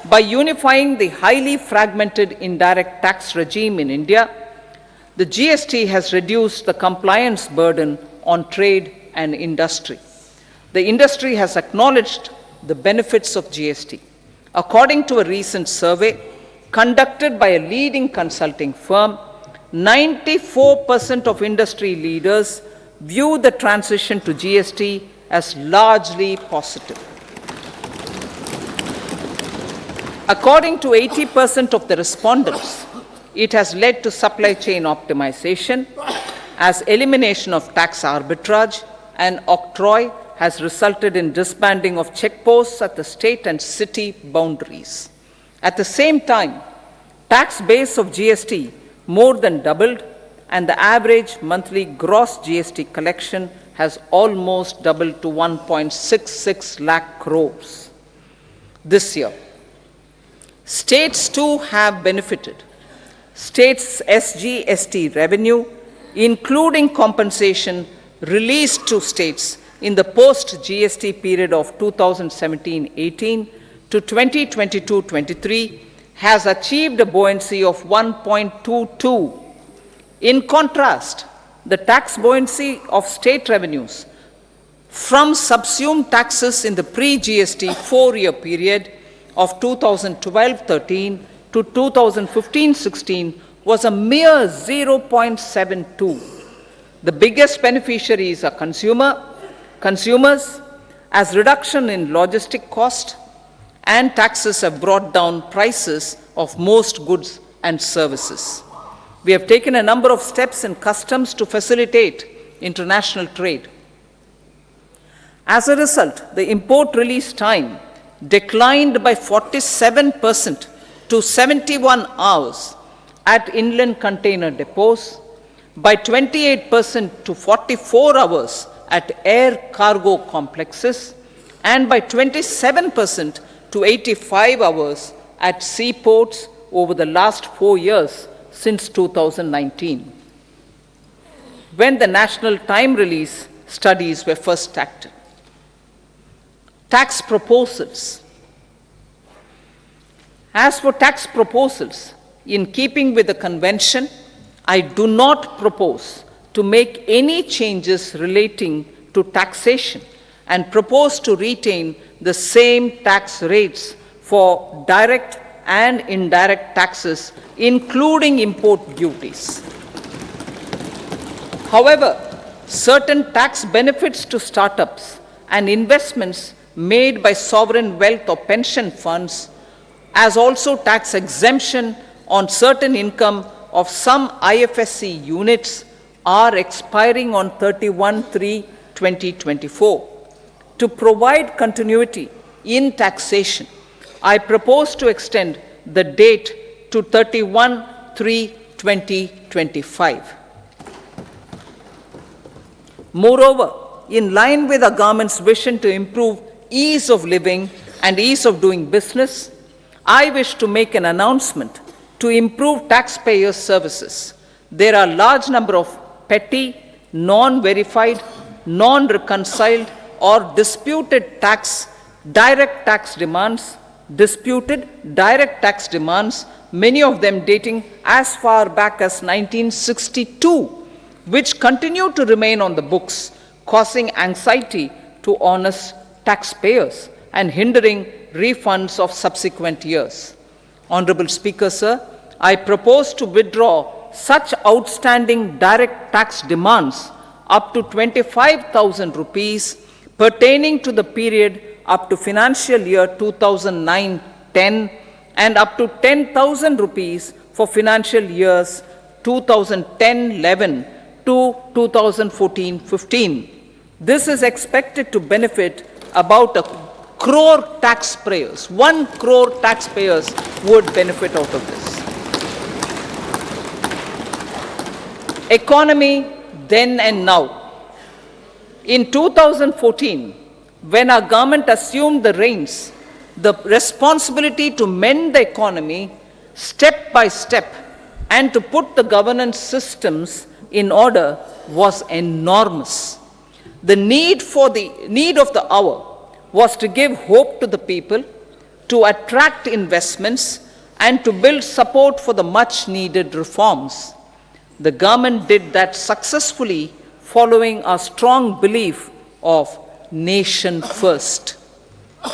By unifying the highly fragmented indirect tax regime in India, the GST has reduced the compliance burden on trade and industry. The industry has acknowledged the benefits of GST. According to a recent survey conducted by a leading consulting firm, 94% of industry leaders view the transition to GST as largely positive. According to 80% of the respondents, it has led to supply chain optimization, as elimination of tax arbitrage and octroi has resulted in disbanding of checkposts at the state and city boundaries. At the same time, tax base of GST more than doubled, and the average monthly gross GST collection has almost doubled to 1.66 lakh crores this year. States too have benefited. States' SGST revenue, including compensation released to states in the post-GST period of 2017-18 to 2022-23, has achieved a buoyancy of 1.22. In contrast, the tax buoyancy of state revenues from subsumed taxes in the pre-GST 4-year period of 2012-13 to 2015-16 was a mere 0.72. The biggest beneficiaries are consumers, as reduction in logistic cost and taxes have brought down prices of most goods and services. We have taken a number of steps in customs to facilitate international trade. As a result, the import release time declined by 47% to 71 hours at inland container depots, by 28% to 44 hours at air cargo complexes, and by 27% to 85 hours at seaports over the last 4 years since 2019, when the national time release studies were first acted. Tax proposals. As for tax proposals, in keeping with the convention, I do not propose to make any changes relating to taxation and propose to retain the same tax rates for direct and indirect taxes, including import duties. However, certain tax benefits to startups and investments made by sovereign wealth or pension funds, as also tax exemption on certain income of some IFSC units, are expiring on 31/3/2024. To provide continuity in taxation, I propose to extend the date to 31/3/2025. Moreover, in line with our government's vision to improve ease of living and ease of doing business, I wish to make an announcement to improve taxpayer services. There are a large number of petty, non-verified, non-reconciled, or disputed direct tax demands, many of them dating as far back as 1962, which continue to remain on the books, causing anxiety to honest taxpayers and hindering refunds of subsequent years. Honorable Speaker, sir, I propose to withdraw such outstanding direct tax demands up to 25,000 rupees pertaining to the period up to financial year 2009-10 and up to 10,000 rupees for financial years 2010-11 to 2014-15. This is expected to benefit about 1 crore taxpayers. 1 crore taxpayers would benefit out of this. Economy then and now. In 2014, when our government assumed the reins, the responsibility to mend the economy step by step and to put the governance systems in order was enormous. The need of the hour was to give hope to the people, to attract investments, and to build support for the much needed reforms. The government did that successfully, following a strong belief of nation first.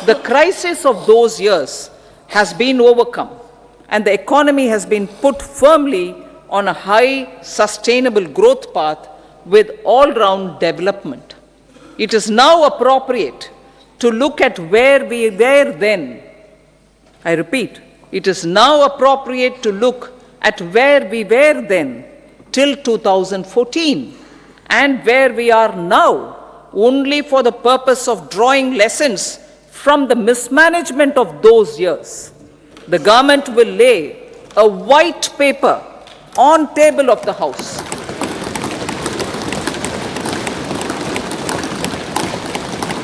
The crisis of those years has been overcome, and the economy has been put firmly on a high, sustainable growth path with all-round development. It is now appropriate to look at where we were then. I repeat, it is now appropriate to look at where we were then till 2014 and where we are now, only for the purpose of drawing lessons from the mismanagement of those years. The government will lay a white paper on table of the House.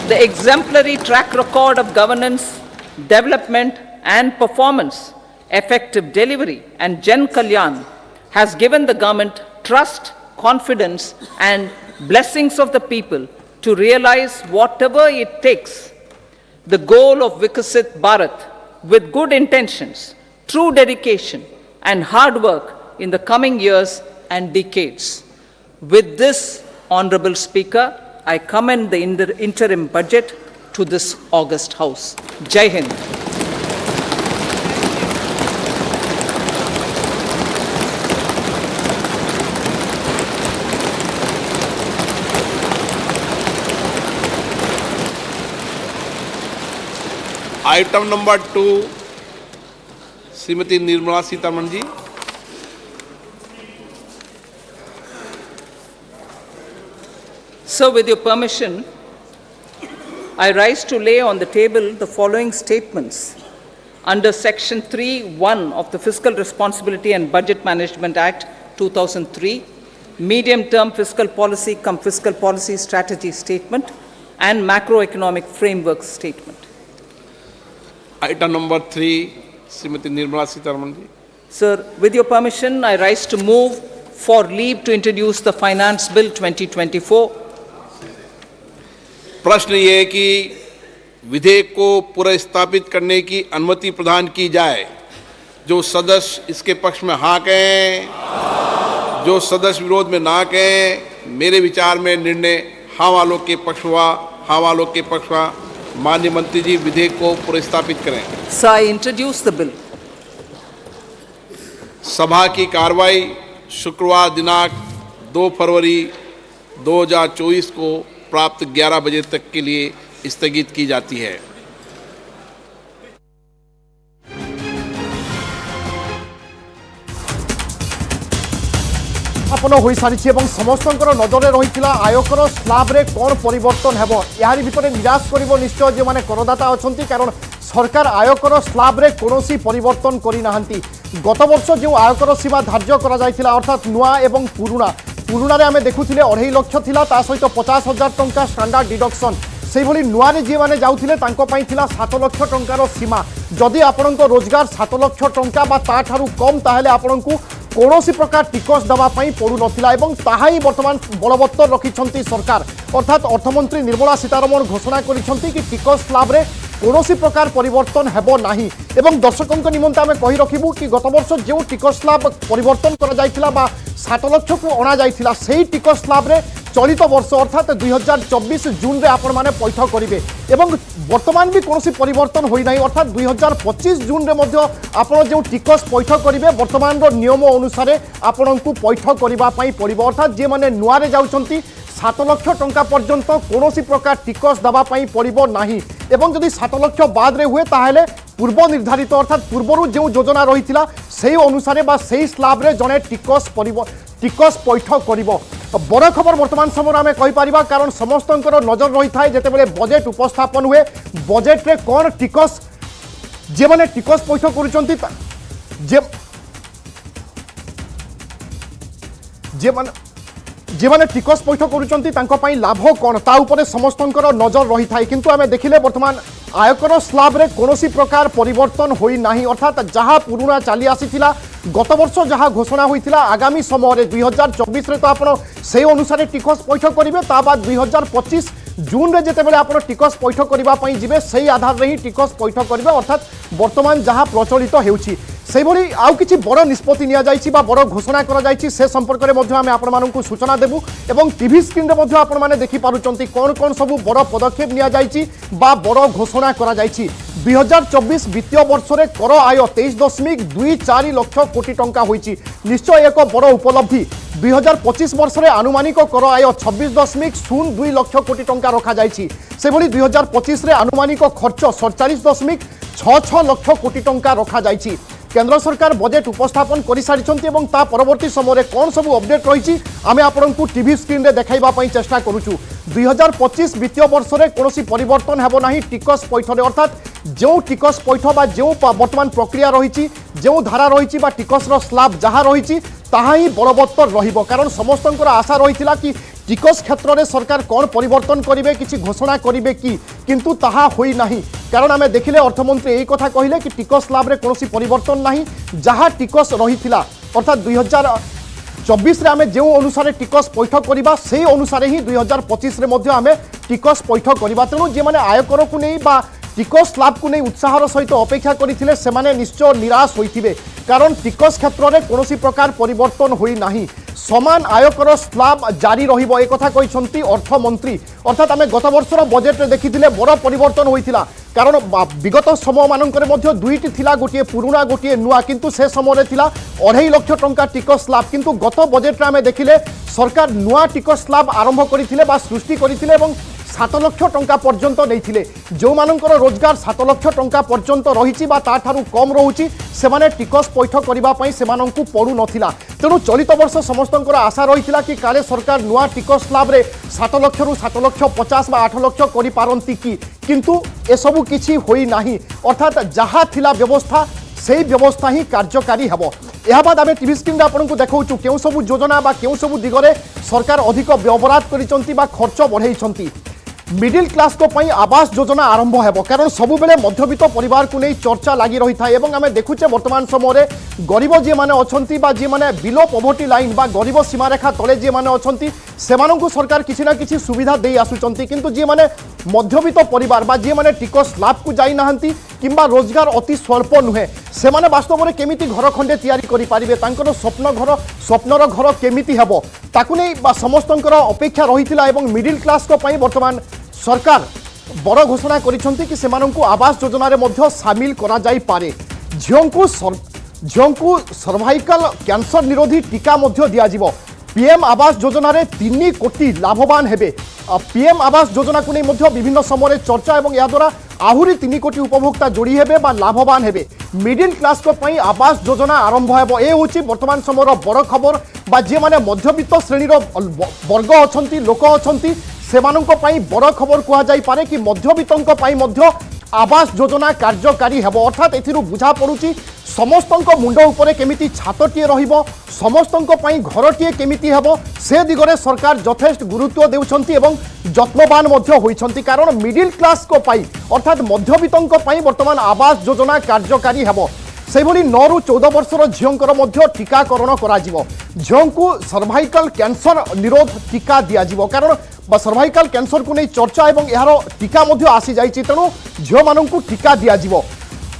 The exemplary track record of governance, development and performance, effective delivery and Jan Kalyan has given the government trust, confidence and blessings of the people to realize whatever it takes. The goal of Vikasit Bharat with good intentions, true dedication and hard work in the coming years and decades. With this, Honorable Speaker, I commend the interim budget to this august House. Jai Hind. Item number 2 Shrimati Nirmala Sitharaman ji. So, with your permission, I rise to lay on the table the following statements under Section 3(1) of the Fiscal Responsibility and Budget Management Act 2003, Medium-Term Fiscal Policy cum Fiscal Policy Strategy Statement and Macroeconomic Framework Statement. Item number 3, Srimati Nirmala Sitharaman ji. Sir, with your permission, I rise to move for leave to introduce the Finance Bill 2024. प्रश्न ये है कि विधेयक को पुनर्स्थापित करने की अनुमति प्रदान की जाए। जो सदस्य इसके पक्ष में हाँ कहें, जो सदस्य विरोध में ना कहें। मेरे विचार में निर्णय हाँ वालों के पक्ष हुआ, हाँ वालों के पक्ष हुआ। माननीय मंत्री जी विधेयक को पुनर्स्थापित करें। So I introduce the bill. सभा की कार्रवाई शुक्रवार दिनांक 2 फरवरी 2024 को प्राप्त 11 बजे तक के लिए स्थगित की जाती है। स्थापन हो सारी और समस्त नजर रही आयकर स्लाब रे कौन परिवर्तन हेबो यारी भितर निराश करिवो निश्चय जो माने करदाता अछंती कारण सरकार आयकर स्लाब रे कोनोसी परिवर्तन करि नाहंती। गत वर्ष जो आयकर सीमा धार्य करा जायथिला अर्थात नुआ एवं पुरुणा रे आमे देखुथिले 2.5 लाख थिला ता सहित 50,000 टंका स्टैंडर्ड डिडक्शन से भली नुआ रे जे माने जाउथिले तांको पई थिला 7 लाख टंकार सीमा। जदि आपनको रोजगार 7 लाख टंका बा ता ठारू कम ताहेले आपनको कौनसी प्रकार टिकस दवा पड़ू नाला ताही बर्तमान बलवत्तर रखिंट सरकार अर्थात अर्थमंत्री निर्मला सीतारमण घोषणा करिसेंति कि टिकस स्लाब रे कौनसी प्रकार परिवर्तन हेबो नाही। एवं दर्शकों निमंत आमे कहि रखिबु कि गत वर्ष जो टिकस स्लाब परिवर्तन करा जायतिला बा 7 लाख को अणा जायतिला सेही टिकस स्लाब रे चलित वर्ष अर्थात 2024 जून रे आपण माने पैठ करेंगे एवं वर्तमान भी कौन परिवर्तन होना अर्थात 2025 जून रे मध्य आपण जो टिकस पैठ करेंगे वर्तमान नियम अनुसार आपण को पैठ करने पड़ो अर्थात जे मैंने नुआरे जाउछंती 7 लाख टंका पर्यंत कौन प्रकार टिकस दवाई पड़ो ना एवं जदि 7 लाख बाद रे हुए ताहले पूर्व निर्धारित अर्थात पूर्वर जो योजना रही से अनुसार से स्लाब रे जड़े टिकस पैठ कर बड़ खबर वर्तमान समय आम कहीपर कारण समस्त नजर रही था जिते बजेट उपस्थापन हुए बजेट रे कौन टिकस जे मैंने टिकस पैठ कर जे मैंने टिकस पैठ कर लाभ कौन ता उपरे समस्त नजर रही था किंतु आम देखिले वर्तमान आयकर स्लाब रे कौनसी प्रकार परिवर्तन होई नाही अर्थात जहाँ पुराना चली आसीथिला गत वर्ष जहाँ घोषणा होइथिला आगामी समय 2024 रे तो आपण से अनुसार टिकस पैठ करेंगे ता बाद 2025 जून रे जेते बेले आपण टिकस पैठ करबा पई जिवे सही आधार रे ही टिकस पैठ करेंगे अर्थात वर्तमान जहाँ प्रचलित हेउछि से भली आउ किछि बड़ निष्पत्ति निया जाइछि बा बड़ घोषणा करा जाइछि से संपर्क रे मध्ये आमे आपण माननकु सूचना देबु एवं टीवी स्क्रीन रे मध्ये आपण माने देखि पारुचंती कोन कोन सब बड़ पदक्षेप निया जाइछि बा बड़ घोषणा करा जाइछि 2024 वित्तीय वर्ष रे कर आय 23.24 लाख कोटी टंका होइछि निश्चय एक बड़ उपलब्धि 2025 वर्ष रे आनुमानिक कर आय 26.02 लाख कोटी टंका रखा जाइछि से भली 2025 रे आनुमानिक खर्च 47.66 लाख कोटी टंका रखा जाइछि केंद्र सरकार बजेट उपस्थापन कर सारी ता परवर्ती समय कौन सब अपडेट रही आम आपको टीवी स्क्रीन रे देखाइबा पई चेष्टा करूछु 2025 वित्तीय वर्ष रे कौन परिवर्तन हेबो नाही टिकस पैठ अर्थात जो टिकस पैठ बा जो वर्तमान प्रक्रिया रही जो धारा रही टिकस स्लाब जहाँ रही ताहा ही बलवत्तर रहिबो कारण समस्त आशा रही कि टिकस क्षेत्र में सरकार कौन परिवर्तन करेंगे किसी घोषणा करेंगे कि किंतु ताहा होई नाही कारण आम देखिले अर्थमंत्री यही कथा कहले कि टिकस स्लाब रे कौन परिवर्तन नाही जहाँ टिकस रही अर्थात 2024 रे आम जो अनुसार टिकस पैठ करवा से अनुसार ही 2025 रे मध्य आम टिकस पैठ करवा तेणु जे माने आयकर को नहीं बा टिकस स्लाब को नहीं उत्साहर सहित अपेक्षा करथिले सेमाने निश्चय निराश होइथिबे कारण टिकस क्षेत्र में कौन प्रकार परिवर्तन होई नाही समान आयकर स्लाब जारी रहिबो ए कथा कहिसंती अर्थमंत्री अर्थात आम गत वर्षर बजेट रे देखिथिले बड़ परिवर्तन होइथिला कारण विगत समय मानकर मध्य दुईटी थिला गोटे पुराना गोटे नुआ किंतु से समय थिला 2.5 लाख टंका टिकस स्लाब किंतु गत बजेट रे आम देखिले सरकार नुआ टिकस स्लाब आरंभ करथिले बा सृष्टि करथिले एवं 7 लाख टंका पर्यंत नहीं जो मानकर रोजगार 7 लाख टंका पर्यंत रही कम रोचे से टिकस पैठ करने से पड़ू नाला तेणु चलित वर्ष समस्त आशा रही कि काले सरकार नुआ टिकस स्लाब रे 7 लाख रु 7 लाख 50 बा 8 लाख करिपारंती कि किंतु एसबू किछि होई नाही अर्थात जहाँ थिला व्यवस्था से व्यवस्था ही कार्यकारी हेब यह बाद आम टीवी स्क्रीन आपको देखा क्यों सब योजना बा क्यों सब दिगरे सरकार अधिक व्यवहार करिसंती बा खर्च बढ़ाई मिडिल क्लास को पई आवास योजना आरंभ हेबो कारण सबु बेले मध्यवित्त परिवार को नहीं चर्चा लगी रही था एवं आम देखुचे वर्तमान समय गरीब जी माने अछंती बा जी माने बिलो पॉवर्टी लाइन बा गरीब सीमा रेखा तले जी माने अछंती सेमानंकु सरकार किसी ना किसी सुविधा दे आसुचंती किंतु जी माने मध्यवित्त परिवार बा जी माने टिकस स्लाब को जाई नाहंती किंबा रोजगार अति स्वल्प नुहे सेमाने वास्तव में केमिति घर खंडे तैयारी करि पारिबे तांकर स्वप्नर घर केमिति हेबो ताकु नै समस्तंकर अपेक्षा रहिथिला एवं मिडिल क्लास को पई वर्तमान सरकार बड़ घोषणा करिसंती कि सेमानंकु आवास योजना रे मध्य शामिल करा जाई पारे झियोंकु सर्वाइकल कैंसर निरोधी टीका मध्य दिया जिवो पीएम आवास योजना रे 3 कोटी लाभवान हेबे पीएम आवास योजना को नहीं मध्य विभिन्न समय चर्चा एवं या द्वारा आहुरी 3 कोटी उपभोक्ता जोड़ी हेबे बा लाभवान हेबे मिडिल क्लास को पई आवास योजना आरंभ हेबो ए होची वर्तमान समय बड़ खबर बा जे माने मध्यवित्त श्रेणी वर्ग अछंती लोक अछंती सेमानंको पई बड़ खबर कहा जाई पारे कि मध्यवित्तंको पई मध्य आवास योजना कार्यकारी हेबो अर्थात एथिरु बुझा पड़ुची समस्तंको मुंड उपरे केमिति छातटीए रहिबो समस्तंको पई घरटीए केमिति हेबो से दिगरे सरकार यथेष्ट गुरुत्व देउछंती एवं जत्नवान मध्य होइछंती कारण मिडिल क्लास को पई अर्थात मध्यवित्तंको पई वर्तमान आवास योजना कार्यकारी हेबो से भली 9 रु 14 वर्षर झियोंकर मध्य टीकाकरण करा जिवो झियोंकु सर्वाइकल कैंसर निरोध टीका दिया जिवो कारण सर्वाइकल कैंसर को नहीं चर्चा एवं यार टीका मध्य आसी जाइछि तेणु झियो मानंकु टीका दिया जिवो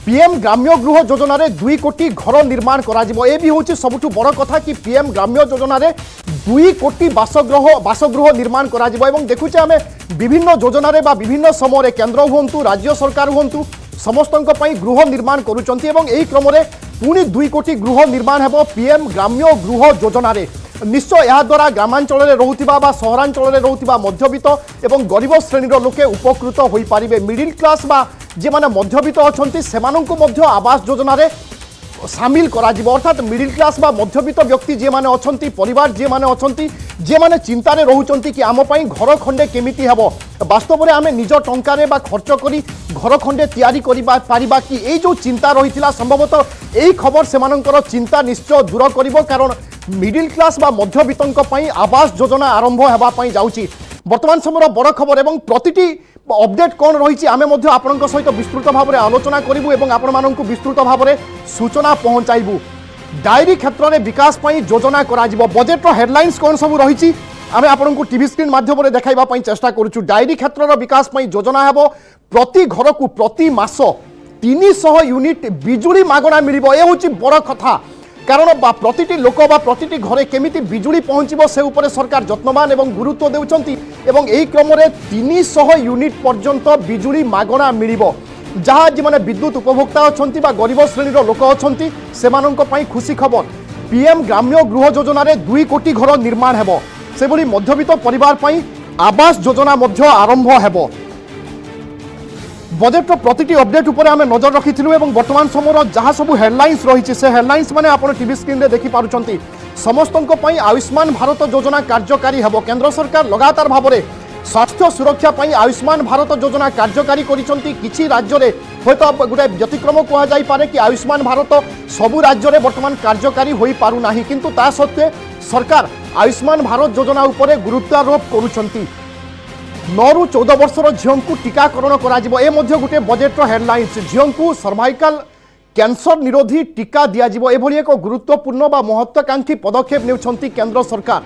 पीएम ग्राम्य गृह योजना रे 2 कोटी घर निर्माण करा जिवो। ए भी होची सबुठु बड़ कथा कि पीएम ग्राम्य योजना रे 2 कोटी बासगृह निर्माण करा जिवो। एवं देखुचे आमे विभिन्न योजना रे बा विभिन्न समय रे केंद्र हुंतु राज्य सरकार हुंतु समस्तंक पई गृह निर्माण करूचंती एवं एही क्रम रे पुणी 2 कोटी गृह निर्माण हेबो पीएम ग्राम्य गृह योजना रे। निश्चय या द्वारा ग्रामांचल में रोथिबा बा सहरांचल में रोथिबा मध्यवित्त एवं गरीब श्रेणीर लोके उपकृत होई पारिबे। मिडिल क्लास बा जे माने मध्यवित्त अछंती सेमानंकु मध्य आवास योजना रे सामिल करा जिवो। अर्थात मिडिल क्लास बा मध्यवित्त व्यक्ति जे माने अछंती परिवार जे माने अछंती जे माने चिंता रे रहउचंती कि आम पई घर खंडे केमिति हेबो, वास्तव में आमे निज टंका रे बा खर्च करी घर खंडे तैयारी करिबा पारिबा कि ए जो चिंता रहिथिला संभवतः एई खबर सेमानंकर चिंता निश्चय दूर करिवो। कारण मिडिल क्लास बा मध्यवित्तंक पई आवास योजना आरंभ हेबा पई जाउची। वर्तमान समय बड़ खबर एवं प्रतिटी अपडेट कौन रही आमे मध्य आपनक सहित विस्तृत भाव में आलोचना करिवु एवं आपण माननकु विस्तृत भाव में सूचना पहुंचाइबु। डायरी क्षेत्र में विकास पई योजना करा जिवो। बजेट रो हेडलाइंस कौन सब रही आमे आपनकु टीवी स्क्रीन माध्यम में देखाइबा पई चेष्टा करूछु। डायरी क्षेत्र रो विकास पई योजना हेबो। प्रति घर को प्रति मास 300 यूनिट बिजुली मागणा मिलिबो। ए होची बड़ कथा। कारण प्रतिटी लोक बा प्रतिटी घरे केमिति बिजुली पहुंचबो से उपरे सरकार यत्नवान एवं गुरुत्व देउछंती एवं एही क्रम रे 300 यूनिट पर्यंत बिजुली मागणा मिलिबो। जहाँ जे माने विद्युत उपभोक्ता अछंती बा गरीब श्रेणीर लोक अछंती सेमानंक पई खुशी खबर। पीएम ग्राम्य गृह योजना रे 2 कोटी घर निर्माण हेबो। से भली मध्यवित्त परिवार पई आवास योजना मध्य आरंभ हेबो। बजेट प्रतिटी अपडेट उपर आमे नजर रखिथिलु एवं वर्तमान समय जहाँ सब हेडलाइंस रही से हेडलाइंस माने आपण टीवी स्क्रीन रे देखि पारुचंती। समस्तंक पई आयुष्मान भारत योजना कार्यकारी हेबो। केंद्र सरकार लगातार भाव में स्वास्थ्य सुरक्षा पई आयुष्मान भारत योजना कार्यकारी करिसंती। किछि राज्य रे होयतो गोटे व्यतिक्रम कहा जाई पारे कि आयुष्मान भारत सबु राज्य रे वर्तमान कार्यकारी होई पारु नाही, किंतु ता सत्वे सरकार आयुष्मान भारत योजना उपरे गुरुत्वारोप करूछंती। 9 ରୁ 14 वर्षर झील को टीकाकरण कर गोटे बजेट्र हेडलाइंस। झील को सर्वाइकल कैंसर निरोधी टीका दिज्व एभली एक गुरुत्वपूर्ण बा महत्वाकांक्षी पदक्षेप नेउछंती केंद्र सरकार।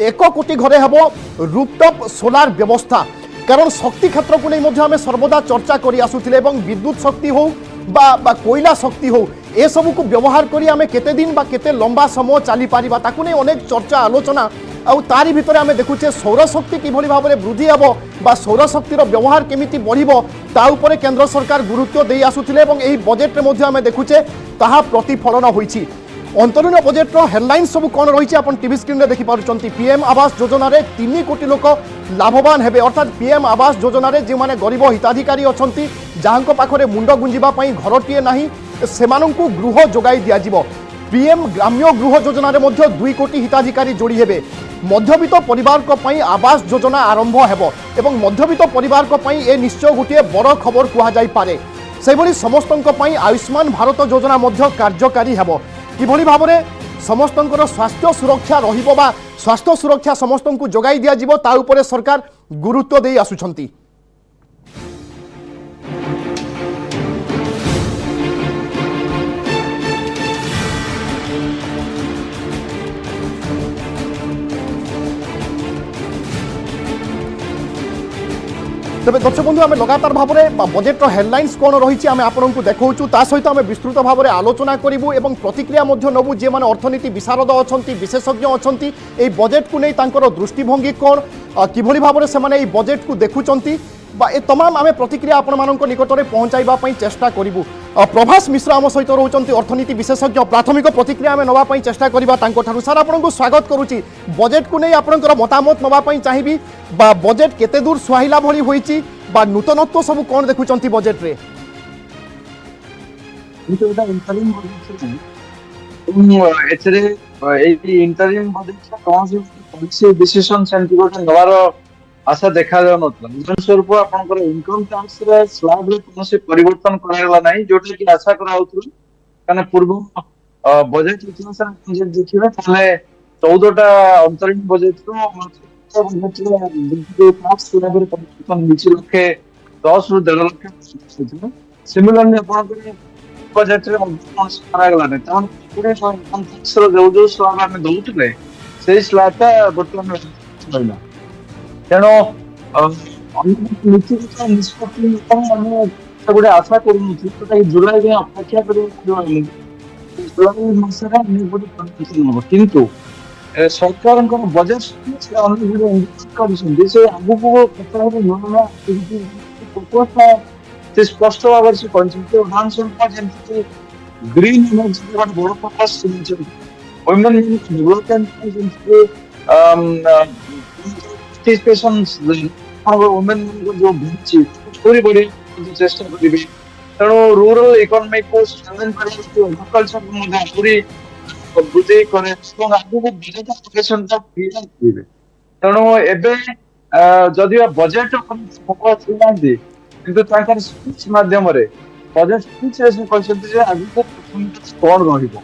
1 कोटी घरे हेबो रूफटॉप सोलार व्यवस्था। कारण शक्ति क्षेत्र को नहीं आम सर्वदा चर्चा करी आसुथिले एवं विद्युत शक्ति हो बा कोयला शक्ति हो ए सबू को व्यवहार करी आमे केते दिन बा केते लंबा समय चली पारिबा ताकू नहीं अनेक चर्चा आलोचना आउ तारी भितर आमे देखुचे सौर शक्ति किभली भाव में वृद्धि हेबो बा सौर शक्तिर व्यवहार केमिति बढ़िबो ता उपरे केंद्र सरकार गुरुत्व दे आसुथिले एवं एही बजेट रे मध्ये आमे देखुचे ताहा प्रतिफलन होईछि। अंतरीण बजेट हेडलाइन सब कौन रही आप टीवी स्क्रीन में देखी पार्टी। पीएम आवास योजना रे 3 कोटी लोक लाभवान हेबे। अर्थात पीएम आवास योजना रे जो माने गरीब हिताधिकारी अच्छा जहां पाखरे मुंड गुंजिबा घरटीए नाही सेमानंकु गृह जोगाई दियाजिबो। पीएम ग्राम्य गृह योजना रे मध्य 2 कोटी हिताधिकारी जोड़ी हेबे। मध्यवित्त परिवार को पई आवास योजना आरंभ हेबो एवं मध्यवित्त परिवार को पई ए निश्चय गोटे बड़ खबर कहा जाई पारे। सेभली समस्तंक पई आयुष्मान भारत योजना मध्य कार्यकारी हेबो। किभली भाव में समस्तंकर स्वास्थ्य सुरक्षा रहिबो बा स्वास्थ्य सुरक्षा समस्तंकु जोगाई दिया जिवो ता उपरे सरकार गुरुत्व देई आसुछंती। तेज दर्शक बंधु आम लगातार भाव में बजेट हेडलाइंस कौन रही आम आपको देखा ता सहित आम विस्तृत भाव में आलोचना करूँ और प्रतिक्रिया नबू जे मैंने अर्थनीति विशारद अच्छा विशेषज्ञ अच्छा ये बजेट को नहीं तांकर दृष्टिभंगी कौन किभली भाव में से बजेट को देखुंट ए तमाम आम प्रतिक्रिया आपण मानक निकट में पहुँचाइवाई चेष्टा करूँ। प्रभास मिश्र आम सहित रोचंती अर्थनीति विशेषज्ञ प्राथमिक प्रतिक्रिया आम नापी चेष्टा करवा सर आपको स्वागत करुच्ची। बजेट को नहीं आपंकर मतामत नापी चाहिए बजेट केते दूर सुहाइला भली होईची बा नूतनत्व सब कौन देखुंट बजेट रे। इंटरिम बजेट कौन सी पॉलिसी डिसीजन सेंटी गोटे नवार आशा देखा जाऊ नथला। उदाहरण स्वरूप आपनकर इनकम टैक्स रे स्लैब रे कोनोसी परिवर्तन करागला नाही जोटा कि आशा करा होतु काने पूर्व बजेट इतिहास रे देखिबे ताले 14टा अंतरिम बजेट रो बजेट रे टैक्स स्लैब रे परिवर्तन नीचे लखे 10 रु 1.5 लाख। सिमिलरली आपनकर बजेट रे कोनोसी करागला नाही तन पूरे इनकम टैक्स रो जो स्लैब हम दउतले से स्लैबटा वर्तमान तेणु निश्चित निष्पत्ति गोटे आशा करूँ जुलाई में अपेक्षा कर जुलाई मसरे गोटे परिवर्तन हम किंतु सरकार बजेट से आगे स्पष्ट भाव से उदाहरण स्वरूप जमी ग्रीन एनर्जी गोटे बड़ focus women development participation women जो पूरी बड़ी चेष्टा करेंगे तेणु रूरल इकोनॉमी को स्ट्रेंथन करने एग्रीकल्चर पूरी वृद्धि करे आगे बजेट एलोकेशन तेणु एवं जदि बजेट फोकस किंतु स्पीच माध्यम बजेट स्पीच आगे कौन रहिबो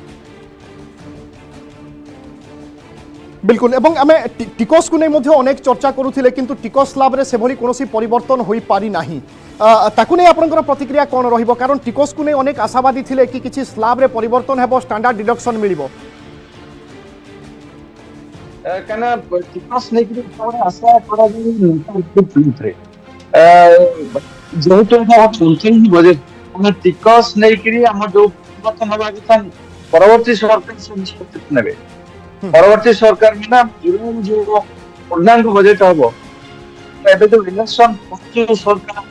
बिल्कुल एवं आम टिकस को नहीं अनेक चर्चा करुले किंतु टिकस स्लाब रे से भली कोनोसी परिवर्तन हो पारि नाही ताकू नहीं आपनकर प्रतिक्रिया कौन रहिबो कारण टिकस को नहीं अनेक आशावादी थिले कि किछि स्लाब रे परिवर्तन हेबो स्टैंडर्ड डिडक्शन मिलिबो कना टिकस नहीं कि आशा करा रे जो तो ही बजेट हम टिकस नहीं कि हम जो परिवर्तन हवा कथा परवर्ती सरकार से निष्पत्ति नेबे परवर्ती सरकार में ना जो पूर्णांग बजेट हम एबे जो इलेक्शन सरकार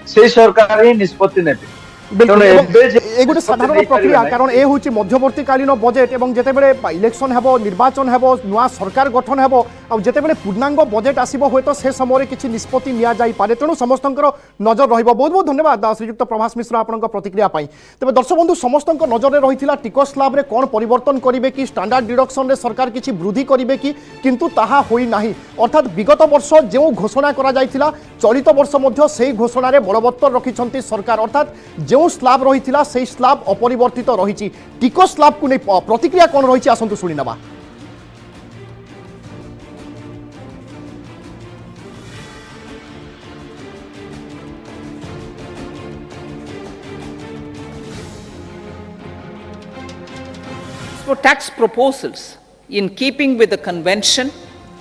से सरकार ही निष्पत्ति नेबे गोटे साधारण प्रक्रिया कारण ए हूँ मध्यवर्तीकालीन बजेट और जितेबले इलेक्शन हेबो निर्वाचन हेबो नुआ सरकार गठन हेबो और जितेबले पूर्णांग बजेट आसीबो होय तो से समय किछि निष्पत्ति निया जाई पारे तेणु समस्तंकर नजर रहिबो। बहुत बहुत धन्यवाद श्रीयुक्त प्रभास मिश्र आपनकर प्रतिक्रिया पाई। तेबे दर्शक बंधु समस्तंकर नजर रे रहिथिला टिकस स्लाब रे कोन परिवर्तन करिवे कि स्टैंडर्ड डिडक्शन रे सरकार किछि वृद्धि करिवे कि किंतु ताहा होई नाही अर्थात विगत वर्ष जो घोषणा करा जायथिला चलित वर्ष मध्य सेही घोषणा रे बलवत्तर रखिछंती सरकार अर्थात जो स्लाब रही से स्लाब अपरिवर्तित रही टिकस स्लाब को नहीं प्रतिक्रिया कौन रही आसतु शुणी नवा। For tax proposals, in keeping with the convention,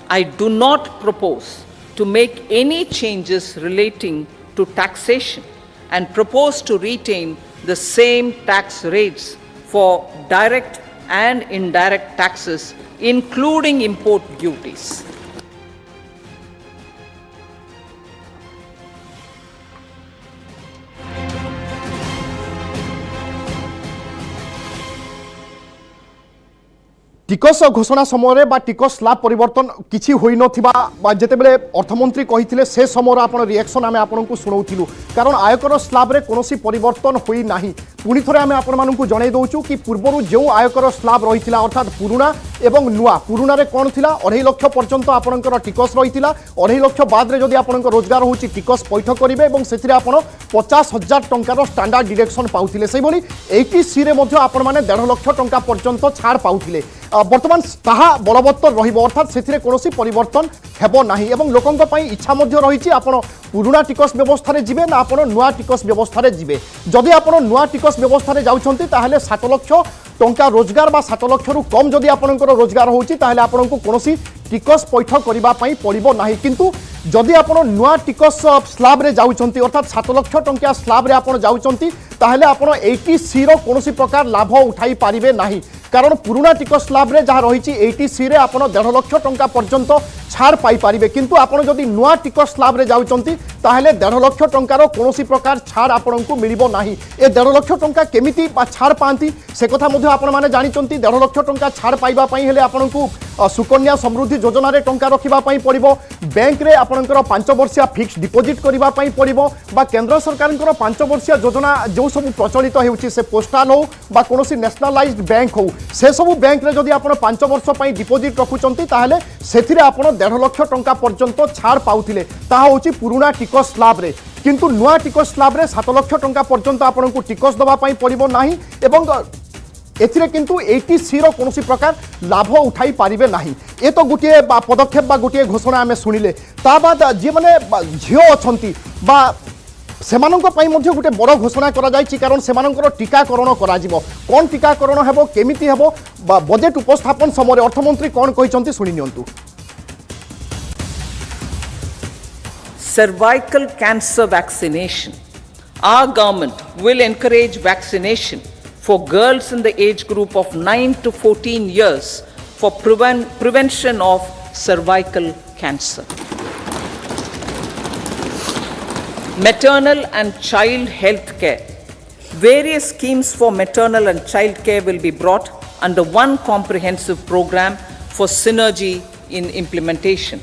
I do not propose to make any changes relating to taxation and propose to retain the same tax rates for direct and indirect taxes, including import duties. टिकस घोषणा समय बा टिकस slab परिवर्तन किछि होई नथिबा जेतेबेले अर्थमंत्री कहिथिले से समय आपण रिएक्शन आमे आपनकु सुनाउथिलु कारण आयकर स्लाब रे कोनोसी परिवर्तन होई नाही। पुणी थरे आमे आपण मानकु जणाई दउछु कि पूर्वरु जो आयकर स्लाब रहिथिला अर्थात पुरुणा एवं नुआ पुरुणा रे कोन थिला 2.5 लाख पर्यंत आपनकर टिकस रहिथिला 2.5 लाख बाद रे जदि आपनकर रोजगार होउची टिकस पैठ करिवे एवं सेथिरे आपण 50,000 टंकार स्टैंडर्ड डिडक्शन पाउथिले सेहि भली 80C रे मध्ये आपण माने 1.5 लाख टंका पर्यंत छाड़ पाउथिले बर्तमान ताहा बलवत्तर रहिबो अर्थात सेथिरे कोनोसी परिवर्तन हेबो नाही एवं लोकंक पई इच्छा मध्ये रहिछि आपण पुरुणा टिकस व्यवस्था रे जिवे ना आपण नुआ टिकस व्यवस्था रे जिवे जदि आपण नुआ टिकस व्यवस्था रे जाउछंती ताहाले 7 लाख टंका रोजगार बा 7 लाख रु कम जदि आपनकर रोजगार होउची ताहाले आपनकु कोनोसी टिकस पैठ करिबा पई पड़िबो नाही किंतु जदि आपण नुआ टिकस स्लाब रे जाउछंती अर्थात 7 लाख टंका स्लाब रे आपण जाउछंती ताहाले आपण 80C रो कोनोसी प्रकार लाभ उठाई पारिबे नाही कारण पुरुणा टिकस स्लाब रे जहाँ रही 80C रे आपण 1.5 लाख टंका पर्यंत छाड़ पाई पारिबे किंतु आपण जदि नुआ टिकस स्लाब रे जाउछंती ताहाले 1.5 लाख टंकार कोनोसी प्रकार छाड़ आपनकु मिलिबो नाही। ए 1.5 लाख टंका केमिति छाड़ पांती से कथा मध्ये आपण माने जानिचंती 1.5 लाख टंका छाड़ पाइबा पई हेले आपनकु सुकन्या समृद्धि योजना रे टंका रखिबा पई पड़िबो बैंक रे आपनकर 5 वर्षिया फिक्स डिपोजिट करिबा पई पड़िबो बा केंद्र सरकारनकर 5 वर्षिया योजना जो सब प्रचलित हेउची से पोस्टाल हो बा कोनोसी नेशनलाइज्ड बैंक हो से सब बैंक रे जदि आपण 5 वर्ष पई डिपोजिट रखुचंती ताहाले सेथिरे आपण 1.5 लाख टंका पर्यंत छाड़ पाउथिले ताहा होची पुरुणा टिकस स्लाब रे किंतु नुआ टिकस स्लाब रे 7 लाख टंका पर्यंत आपनकु टिकस दबा पई पड़िबो नाही एवं एथिरे किंतु 80C रो कोनोसी प्रकार लाभ उठाई पारिबे नाही। ए तो गोटे पदक्षेप बा गोटे घोषणा आमे सुनिले ता बाद जे माने झियो अछंती बा सेमानंक पई मध्ये गोटे बड़ घोषणा करा जायछि कारण सेमानंकर टीकाकरण करा जिवो कोन टीकाकरण हेबो केमिति हेबो बजेट उपस्थापन समय अर्थमंत्री कोन कहिसंती सुनि नियंतु। Cervical cancer vaccination Our government will encourage vaccination for girls in the age group of 9 to 14 years for prevention of cervical cancer. Maternal and child health care. Various schemes for maternal and child care will be brought under one comprehensive program for synergy in implementation.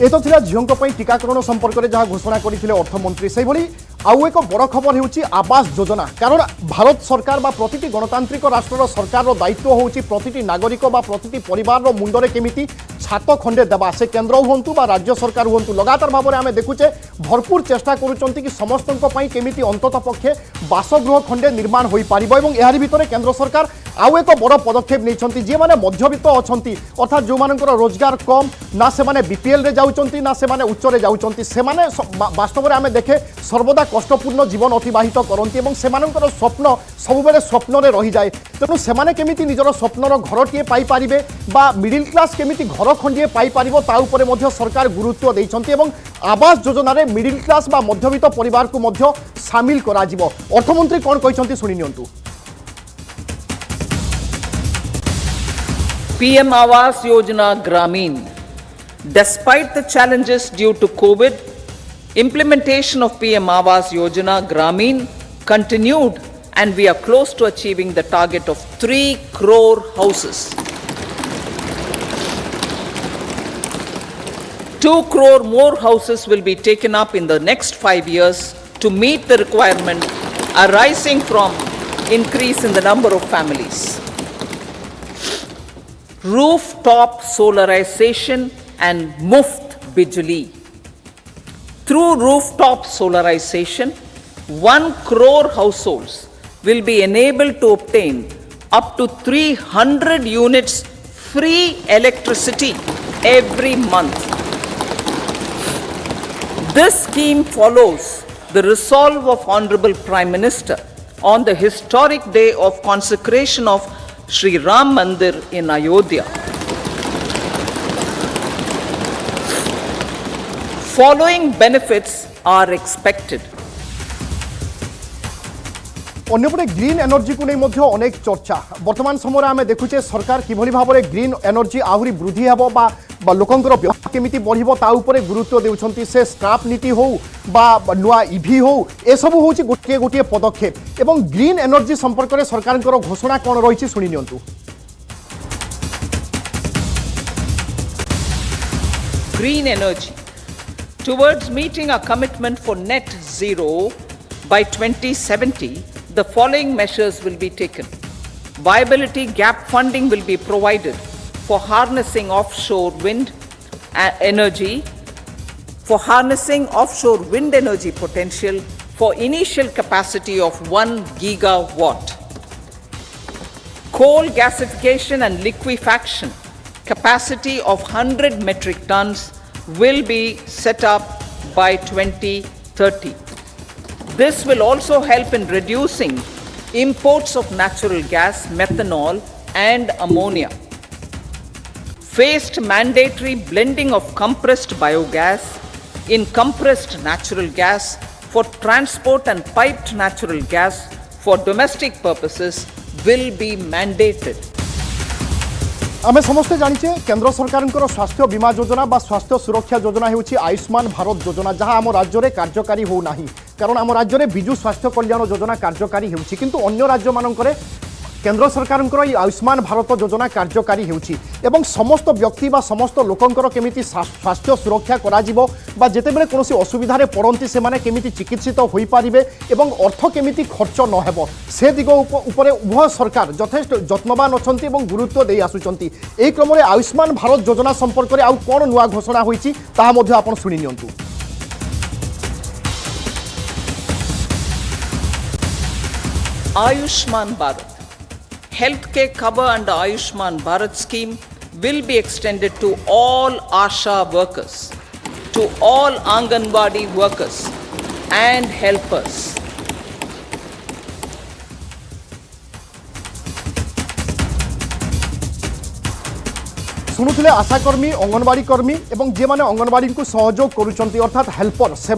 ए तो थिला झियोंक पई टीकाकरण संपर्क में जहाँ घोषणा करथिले अर्थमंत्री से भली आउ एक बड़ खबर होउची आवास योजना कारण भारत सरकार बा प्रतिटी गणतांत्रिक राष्ट्र सरकार दायित्व होउची प्रतिटी नागरिक बा प्रतिटी परिवार रो मुंडरे केमिति छात खंडे देबा से केंद्र हुंतु बा राज्य सरकार हुंतु लगातार भाव में आम देखुचे भरपूर चेष्टा करुचंती कि समस्तक पई केमिति अंतत पक्षे बासगृह खंडे निर्माण होई पारिबो एवं एहार भितरे केंद्र सरकार आउ एक बड़ पदक्षेप नहीं जी मैंने मध्यवित्त अच्छा अर्थात जो मानकर रोजगार कम ना से माने बीपीएल रे जाउचंती ना से माने उच्च रे जाउचंती से माने वास्तव में आम देखे सर्वदा कष्टपूर्ण जीवन अतिबाहित करती और सेमानकर स्वप्न सबुबले स्वप्न रे रही जाए तेणु सेमाने केमिति निजर स्वप्नर घरटीए पाई पारिबे बा मिडिल क्लास केमिति घर खंडिए पाई पारिबो ता उपरे मध्य सरकार गुरुत्व दैछंती एवं आवास योजना रे मिडिल क्लास बा मध्यवित्त परिवार को मध्य शामिल करा जिवो अर्थमंत्री कोन कहिसंती सुनि नियंतु PM Awas Yojana Gramin. Despite the challenges due to COVID, implementation of PM Awas Yojana Gramin continued and we are close to achieving the target of 3 crore houses. 2 crore more houses will be taken up in the next 5 years to meet the requirement arising from increase in the number of families. Rooftop solarization and Muft Bijli. Through rooftop solarization, 1 crore households will be enabled to obtain up to 300 units free electricity every month. This scheme follows the resolve of Honorable Prime Minister on the historic day of consecration of Shri Ram Mandir in Ayodhya. Following benefits are expected. अन्यपटे green energy को नहीं अनेक चर्चा वर्तमान समय आम देखुचे सरकार किभली भाव में ग्रीन एनर्जी आहरी वृद्धि हेब बा लोकंकर व्यवहार केमिति बढ़िबो ता उपरे गुरुत्व देउछंती से स्क्रैप नीति हो बा नुआ ईवी हो ए सब होची गोटे गोटे पदक्षेप एवं ग्रीन एनर्जी संपर्क में सरकार घोषणा कौन रही शुणी नियंतु Green energy. Towards meeting our commitment for net zero by 2070, the following measures will be taken. Viability gap funding will be provided for harnessing offshore wind energy, for harnessing offshore wind energy potential for initial capacity of 1 gigawatt. Coal gasification and liquefaction capacity of 100 metric tons will be set up by 2030. This will also help in reducing imports of natural gas, methanol, and ammonia. Phased mandatory blending of compressed biogas in compressed natural gas for transport and piped natural gas for domestic purposes will be mandated. आम समस्ते जानिचे केंद्र सरकार स्वास्थ्य बीमा योजना बा स्वास्थ्य सुरक्षा योजना होउछि आयुष्मान भारत योजना जहाँ आम राज्य में कार्यकारी हो नाही कारण आम राज्य में विजु स्वास्थ्य कल्याण योजना कार्यकारी होउछि किंतु अन्य राज्य मानकरे केंद्र सरकार आयुष्मान भारत योजना कार्यकारी होउछि एवं समस्त व्यक्ति बा समस्त लोकंकर केमिति स्वास्थ्य सुरक्षा करा जिवो बा जेतेबेले कोनोसी असुविधा रे पड़ंती से माने केमिति चिकित्सित होई पारिबे एवं अर्थ केमिति खर्च न हेबो से दिग उपरे उभय सरकार यथेष्ट जत्नवान अछंती एवं गुरुत्व देई आसुचंती एई क्रम रे आयुष्मान भारत योजना संपर्क रे आउ कोन नुआ घोषणा होईछि ता मध्ये आपण सुनि नियंतु Ayushman Bharat. Healthcare cover under Ayushman Bharat scheme will be extended to all ASHA workers, to all Anganwadi workers and helpers. शुणुले आशाकर्मी anganwadi कर्मी और जे मैंने अंगनवाड़ी को सहयोग करुँच अर्थात हेल्पर से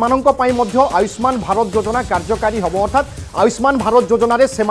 आयुष्मान भारत योजना कार्यकारी हम अर्थात आयुष्मान भारत योजन से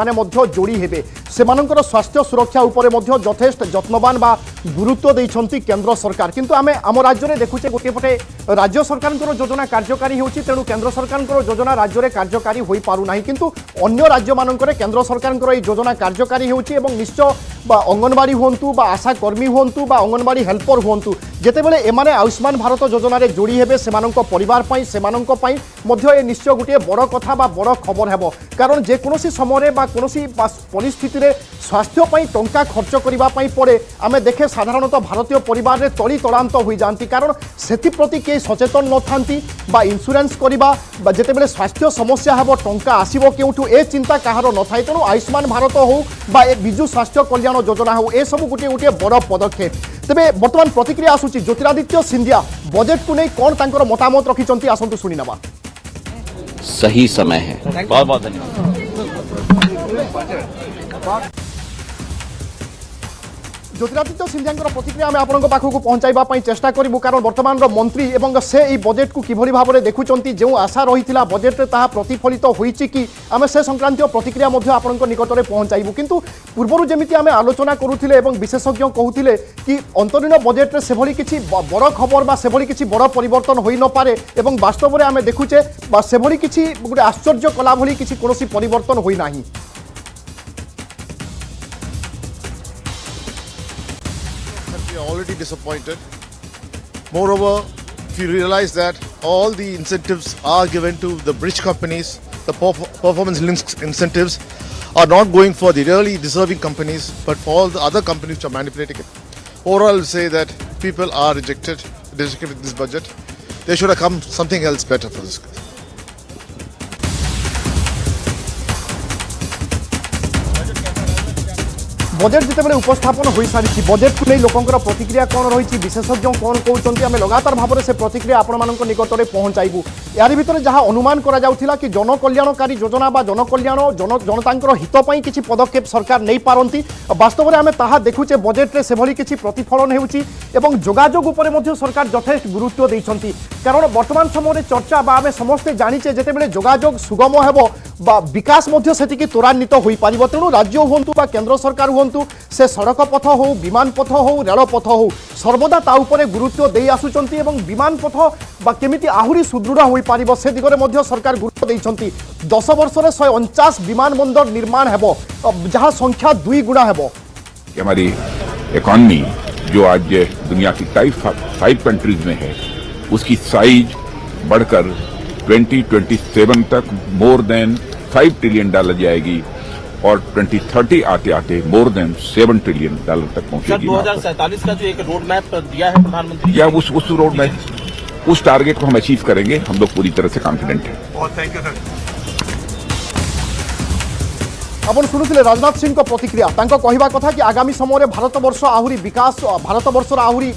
जोड़ी हेबे सेमानंकर स्वास्थ्य सुरक्षा उपरे यथेष्ट जत्नवान बा गुरुत्व देइछंती केंद्र सरकार किंतु आमे आम राज्य में देखुचे गोटे पटे राज्य सरकार योजना कार्यकारी होची तेणु केंद्र सरकार योजना राज्य में कार्यकारी हो पारु नाही किंतु अन्य राज्य मानकरे केंद्र सरकार योजना कार्यकारी होची एवं निश्चय बा अंगनवाड़ी हुंतु बा आशा कर्मी हुंतु बा अंगनवाड़ी हेल्पर हुंतु जेतेबेले एमाने आयुष्मान भारत योजन रे जोड़ी हेबे सेमानंक परिवार पई सेमानंक पई मध्य ए निश्चय गोटे बड़ कथा बा बड़ खबर हेबो कारण जे कोनोसी समय बा कोनोसी परिस्थिति रे स्वास्थ्य पई टंका खर्च करिबा पई पड़े आमे देखे साधारणतः भारतीय परिवार रे तली तलांत होई जानती कारण सेति प्रति के सचेतन न थांती बा इंश्योरेंस करिबा बा जेतेबेले स्वास्थ्य समस्या हेबो टंका आसीबो केउठु ए चिंता काहार न थाय तेणु आयुष्मान भारत हो बा ए बिजु स्वास्थ्य कल्याण योजना हो ए सब गोटे गोटे बड़ पदक्षेप तेबे वर्तमान प्रतिक्रिया आसुची ज्योतिरादित्य सिंधिया बजेट को नहीं कौन तांकर मतामत रखिचंती आसंतु सुनी नबा सही समय है। बहुत बहुत धन्यवाद। ज्योतिरादित्य सिंधिया प्रतिक्रिया आम आपण पाखक पहुंचाइबा चेष्टा करूँ कारण वर्तमान मंत्री एवं से ई बजेट को किभली भाव में देखुंत जो आशा रही बजेट रे ताहा प्रतिफलित होईची कि आम से संक्रांत प्रतिक्रिया आपण निकट में पहुंचाइबू किंतु पूर्वर जमी आम आलोचना करुले और विशेषज्ञ कहते कि अंतरीण बजेट रे सेभली किछि बड़ खबर बा सेभली किछि बड़ परिवर्तन होई न पारे एवं वास्तव में आम देखुचे सेभली किछि गोटे आश्चर्य कला भली किछि कोनोसी परिवर्तन होई नाही। Already disappointed. Moreover, if you realize that all the incentives are given to the bridge companies, the performance linked incentives are not going for the really deserving companies, but for all the other companies which are manipulating it. Overall, I will say that people are rejected with this budget. There should have come something else better for this. Budget जितेबाला उपस्थापन हो सारी budget को नहीं लोकंर प्रतिक्रिया कौन रही विशेषज्ञ कौन कहते आम लगातार भाव में से प्रतिक्रिया आपण मान निकट में पहुंचाइबू यार भितर जहाँ अनुमान करा कि जनकल्याणकारी योजना बा जनकल्याण जनता हितपाई किसी पदक्षेप सरकार नहीं पारती वास्तव में आम ताहा देखुचे बजेट रे सेभली किसी प्रतिफलन होउची एवं जोगाजोग उपरे सरकार यथेष्ट गुरुत्व देइछंती कारण वर्तमान समय चर्चा बा आम समस्ते जानिचे जेतेबेले जोगाजोग सुगम हेबो बा विकास सेतिकी त्वरान्वित होई पारिबो तेणु राज्य हुंतु बा केंद्र सरकार हुंतु से सड़क पथ हो विमान पथ हो रेल पथ हो सर्वदा ता उपरे गुरुत्व दे आसुचंती एवं विमान पथ बा केमिति आहुरी सुदृढ़ होई पारिबो से दिगरे मध्य सरकार गुरुत्व देइछंती 10 वर्ष रे 149 विमान बंदर निर्माण हेबो जहां संख्या 2 गुणा हेबो। हमारी इकोनॉमी जो आज दुनिया की टाइप 5 कंट्रीज में है उसकी साइज बढ़कर 2027 तक मोर देन $5 ट्रिलियन जाएगी और 2030 आते आते मोर देन $7 ट्रिलियन तक पहुंचेगी। 2047 का जो एक रोड मैप दिया है प्रधानमंत्री या उस रोड मैप उस टारगेट को हम अचीव करेंगे हम लोग पूरी तरह से कॉन्फिडेंट हैं। Thank you sir. आपण शुणुले राजनाथ सिंह प्रतिक्रिया कहवा कथा कि आगामी समय भारतवर्ष आहुरी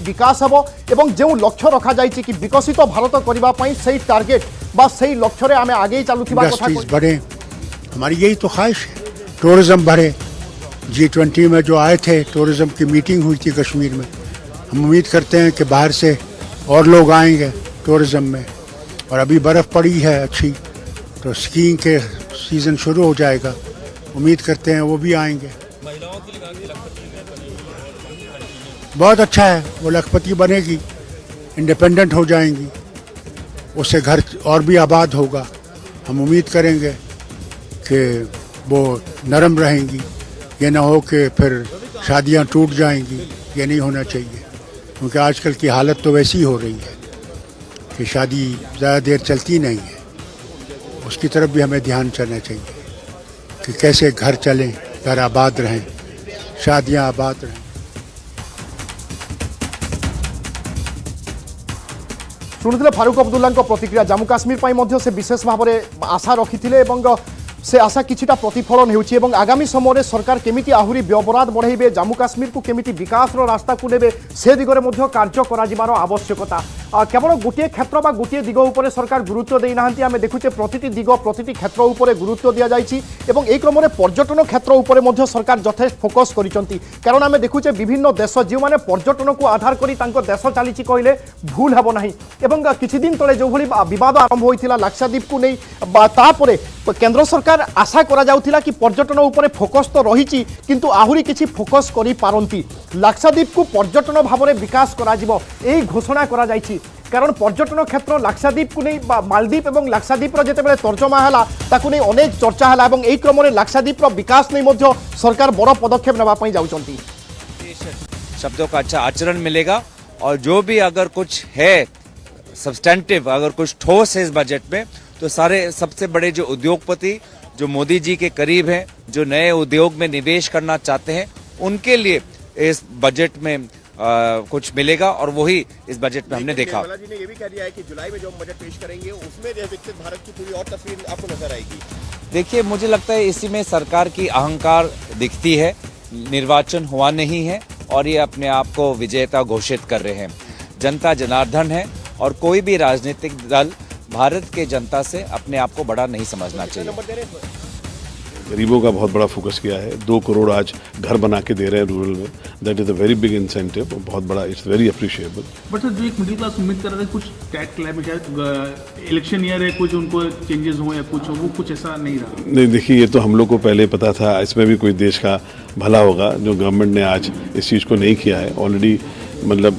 विकास हेबो एवं जो लक्ष्य रखा जाइछि कि विकसित भारत करबा पई सही टारगेट बा सही लक्ष्य रे आमे आगे चलुथिबा कथा बढ़े हमारी यही तो ख्वाहिश है टूरिज्म बढ़े। G20 में जो आए थे टूरिज्म की मीटिंग हुई थी कश्मीर में हम उम्मीद करते हैं कि बाहर से और लोग आएंगे टूरिज्म में और अभी बर्फ़ पड़ी है अच्छी तो स्कीइंग के सीज़न शुरू हो जाएगा उम्मीद करते हैं वो भी आएंगे। बहुत अच्छा है वो लखपति बनेगी इंडिपेंडेंट हो जाएंगी उससे घर और भी आबाद होगा हम उम्मीद करेंगे कि वो नरम रहेंगी ये ना हो कि फिर शादियां टूट जाएंगी ये नहीं होना चाहिए क्योंकि आजकल की हालत तो वैसी हो रही है कि शादी ज़्यादा देर चलती नहीं है उसकी तरफ भी हमें ध्यान चलना चाहिए कि कैसे घर चलें घर आबाद रहें शादियां आबाद रहें। शुणुले फारूक अब्दुल्ला प्रतिक्रिया जम्मू काश्मीर से विशेष भाव में आशा रखी से आशा किछिटा प्रतिफलन होउछि एवं आगामी समय सरकार केमिति आहुरी व्यवहार बढ़ाइबे जम्मू काश्मीर को केमिति विकास रास्ता को नेबे से दिगरे कार्य कराजिबार आवश्यकता केवल गोटे क्षेत्र बा गोटे दिग उपरे सरकार गुरुत्व देना आम देखुचे प्रतिटी दिग प्रतिटी क्षेत्र उपरे गुरुत्व दि जाइए एवं यही क्रम में पर्यटन क्षेत्र उपरे मध्य सरकार यथेष्ट फोकस करिसंती कारण आम देखुचे विभिन्न देश जो मैंने पर्यटन को आधार करी तांको देश चली कहले भूल हेब नाही एवं किछि दिन तले जो भली विवाद आरंभ होइथिला लाक्षाद्वीप को नहीं तापरे केंद्र सरकार आशा करा जाउथिला कि पर्यटन उपरे फोकस तो रही किंतु आहुरी किछि फोकस करि पारंती लाक्षाद्वीप को पर्यटन भाव में विकास करा जिवो एही घोषणा करा जाइछि कारण पर्यटन क्षेत्र लाक्षाद्वीप को नहीं मालदीप और लाक्षाद्वीप जितेबाला तर्जमा है ताकू नहीं अनेक चर्चा है और यही क्रम में लाक्षाद्वीप विकास नहीं मध्य सरकार बड़ पदक्षेप नापी जाउछंती। शब्दों का अच्छा आचरण मिलेगा और जो भी अगर कुछ है सब्सटेंटिव अगर कुछ ठोस है इस बजट में तो सारे सबसे बड़े जो उद्योगपति जो मोदी जी के करीब हैं जो नए उद्योग में निवेश करना चाहते हैं उनके लिए इस बजट में कुछ मिलेगा और वही इस बजट में हमने देखा। निर्मला जी ने ये भी कह दिया है कि जुलाई में जो हम बजट पेश करेंगे उसमें जो विकसित भारत की पूरी और तस्वीर आपको नजर आएगी। देखिए मुझे लगता है इसी में सरकार की अहंकार दिखती है। निर्वाचन हुआ नहीं है और ये अपने आप को विजेता घोषित कर रहे हैं। जनता जनार्दन है और कोई भी राजनीतिक दल भारत के जनता से अपने आप को बड़ा नहीं समझना चाहिए। गरीबों का बहुत बड़ा फोकस किया है। 2 करोड़ आज घर बना के दे रहे हैं रूरल में। That is a very big incentive, बहुत बड़ा, it's very appreciable. But sir जो एक मिडिल क्लास उम्मीद कर रहे थे कुछ टैक्स क्लैब में शायद इलेक्शन ईयर है कुछ उनको चेंजेस हो या कुछ हो, वो कुछ ऐसा नहीं रहा। नहीं देखिए, ये तो हम लोग को पहले पता था, इसमें भी कोई देश का भला होगा। जो गवर्नमेंट ने आज इस चीज़ को नहीं किया है ऑलरेडी, मतलब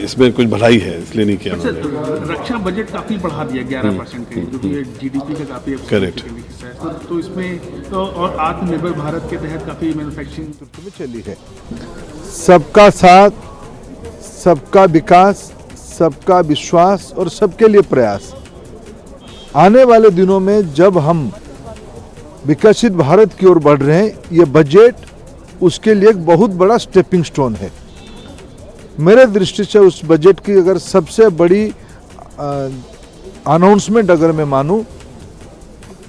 इसमें कुछ भलाई है इसलिए नहीं किया उन्होंने। रक्षा बजट काफी बढ़ा दिया 11% के, जो कि जीडीपी का काफी करेक्ट। तो इसमें तो और आत्मनिर्भर भारत के तहत काफी मैन्युफैक्चरिंग में चली है। सबका साथ, सबका विकास, सबका विश्वास और सबके लिए प्रयास। आने वाले दिनों में जब हम विकसित भारत की ओर बढ़ रहे हैं, ये बजट उसके लिए एक बहुत बड़ा स्टेपिंग स्टोन है। मेरे दृष्टि से उस बजट की अगर सबसे बड़ी अनाउंसमेंट अगर मैं मानूं,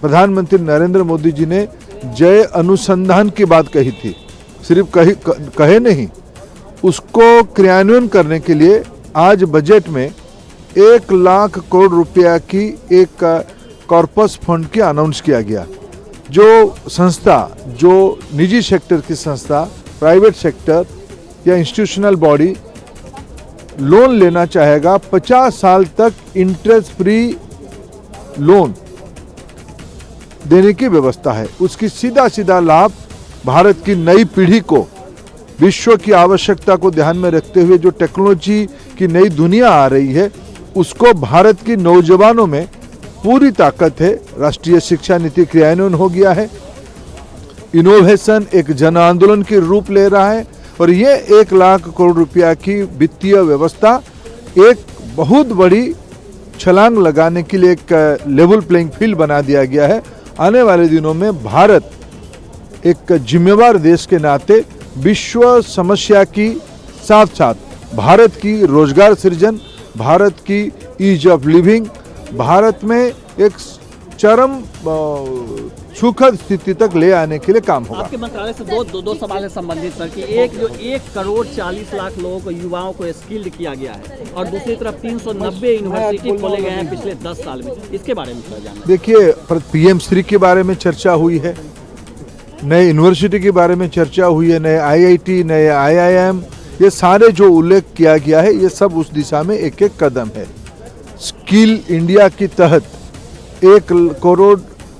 प्रधानमंत्री नरेंद्र मोदी जी ने जय अनुसंधान की बात कही थी। सिर्फ कहे नहीं, उसको क्रियान्वयन करने के लिए आज बजट में 1 लाख करोड़ रुपया की एक कॉर्पस फंड की अनाउंस किया गया। जो संस्था, जो निजी सेक्टर की संस्था, प्राइवेट सेक्टर या इंस्टीट्यूशनल बॉडी लोन लेना चाहेगा, 50 साल तक इंटरेस्ट फ्री लोन देने की व्यवस्था है। उसकी सीधा सीधा लाभ भारत की नई पीढ़ी को, विश्व की आवश्यकता को ध्यान में रखते हुए जो टेक्नोलॉजी की नई दुनिया आ रही है, उसको भारत की नौजवानों में पूरी ताकत है। राष्ट्रीय शिक्षा नीति क्रियान्वयन हो गया है। इनोवेशन एक जन आंदोलन के रूप ले रहा है और ये 1 लाख करोड़ रुपया की वित्तीय व्यवस्था एक बहुत बड़ी छलांग लगाने के लिए एक लेवल प्लेइंग फील्ड बना दिया गया है। आने वाले दिनों में भारत एक जिम्मेवार देश के नाते विश्व समस्या की साथ साथ भारत की रोजगार सृजन, भारत की ईज ऑफ लिविंग, भारत में एक चरम सुखद स्थिति तक ले आने के लिए काम होगा। आपके मंत्रालय से दो सवाल है संबंधित सर कि एक जो 1 करोड़ 40 लाख लोगों को, युवाओं को स्किल्ड किया गया है और दूसरी तरफ 390 यूनिवर्सिटी खोले गए हैं पिछले 10 साल में, इसके बारे में सर जानना। देखिए, पीएम श्री के बारे में चर्चा हुई है, नए यूनिवर्सिटी के बारे में चर्चा हुई है, नए आईआईटी, नए आईआईएम, ये सारे जो उल्लेख किया गया है, ये सब उस दिशा में एक एक कदम है। स्किल इंडिया के तहत 1 करोड़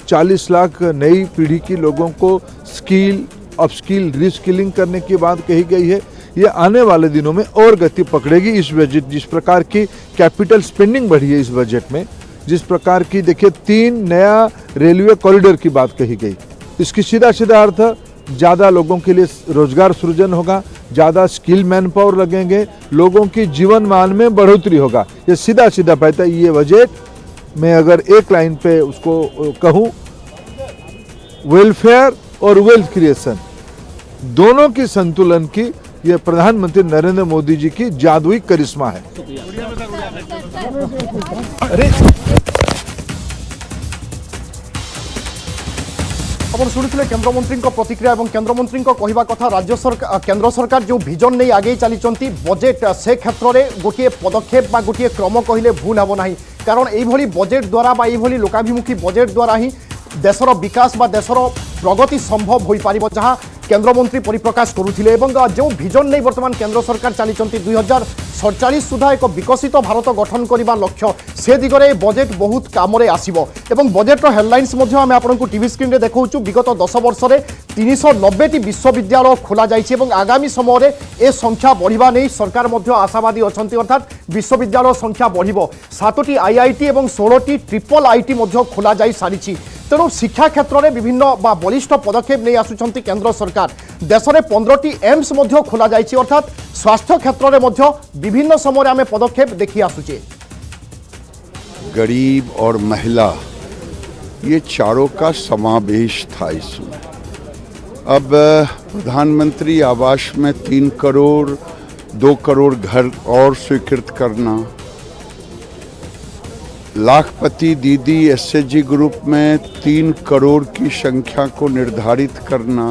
40 लाख नई पीढ़ी की लोगों को स्किल, अपस्किल, रीस्किलिंग करने की बात कही गई है। ये आने वाले दिनों में और गति पकड़ेगी। इस बजट, जिस प्रकार की कैपिटल स्पेंडिंग बढ़ी है इस बजट में, जिस प्रकार की देखिए 3 नया रेलवे कॉरिडोर की बात कही गई, इसकी सीधा सीधा अर्थ ज़्यादा लोगों के लिए रोजगार सृजन होगा, ज़्यादा स्किल मैन पावर लगेंगे, लोगों की जीवन मान में बढ़ोतरी होगा। ये सीधा सीधा कहता है ये बजट। मैं अगर एक लाइन पे उसको कहूँ, वेलफेयर और वेल्थ क्रिएशन दोनों की संतुलन की ये प्रधानमंत्री नरेंद्र मोदी जी की जादुई करिश्मा है। अपन शुणुले केन्द्रमंत्री प्रतिक्रिया और केन्द्रमंत्री कहवा कथा राज्य सरकार केन्द्र सरकार जो विजन नहीं आगे चली बजेट से क्षेत्र में गोटे पदक्षेप बा गोटे क्रम कहले भूल हेब ना कारण यही बजेट द्वारा बा यही लोकाभिमुखी बजेट द्वारा ही देशर विकास बा देशर प्रगति संभव हो पार जहाँ केन्द्रमंत्री परिप्रकाश करुले जो विजन नहीं बर्तमान केन्द्र सरकार चली 2047 सुधा एक विकसित भारत गठन करने लक्ष्य से दिगरे बजेट बहुत काम आसो बजेट्र हेडलाइंस आम आपको टीवी स्क्रीन में देखा विगत 10 वर्ष में 390 विश्वविद्यालय खोल जाइए आगामी समय ए संख्या बढ़ा नहीं सरकार आशावादी अच्छा अर्थात विश्वविद्यालय संख्या बढ़ 7टी आईआईटी और 16टी ट्रिपल आईटी खोल जा सारी तेणु शिक्षा क्षेत्र में विभिन्न बलिष्ठ पदक्षेप नहीं आसुंच केन्द्र सरकार देश में 15टी एम्स खोल जाइए अर्थात स्वास्थ्य क्षेत्र में विभिन्न समय आम पदक्षेप देखी आसुचे। गरीब और महिला ये चारों का समावेश था इसमें। अब प्रधानमंत्री आवास में 3 करोड़ 2 करोड़ घर और स्वीकृत करना, लाखपति दीदी एसएचजी ग्रुप में 3 करोड़ की संख्या को निर्धारित करना,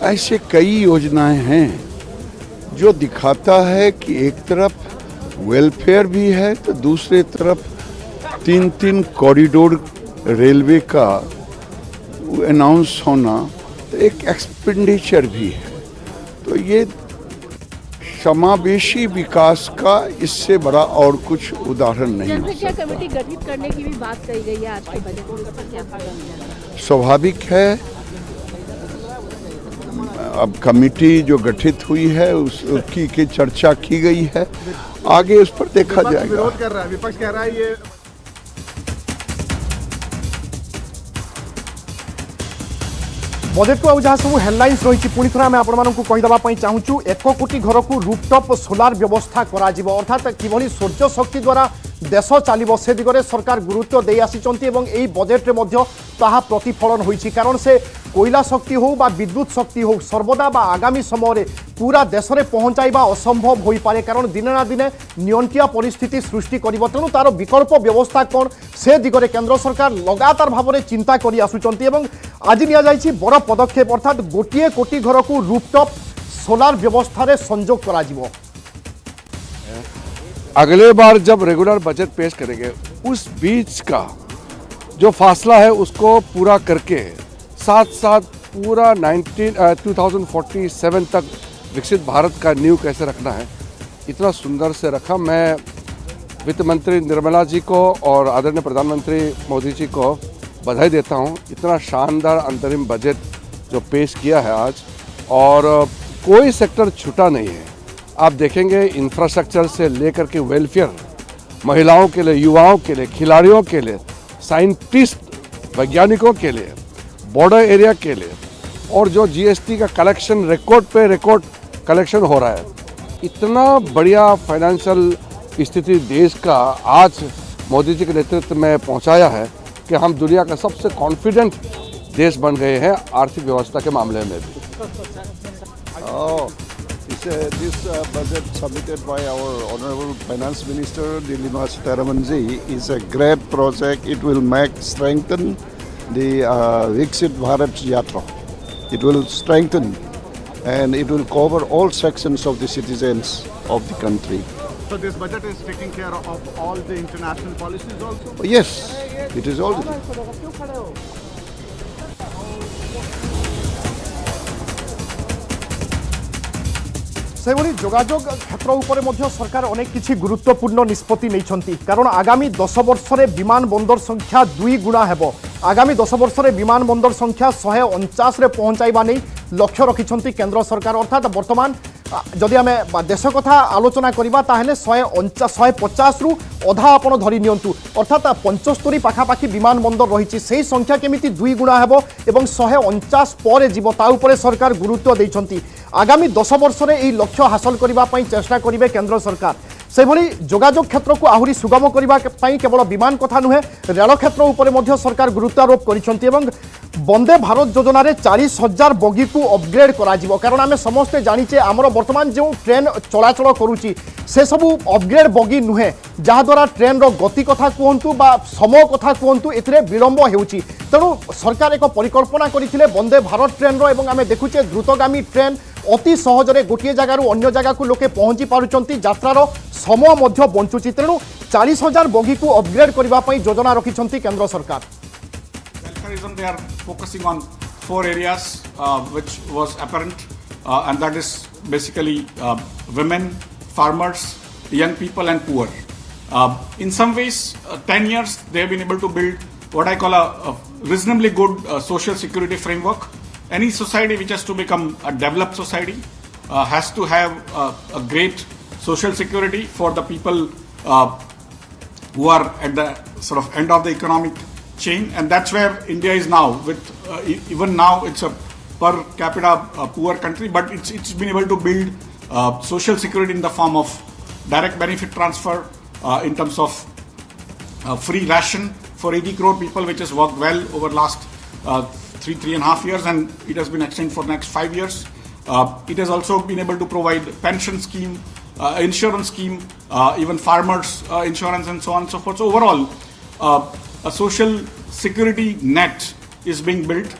ऐसे कई योजनाएं हैं जो दिखाता है कि एक तरफ वेलफेयर भी है तो दूसरे तरफ 3 कॉरिडोर रेलवे का अनाउंस होना तो एक एक्सपेंडिचर भी है। तो ये समावेशी विकास का इससे बड़ा और कुछ उदाहरण नहीं हो सकता। कमेटी गठित करने की भी बात कही गई है आज के बजट में, स्वाभाविक है। अब कमेटी जो गठित हुई है उसकी की चर्चा की गई है, आगे उस पर देखा जाएगा। विरोध कर रहा है, विपक्ष कह रहा है ये बजेट को जहाँ सब हेडलाइंस रही पुणी थोड़ा आम आपको कहीदेवाई चाहूँ 1 कोटी घर को रूफटॉप सोलार व्यवस्था अर्थात किभली सूर्य शक्ति द्वारा देश चलो से दिगरे सरकार गुरुत्व दे आसी बजेट्रे ताहा प्रतिफलन होइछि कारण से कोयला शक्ति हो बा विद्युत शक्ति हो सर्वदा बा आगामी समय पूरा देश में पहुँचाइबा असंभव हो पारे कारण दिने ना दिने नियंत्रिया परिस्थिति सृष्टि करिबो तेणु तार विकल्प व्यवस्था कौन से दिगरे केन्द्र सरकार लगातार भाव में चिंता करि आसुचंती एवं आज निया जाइछि बड़ पदक्षेप अर्थात 1 कोटी घर को रूफटॉप सोलार व्यवस्था रे संयोग करा जिवो। अगले बार जब रेगुलर बजट पेश करेंगे उस बीच का जो फासला है उसको पूरा करके साथ साथ पूरा 2047 तक विकसित भारत का नींव कैसे रखना है इतना सुंदर से रखा। मैं वित्त मंत्री निर्मला जी को और आदरणीय प्रधानमंत्री मोदी जी को बधाई देता हूं। इतना शानदार अंतरिम बजट जो पेश किया है आज और कोई सेक्टर छूटा नहीं है। आप देखेंगे इंफ्रास्ट्रक्चर से लेकर के वेलफेयर, महिलाओं के लिए, युवाओं के लिए, खिलाड़ियों के लिए, साइंटिस्ट वैज्ञानिकों के लिए, बॉर्डर एरिया के लिए और जो जीएसटी का कलेक्शन रिकॉर्ड पे रिकॉर्ड कलेक्शन हो रहा है, इतना बढ़िया फाइनेंशियल स्थिति देश का आज मोदी जी के नेतृत्व में पहुंचाया है कि हम दुनिया का सबसे कॉन्फिडेंट देश बन गए हैं आर्थिक व्यवस्था के मामले में भी। This budget submitted by our Honorable Finance Minister Nirmala Sitharaman ji is a great project. It will strengthen the Viksit Bharat Yatra. It will strengthen and it will cover all sections of the citizens of the country. So this budget is taking care of all the international policies also? Yes, it is all. से जोगाजोग क्षेत्र उपर सरकार अनेक किछि गुरुत्वपूर्ण निष्पत्ति नहीं कारण आगामी 10 वर्ष में विमान बंदर संख्या 2 गुणा हेबो। आगामी 10 वर्ष में विमान बंदर संख्या 149 रे पहुंचाइबा नहीं लक्ष्य रखिछंती केंद्र सरकार अर्थात वर्तमान जदि आम देश कथा आलोचना करबा ताहेले 150 रु अधा आपण धरी नियंतु अर्थात 75 पाखापाखि विमान बंदर रही से संख्या केमिति 2 गुणा हेबो एवं 149 पर जीव ता उपरे सरकार गुरुत्व देइछंती। आगामी 10 वर्ष में यह लक्ष्य हासिल करने चेष्टा करेंगे केंद्र सरकार से भली जोगाजोग क्षेत्र को आहरी सुगम करने केवल विमान कथा नुहे रेल क्षेत्र उपर सरकार गुरुत्वारोप करिसेंती एवं वंदे भारत योजना रे 40,000 बगी को अपग्रेड करा कारण आम समस्ते जानीचे आमर वर्तमान जो ट्रेन चलाचल करुच्ची से सबू अपग्रेड बगी नुहे जहाद्वारा ट्रेन रो गति कथा कहतु बा समय कथा कहतु ए विलंब होउची तेणु सरकार एक परिकल्पना करथिले वंदे भारत ट्रेन रो एवं आम देखुचे द्रुतगामी ट्रेन अति सहजरे गोटे जगार अन्य जगह को लोके पहुंची पारुचंती यात्रार समय मध्य बंचुची तेणु 40,000 बगी को अपग्रेड करने योजना रखिछंती केंद्र सरकार। Welfareism, they are focusing on 4 areas which was apparent and that is basically women, farmers, young people and poor. In some ways 10 years they have been able to build what I call a reasonably good social security framework. Any society which has to become a developed society has to have a great social security for the people who are at the sort of end of the economic chain, and that's where India is now. With even now it's a per capita poor country, but it's been able to build social security in the form of direct benefit transfer, in terms of free ration for 80 crore people, which has worked well over last 3.5 years, and it has been extended for the next 5 years. It has also been able to provide pension scheme, insurance scheme, even farmers insurance and so on and so forth. So overall, a social security net is being built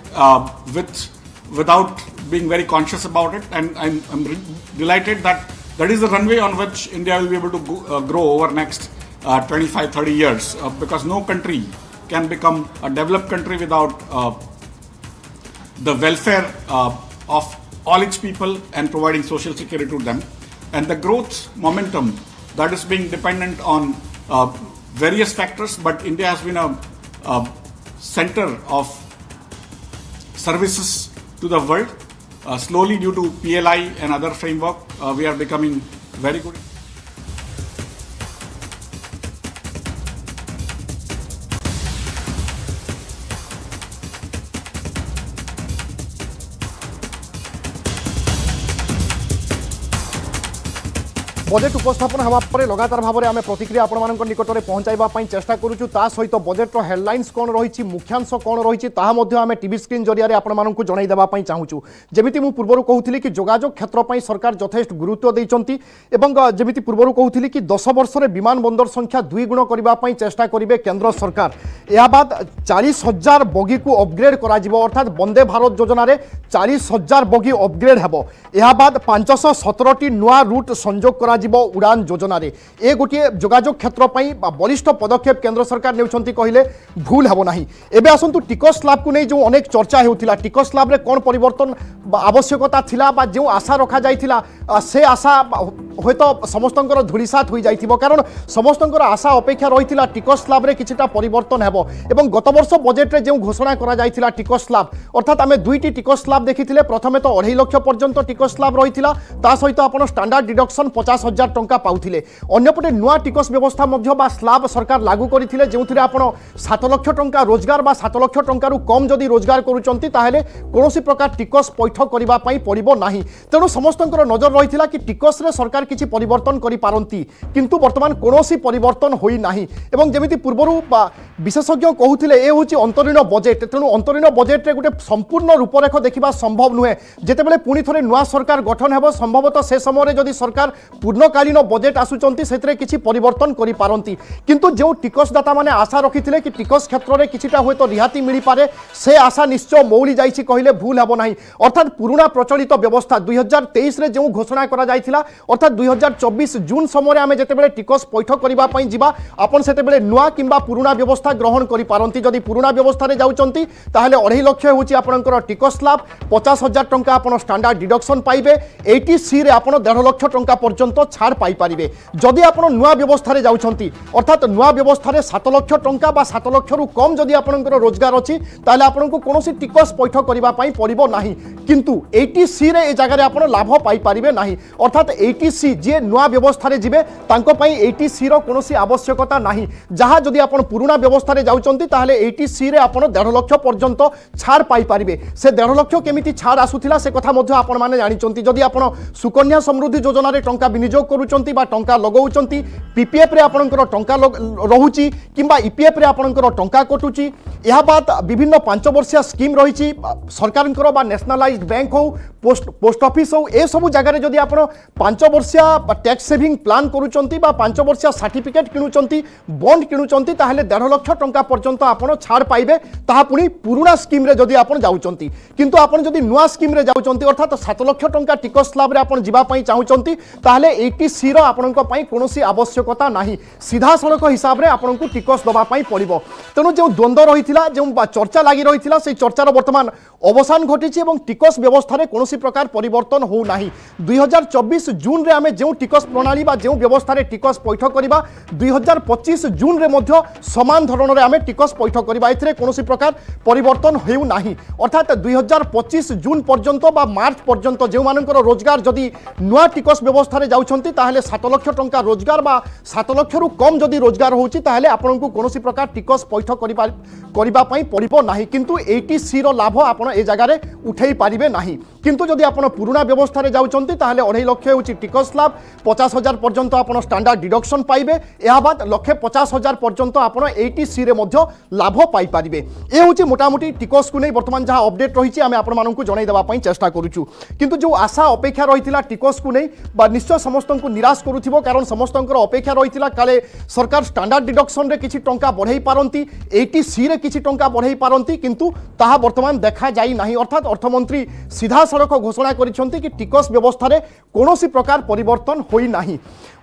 without being very conscious about it, and I'm delighted that is the runway on which India will be able to grow over next 25-30 years, because no country can become a developed country without the welfare of all its people and providing social security to them. And the growth momentum that is being dependent on various factors, but India has been a center of services to the world. Slowly, due to PLI and other framework, we are becoming very good. Budget उपस्थापन हवा पर लगातार भाव में आम प्रतिक्रिया आपण मान निकट में पहुंचाइबा चेष्टा करूँ ता सहित बजेट हेडलाइंस कौन रही मुख्यांश कौन रही आम टीवी स्क्रीन जरिया आपण मानक जनईदेवाई चाहूँ जमी मुझे पूर्व कहूली कि जोगाजोग क्षेत्र पर सरकार यथेष्ट गुरुत्व देती जमी पूर्व कहूली कि 10 वर्ष में विमान बंदर संख्या 2 गुण करने चेष्टा करेंगे केंद्र सरकार। यह बाद 40,000 बगी को अपग्रेड अर्थात वंदे भारत योजना रे 40,000 बगी अपग्रेड हेबो। यह बाद 517टी नुआ रूट संजोग करा उड़ान योजना रे ए गोटे जोगाजोग क्षेत्र बलिष्ठ पदक्षेप केंद्र सरकार नेउछंती कहिले भूल हेबो नाही। एबे आसंतु टिकस स्लैब को नहीं जो अनेक चर्चा होउथिला टिकस स्लैब रे कोन परिवर्तन आवश्यकता थिला बा जो आशा रखा जाइथिला से आशा होयतो समस्तंकर धूलिसात होई जाइथिबो कारण समस्तंकर आशा अपेक्षा रहिथिला टिकस स्लैब रे किछिटा परिवर्तन हेबो एवं गत वर्ष बजेट रे जो घोषणा करा जाइथिला टिकस स्लैब अर्थात आमे दुईटी टिकस स्लैब देखिथिले प्रथमे तो 2.5 लाख पर्यंत टिकस स्लैब रहिथिला ता सहित आपण स्टैंडर्ड डिडक्शन 50,000 टंका पाउथिले अन्यपटे नुआ टिकस व्यवस्था मध्य बा स्लैब सरकार लागू करिथिले जेउथिरे आपण 7 लाख टंका रोजगार बा 7 लाख टंका कम जदि रोजगार करूचंती ताहेले कोनोसी प्रकार टिकस पैठ करिबा पई पड़िबो नाही। तेणु समस्तंकर नजर रहिथिला कि टिकस रे सरकार किछि परिवर्तन करि पारंती किंतु वर्तमान कोनोसी परिवर्तन होई नाही एवं जेमिति पूर्वरु विशेषज्ञ कहूथिले ए होछि अंतरीण बजेट। तेणु अंतरीण बजेट रे गुटे संपूर्ण रूपरेख देखिबा संभव नुहे जेतेबेले पुनी थरे नुआ सरकार गठन हेबो संभवतः से समय रे जदि सरकार पूर्णकालीन बजेट आसुचंती सेतरे किछि परिवर्तन करि पारंती किंतु जो टिकसदाता माने आशा रखिथिले कि टिकस क्षेत्र रे किछिटा होयतो रिहाती मिली पारे से आशा निश्चय मौली जाइछि कहिले भूल हेबो नाही। अर्थात पुराना प्रचलित व्यवस्था 2023 रे जो घोषणा करा जाइथिला अर्थात 2024 जून समय आमे जेतेबेले टिकस पैठ करिबा पई जिबा आपण सेतेबेले नुआ किंबा पुराना व्यवस्था ग्रहण करि पारंती जदि पुराना व्यवस्था रे जाउचंती ताहेले 2.5 लाख होछि आपनकर टिकस स्लैब 50,000 टंका आपण स्टैंडर्ड डिडक्शन पाइबे 80C रे आपण 1.5 लाख टंका पर्यंत छाड़ पाई पारिबे। जदि आपण नुआ व्यवस्था रे जाउचंती अर्थात नुआ व्यवस्था रे 7 लाख टंका बा 7 लाख रु कम जदि आपनकर रोजगार अछि ताहेले आपनको कोनोसी टिकस पैठ करिबा पई पड़िबो नाही किंतु किंतु 80C रे ए जगह रे आपण लाभ पाई परिबे नाही अर्थात 80C जे नुआ व्यवस्था रे जिवे तांको पई 80C रो कोनोसी आवश्यकता नाही जहा जदि आपण पुराना व्यवस्था रे जाउचंती ताहले 80C रे आपण 1.5 लाख पर्यंत छाड़ पाई परिबे से 1.5 लाख केमिति छाड़ आसुथिला से कथा मध्ये आपण माने जानिचंती जदि आपण सुकन्या समृद्धि योजना रे टंका विनियोग करूचंती बा टंका लगाउचंती पीपीएफ रे आपणकर टंका रहुची किंबा ईपीएफ रे आपणकर टंका कटुची यह बात विभिन्न 5 वर्षिया स्कीम रही सरकार बा नेशनलाइज्ड बैंक हो पोस्ट ऑफिस हो ए सब जगह जदि आप 5 वर्षिया टैक्स सेविंग प्लान करूचंती बा 5 वर्षिया सर्टिफिकेट किणुचंती बॉन्ड किणुचंती ताहले 1.5 लाख टंका पर्यंत आपण छाड़ पाइबे ताहा पुनी पुराना स्कीम रे जदि आपण जाउचंती किंतु आपण जदि नुआ स्कीम रे जाउचंती अर्थात 7 लाख टंका टिकस स्लैब रे आपण जिबा पई चाहुचंती ताहले 80C रो आपणक पई कोनोसी आवश्यकता नाही सीधा सड़क हिसाब रे आपणकु टिकस दबा पई पड़िबो तेनु जो द्वंद्व रहिथिला जो चर्चा लागि रहिथिला से चर्चार वर्तमान अवसान घटिछि एवं टिकस व्यवस्था रे कोनोसी प्रकार परिवर्तन हो नाही 2024 जून रे आमे जो टिकस प्रणाली बा जो व्यवस्था रे टिकस पैठ करिबा 2025 जून रे मध्य समान धरण रे आमे टिकस पैठ करिबा एथिरे कोनोसी प्रकार परिवर्तन हेउ नाही अर्थात 2025 जून पर्यंत बा मार्च पर्यंत जो मानकर रोजगार जदि नुआ टिकस व्यवस्था रे जाउछंती ताहले 7 लाख टंका रोजगार बा 7 लाख रु कम जदि रोजगार होउची ताहले आपनकु कोनोसी प्रकार टिकस पैठ करिबा पई पड़िबो नाही किंतु 80C रो लाभ आपण ए जगह रे उठेई पारिबे नाही किंतु जदि आपण पुराना व्यवस्था रे जाउछंती ताहले 2.5 लाख होउची टिकस लाभ 50,000 पर्यंत आपण स्टैंडर्ड डिडक्शन पाइबे एहा बाद 1,50,000 पर्यंत आपण 80C रे मध्य लाभ पाई पारिबे ए होउची मोटामोटी टिकस को नै वर्तमान जहा अपडेट रहिछि आमे आपण मानकु जणाई देबा पई चेष्टा करूछु किंतु जो आशा अपेक्षा रहितिला टिकस को नै बा निश्चय समस्तंकु निराश करूथिबो कारण समस्तंकर अपेक्षा रहितिला काले सरकार स्टैंडर्ड डिडक्शन रे किछि टंका बढ़ाई पारंती 80C रे किछि टंका बढ़ाई पारंती किंतु ताहा वर्तमान देखा जाई नाही अर्थात अर्थमंत्री सीधा सड़क घोषणा करिसेंती कि टिकस व्यवस्था रे कोनोसी प्रकार परिवर्तन होई नाही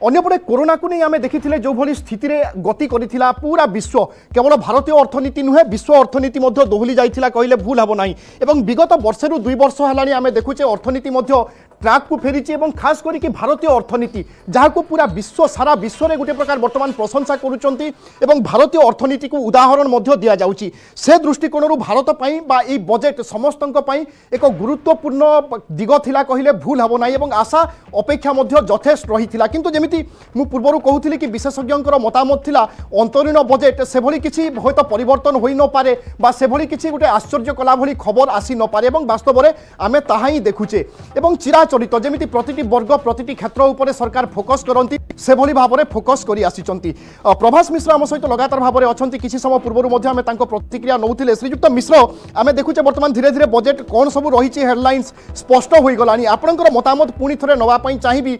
अन्यपटे कोरोना को नहीं आमे देखिथिले जो भली स्थिति रे गति करिथिला पूरा विश्व केवल भारतीय अर्थनीति नुहे विश्व अर्थनीति मध्य दोहली जाइथिला कहिले भूल हबो नाही एवं विगत वर्षे रु 2 वर्ष हलानी आमे देखुचे अर्थनीति मध्य ट्रैक को फेरी एवं खास करिक भारतीय अर्थनीति जहाँ को पूरा विश्व सारा विश्व रे गोटे प्रकार वर्तमान प्रशंसा करुचंती एवं भारतीय अर्थनीति को उदाहरण मध्य दिया जाउची से दृष्टिकोण भारत पई बा ई बजेट समस्तंक पई एक गुरुत्वपूर्ण दिग थिला कहिले भूल हबो नाही एवं आशा अपेक्षा मध्य यथेष्ट रहिथिला किंतु जेमिति मु पूर्वरु कहूथिली कि विशेषज्ञଙ୍କର मतामत थिला अंतरीण बजेट से भली किछि होयतो परिवर्तन होई न पारे बा से भली किछि गोटे आश्चर्य कला भली खबर आसी न पारे एवं वास्तव रे आमे ताहा ही देखुचे एवं चिराचरित जेमिति प्रतिटी वर्ग प्रतिटी क्षेत्र उपरे सरकार फोकस करंती से भली भाबरे फोकस करी आसीचंती प्रभास मिश्र आम सहित लगातार भाबरे अछंती किछि समय पूर्वरु मध्ये आमे तांको प्रतिक्रिया नउथिले श्रीयुक्त मिश्र आमे देखुचे वर्तमान धीरे धीरे बजेट कोन सब रहिछि हेडलाइंस स्पष्ट होई गलानी आपनकर मतामत पुनी थरे नवा पई चाहिबी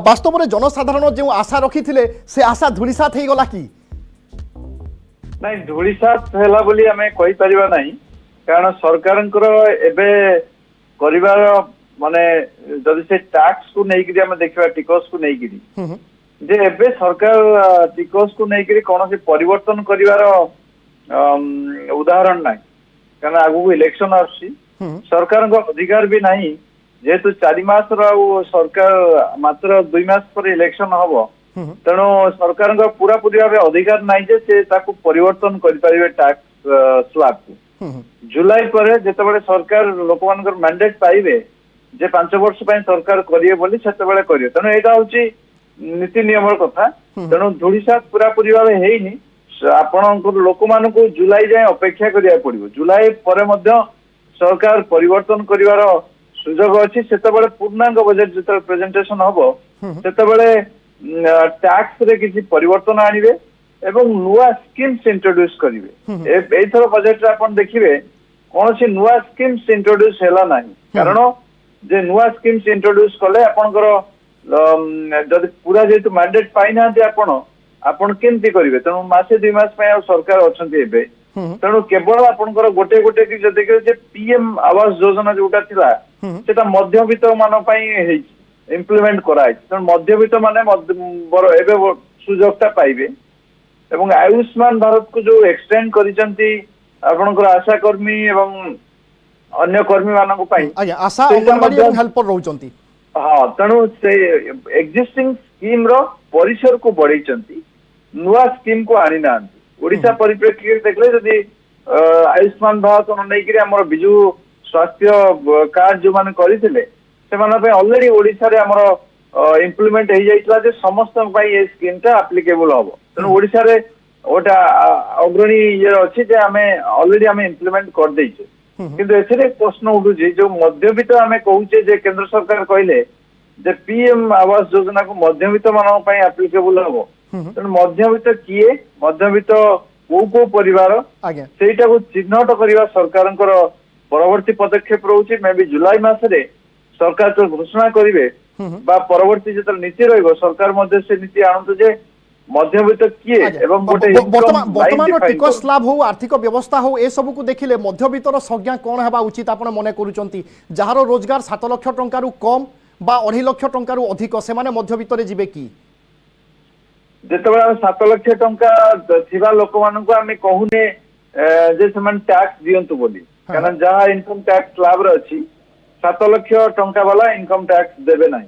वास्तव रे जनसाधारण जो आशा रखिथिले से आशा धुलिसात हेई गला कि नहीं धुलिसात हैला बोली हमें कहि परिबा नहीं कारण सरकारनकर एबे करिवार माने जदि से टैक्स को नहीं हम देखा टिकस को नहीं जे एबे सरकार टिकस को नहीं कौन से परिवर्तन करिवार उदाहरण नहीं कारण आगु इलेक्शन आसी सरकार को अधिकार भी नहीं जेहेतु 4 मास सरकार मात्र 2 मास पर इलेक्शन हम तेणु सरकार पूरा पूरी भाव अधिकार नहीं जे से ताकू परिवर्तन करें टैक्स स्लैब को जुलाई पर जिते सरकार लोक मान मैंडेट पाइबे जे 5 वर्ष सरकार करिए बोली सेतेबेले करिए तेणु एटा होची नीति नियम कथा तेणु धुलिसात पूरा पूरी भाव हेनी आपण लोक मान को जुलाई जाए अपेक्षा करिया पड़िबो जुलाई पर मध्य सरकार परिवर्तन करिवार सुजोग अछि सेतेबेले पूर्णांग बजेट जिते प्रेजेंटेशन हबो सेतेबेले टैक्स रे किछि परिवर्तन आनिबे एवं नुआ स्कीम्स इंट्रोड्यूस करिवे एथर बजेट रे आपण देखिबे कोन से नुआ स्कीम्स इंट्रोड्यूस हैला नाही कारण जे नुआ स्कीम्स इंट्रोड्यूस कले आपनकर जदि पूरा जेतु मैंडेट पाई ना आपण केमती करिवे तेणु मासे 2 मास पय सरकार अछंती एबे तेणु केवल आपनकर गोटे गोटे कि जदि जे पीएम आवास योजना जोटा थिला सेटा मध्यवित्त मान पय हेइ इम्प्लीमेंट कराय तेणु मध्यवित्त माने एबे सुजोगता पाइबे एवं आयुष्मान भारत को जो एक्सटेंड करिसंती आपनकर आशा कर्मी एवं अन्य कर्मी मानक पई आशा अंगनवाड़ी एवं हेल्पर रहउचंती हां तेणु से एक्जिस्टिंग स्कीम रो परिसर को बढ़ाइचंती नुआ स्कीम को आनी नांती ओडिशा परिप्रेक्षी देखले जदि आयुष्मान भारत नै कि हमर बिजू स्वास्थ्य कार्ड जो माने करथिले सेमान पे ऑलरेडी ओडिसा रे हमर इंप्लीमेंट हो जाइतला जे समस्त पई ए स्कीम ता एप्लीकेबल हो तनो ओडिसा रे ओटा अग्रणी ये अछि जे हमें ऑलरेडी हमें इंप्लीमेंट कर दैछे किंतु एथिरे प्रश्न उठुछि जो मध्यवित्त हमें कहूचे जे केंद्र सरकार कहले जे पीएम आवास योजना को मध्यवित्त मानव पई एप्लीकेबल हो तनो मध्यवित्त किए मध्यवित्त को परिवार सेटा को चिन्हट करबा सरकारनकर परवर्ती पदक्षेप रहउछि मे भी जुलाई मास रे सरकार तो घोषणा करिवे बा परवर्ती जत नीति रहइबो सरकार मध्ये से नीति आनंद जे मध्यवित्त किए एवं गोटे वर्तमान टिकस स्लैब हो आर्थिक व्यवस्था हो ए सब को देखिले मध्यवित्तर संज्ञा कोन हेबा उचित आपण मने करूचंती जहार रोजगार 7 लाख टंका रु कम बा 2.5 लाख टंका रु अधिक से माने मध्यवित्तर जिबे की जेतबे 7 लाख टंका थिबा लोक मानन को हमें कहूने जे समान टैक्स दियंतु बोली कारण जहा इनकम टैक्स स्लैब रे अछि 7 लाख टंका वाला इनकम टैक्स देबे नाही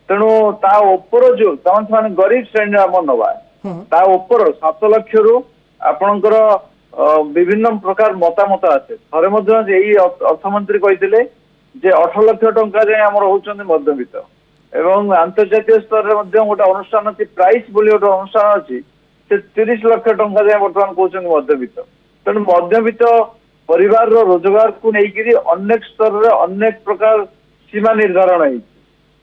तेणु ता ऊपर जो तमान गरीब श्रेणी आम नवा ता ऊपर 7 लाख रु आपणकर विभिन्न प्रकार मतामत आसे थरे मध्य यही अर्थमंत्री कहते जे 8 लाख टंका जाए आम होचंदी मध्यवित्त एवं अंतर्जातीय स्तर रे मध्य गोटे अनुष्ठान अछि प्राइस बोली गोटे अनुष्ठान अछि से 30 लाख टंका जाए वर्तमान कहउछन मध्यवित्त तेणु मध्यवित्त परिवार रो रोजगार को नेकिरी अनेक स्तर रे अनेक प्रकार सीमा निर्धारण है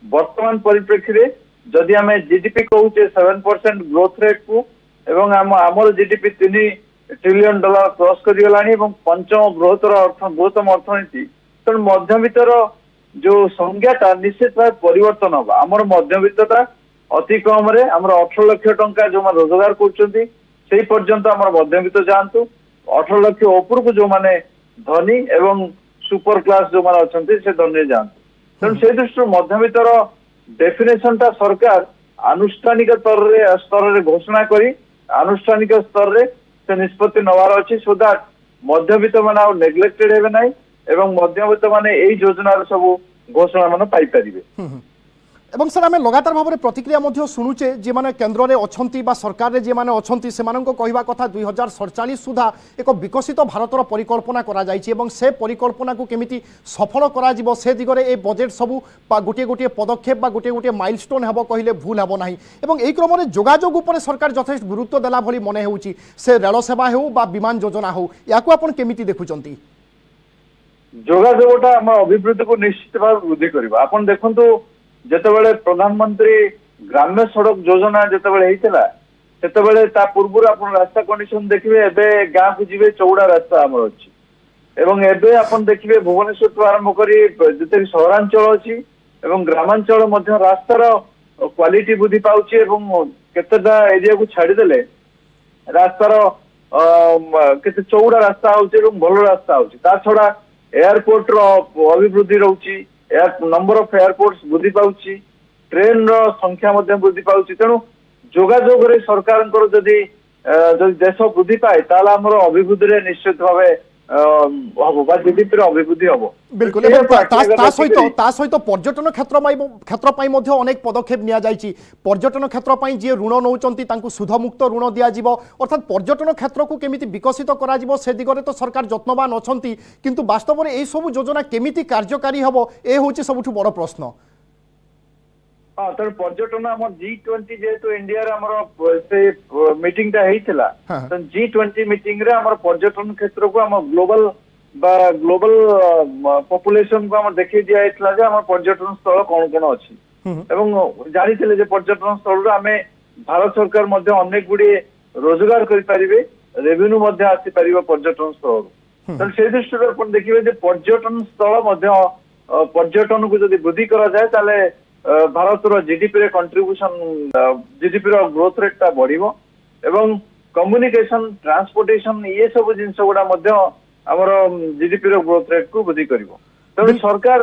वर्तमान परिप्रेक्षी रे जदि हमें जीडीपी कहूचे 7% ग्रोथ रेट को एवं आमर जीडीपी 3 ट्रिलियन डॉलर क्रॉस करी गलानी एवं पंचम बृहत्तम अर्थनीति तेणु मध्यवित्तर जो संज्ञाटा निश्चित भाव परिवर्तन होगा आमर मध्यवित्तता अति कम रे आमर 18 लाख टंका जो माने रोजगार करछंती सेही पर्यंत आमर मध्यवित्त जानतु 18 लाख ऊपर को जो माने धनी एवं सुपर क्लास जो माने अछंती से धनी जानतु तेणु से दृष्टि मध्यवित्तर डेफिनेशन टा सरकार आनुष्ठानिक स्तर रे घोषणा करी आनुष्ठानिक स्तर रे से निष्पत्ति नवार अछि सो दैट मध्यवित्त माने नेग्लेक्टेड हेबे नाही एवं मध्यवित्त माने एई योजना रे सब घोषणा माने पाई परिबे एवं सर आम लगातार भाव में प्रतिक्रिया शुणुचे जे माने केन्द्र में अच्छा सरकार जे माने अच्छा से कहवा कथा 2047 सुधा एक विकसित भारतर परिकल्पना करा जायछि एवं से परिकल्पना को केमिति सफल करा जिवो से दिगरे ए बजेट सबू गोटे गोटे पदक्षेप बा गोटे गोटे माइलस्टोन हेबो कहिले भूल हेबो नाही एवं एई क्रम में जोगाजोग उपर सरकार यथेष्ट गुरुत्व देला भली मने हेउछि से रेल सेवा हेउ बा विमान योजना हो याकू आपण केमिति देखुचंती जोगाजोगटा हम अभिवृद्धि को निश्चित भाव वृद्धि करबा आपण देखंतु जेतेबेले प्रधानमंत्री ग्राम्य सड़क योजना जेतेबेले हेइतला सेतेबेले ता पूर्व आपण रास्ता कंडीशन देखिबे एबे गाँ को जीवे चौड़ा रास्ता हमर अछि एवं एबे आपण देखिबे भुवनेश्वर तो आरंभ करी जेते सहरांचल अछि एवं ग्रामांचल मध्य रास्तार क्वालिटी वृद्धि पाउछि एवं केतेटा एरिया को छाडी देले रास्तार केते चौड़ा रास्ता होछि एवं भलो रास्ता होछि ता छडा एयरपोर्ट रो अभिवृद्धि रहउछि नंबर ऑफ एयरपोर्ट्स वृद्धि पाउछि ट्रेन रो संख्या मध्य वृद्धि पाउछि तेणु जोगाजोग रे सरकार जदि देश वृद्धि पाए ताला हमर अभिवृद्धि रे निश्चित भावे हबो बा जीडीपी रो अभिवृद्धि हबो बिल्कुल ता सहित पर्यटन क्षेत्र पई मध्य अनेक पदक्षेप निया जायछि पर्यटन क्षेत्र पई जे ऋण नउचंती तांकु सुधमुक्त ऋण दिया जिवो अर्थात पर्यटन क्षेत्र को केमिति विकसित करा जिवो से दिगरे तो सरकार यत्नवान अछंती किंतु वास्तव में एई सब योजना केमिति कार्यकारी हबो ए होछि सबठु बड़ प्रश्न हाँ तर पर्यटन हम G20 जेहेतु इंडिया रे हमर से मीटिंग टा हेइतला त G20 मीटिंग रे हमर पर्यटन क्षेत्र को हम ग्लोबल पॉपुलेशन को हम देखि दिया हेइतला जे हमर पर्यटन स्थल कोन अछि एवं जानि थिले जे पर्यटन स्थल रे हमें भारत सरकार मध्य अनेक गुडी रोजगार करि परिबे रेवेन्यू मध्य आसी परिबो पर्यटन स्थल त से दृष्टि रे अपन देखिबे जे पर्यटन स्थल मध्य पर्यटन को जदि वृद्धि करा जाय ताले भारत जीडीपी रे कंट्रीब्यूशन जीडीपी रो ग्रोथ रेट ता बढ़िबो एवं कम्युनिकेशन ट्रांसपोर्टेशन ये सब जिनस गुडा मध्य हमर जीडीपी रो ग्रोथ रेट को वृद्धि करिवो त सरकार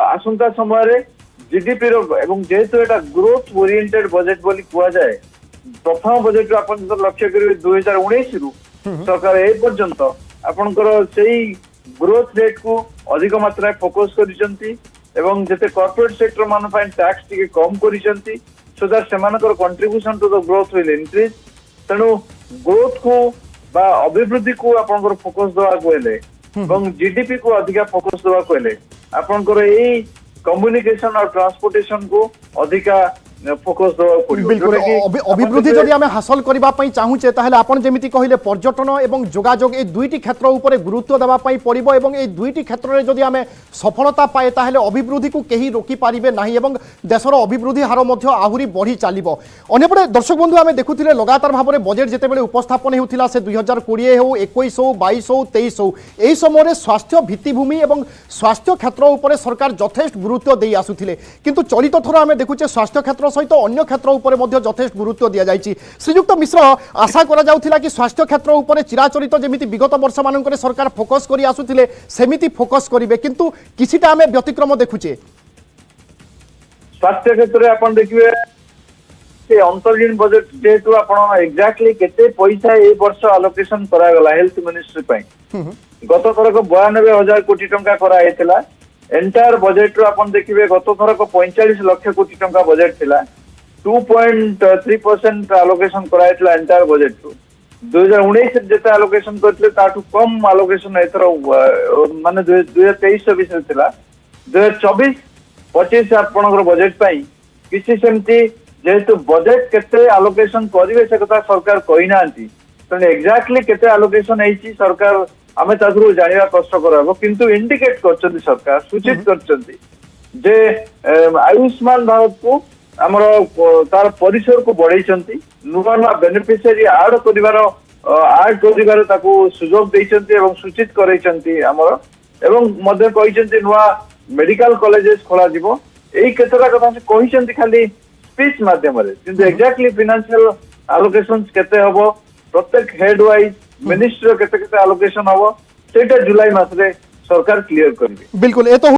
आसंता समय रे जीडीपी रो एवं जेहेतु एटा ग्रोथ ओरिएंटेड बजेट बोली कुआ जाए प्रथम बजेट रो अपन जब लक्ष्य करिवे 2019 रु सरकार ए पर्यंत आपनकर सेही ग्रोथ रेट को अधिक मात्रा फोकस करिसंती एवं जते कॉर्पोरेट सेक्टर मान टैक्स टिके कम करिसंती सो दैट सेमानकर contribution to the growth will increase तेणु ग्रोथ को बा अभिवृद्धि को आपनकर फोकस दवा को हेले ଏବଂ GDP को अधिका फोकस देवा कहले आपनकर एई कम्युनिकेशन और ट्रांसपोर्टेशन को अधिका फोकस देवा पड़िबो। बिल्कुल अभिवृद्धि जदि आमे हासिल करबा पई चाहूचे ताहले आपण जेमिति कहिले पर्यटन एवं जोगाजोग ए दुईटी क्षेत्र उपरे गुरुत्व देबा पई पड़िबो एवं ए दुईटी क्षेत्र रे जदि आमे सफलता पाए ताहले अभिवृद्धि को केही रोकी पारिबे नाही एवं देशर अभिवृद्धि हार मध्य आहुरी बढ़ी चलिबो। अन्यपटे दर्शक बंधु आमे देखुथिले लगातार भाबरे बजेट जेतेबेले उपस्थापन हेउथिला से 2020 हो 21 हो 22 हो 23 हो एही समय स्वास्थ्य भित्तिभूमि एवं स्वास्थ्य क्षेत्र उपरे सरकार यथेष्ट गुरुत्व देई आसुथिले किंतु चलित थर आमे देखुचे स्वास्थ्य क्षेत्र सहित अन्य क्षेत्र उपरे मध्य यथेष्ट गुरुत्व दिया जायछि। श्रीयुक्त मिश्र आशा करा जाउथिला कि स्वास्थ्य क्षेत्र उपरे चिराचरित जेमिति विगत वर्ष मानकरे सरकार फोकस करी आसुथिले सेमिति फोकस करिवे किंतु किछिटा आमे व्यतिक्रम देखुचे। स्वास्थ्य क्षेत्र में आपण देखिए से अंतर्गत बजेट जेतु आपण एग्जैक्टली केते पैसा ए वर्ष अलोकेशन करा गला हेल्थ मिनिस्ट्री पई गत थर को 92,000 कोटी टंका करा आइतला एंटायर बजेट रो आपण देखिबे गत थर को 45 लाख कोटी टंका बजेट थिला 2.3% अलोकेशन करा आइतला एंटायर बजेट रो 2019 जेते अलोकेशन करथले ताटू कम अलोकेशन एथर माने 2023-24 थिला 2024-25 आपनकर बजेट पई किसी सेमती जेहेतु बजेट केते अलोकेशन करिवे से कथा सरकार कहि नांती तने एग्जैक्टली केते अलोकेशन हेची सरकार आमे तादरू जानिबा कष्ट करबो किंतु इंडिकेट करचंदी सरकार सूचित करचंदी जे आयुष्मान भारत को हमरो तार परिसर को बढ़ाइचंती नुवा नुवा बेनिफिशियरी ऐड करिवार ताको सुयोग दैचंती एवं सूचित करैचंती हमरो एवं मध्य कहिचंती नुवा मेडिकल कॉलेजेस खोला दिबो एई केतरा कथा से कहिचंती खाली स्पीच माध्यम रे किंतु एग्जैक्टली फाइनेंशियल एलोकेशंस केते हबो प्रत्येक हेड वाइज मिनिस्ट्री केते केते एलोकेशन हबो सेटा जुलाई मास रे सरकार क्लियर करबे। बिल्कुल ए तो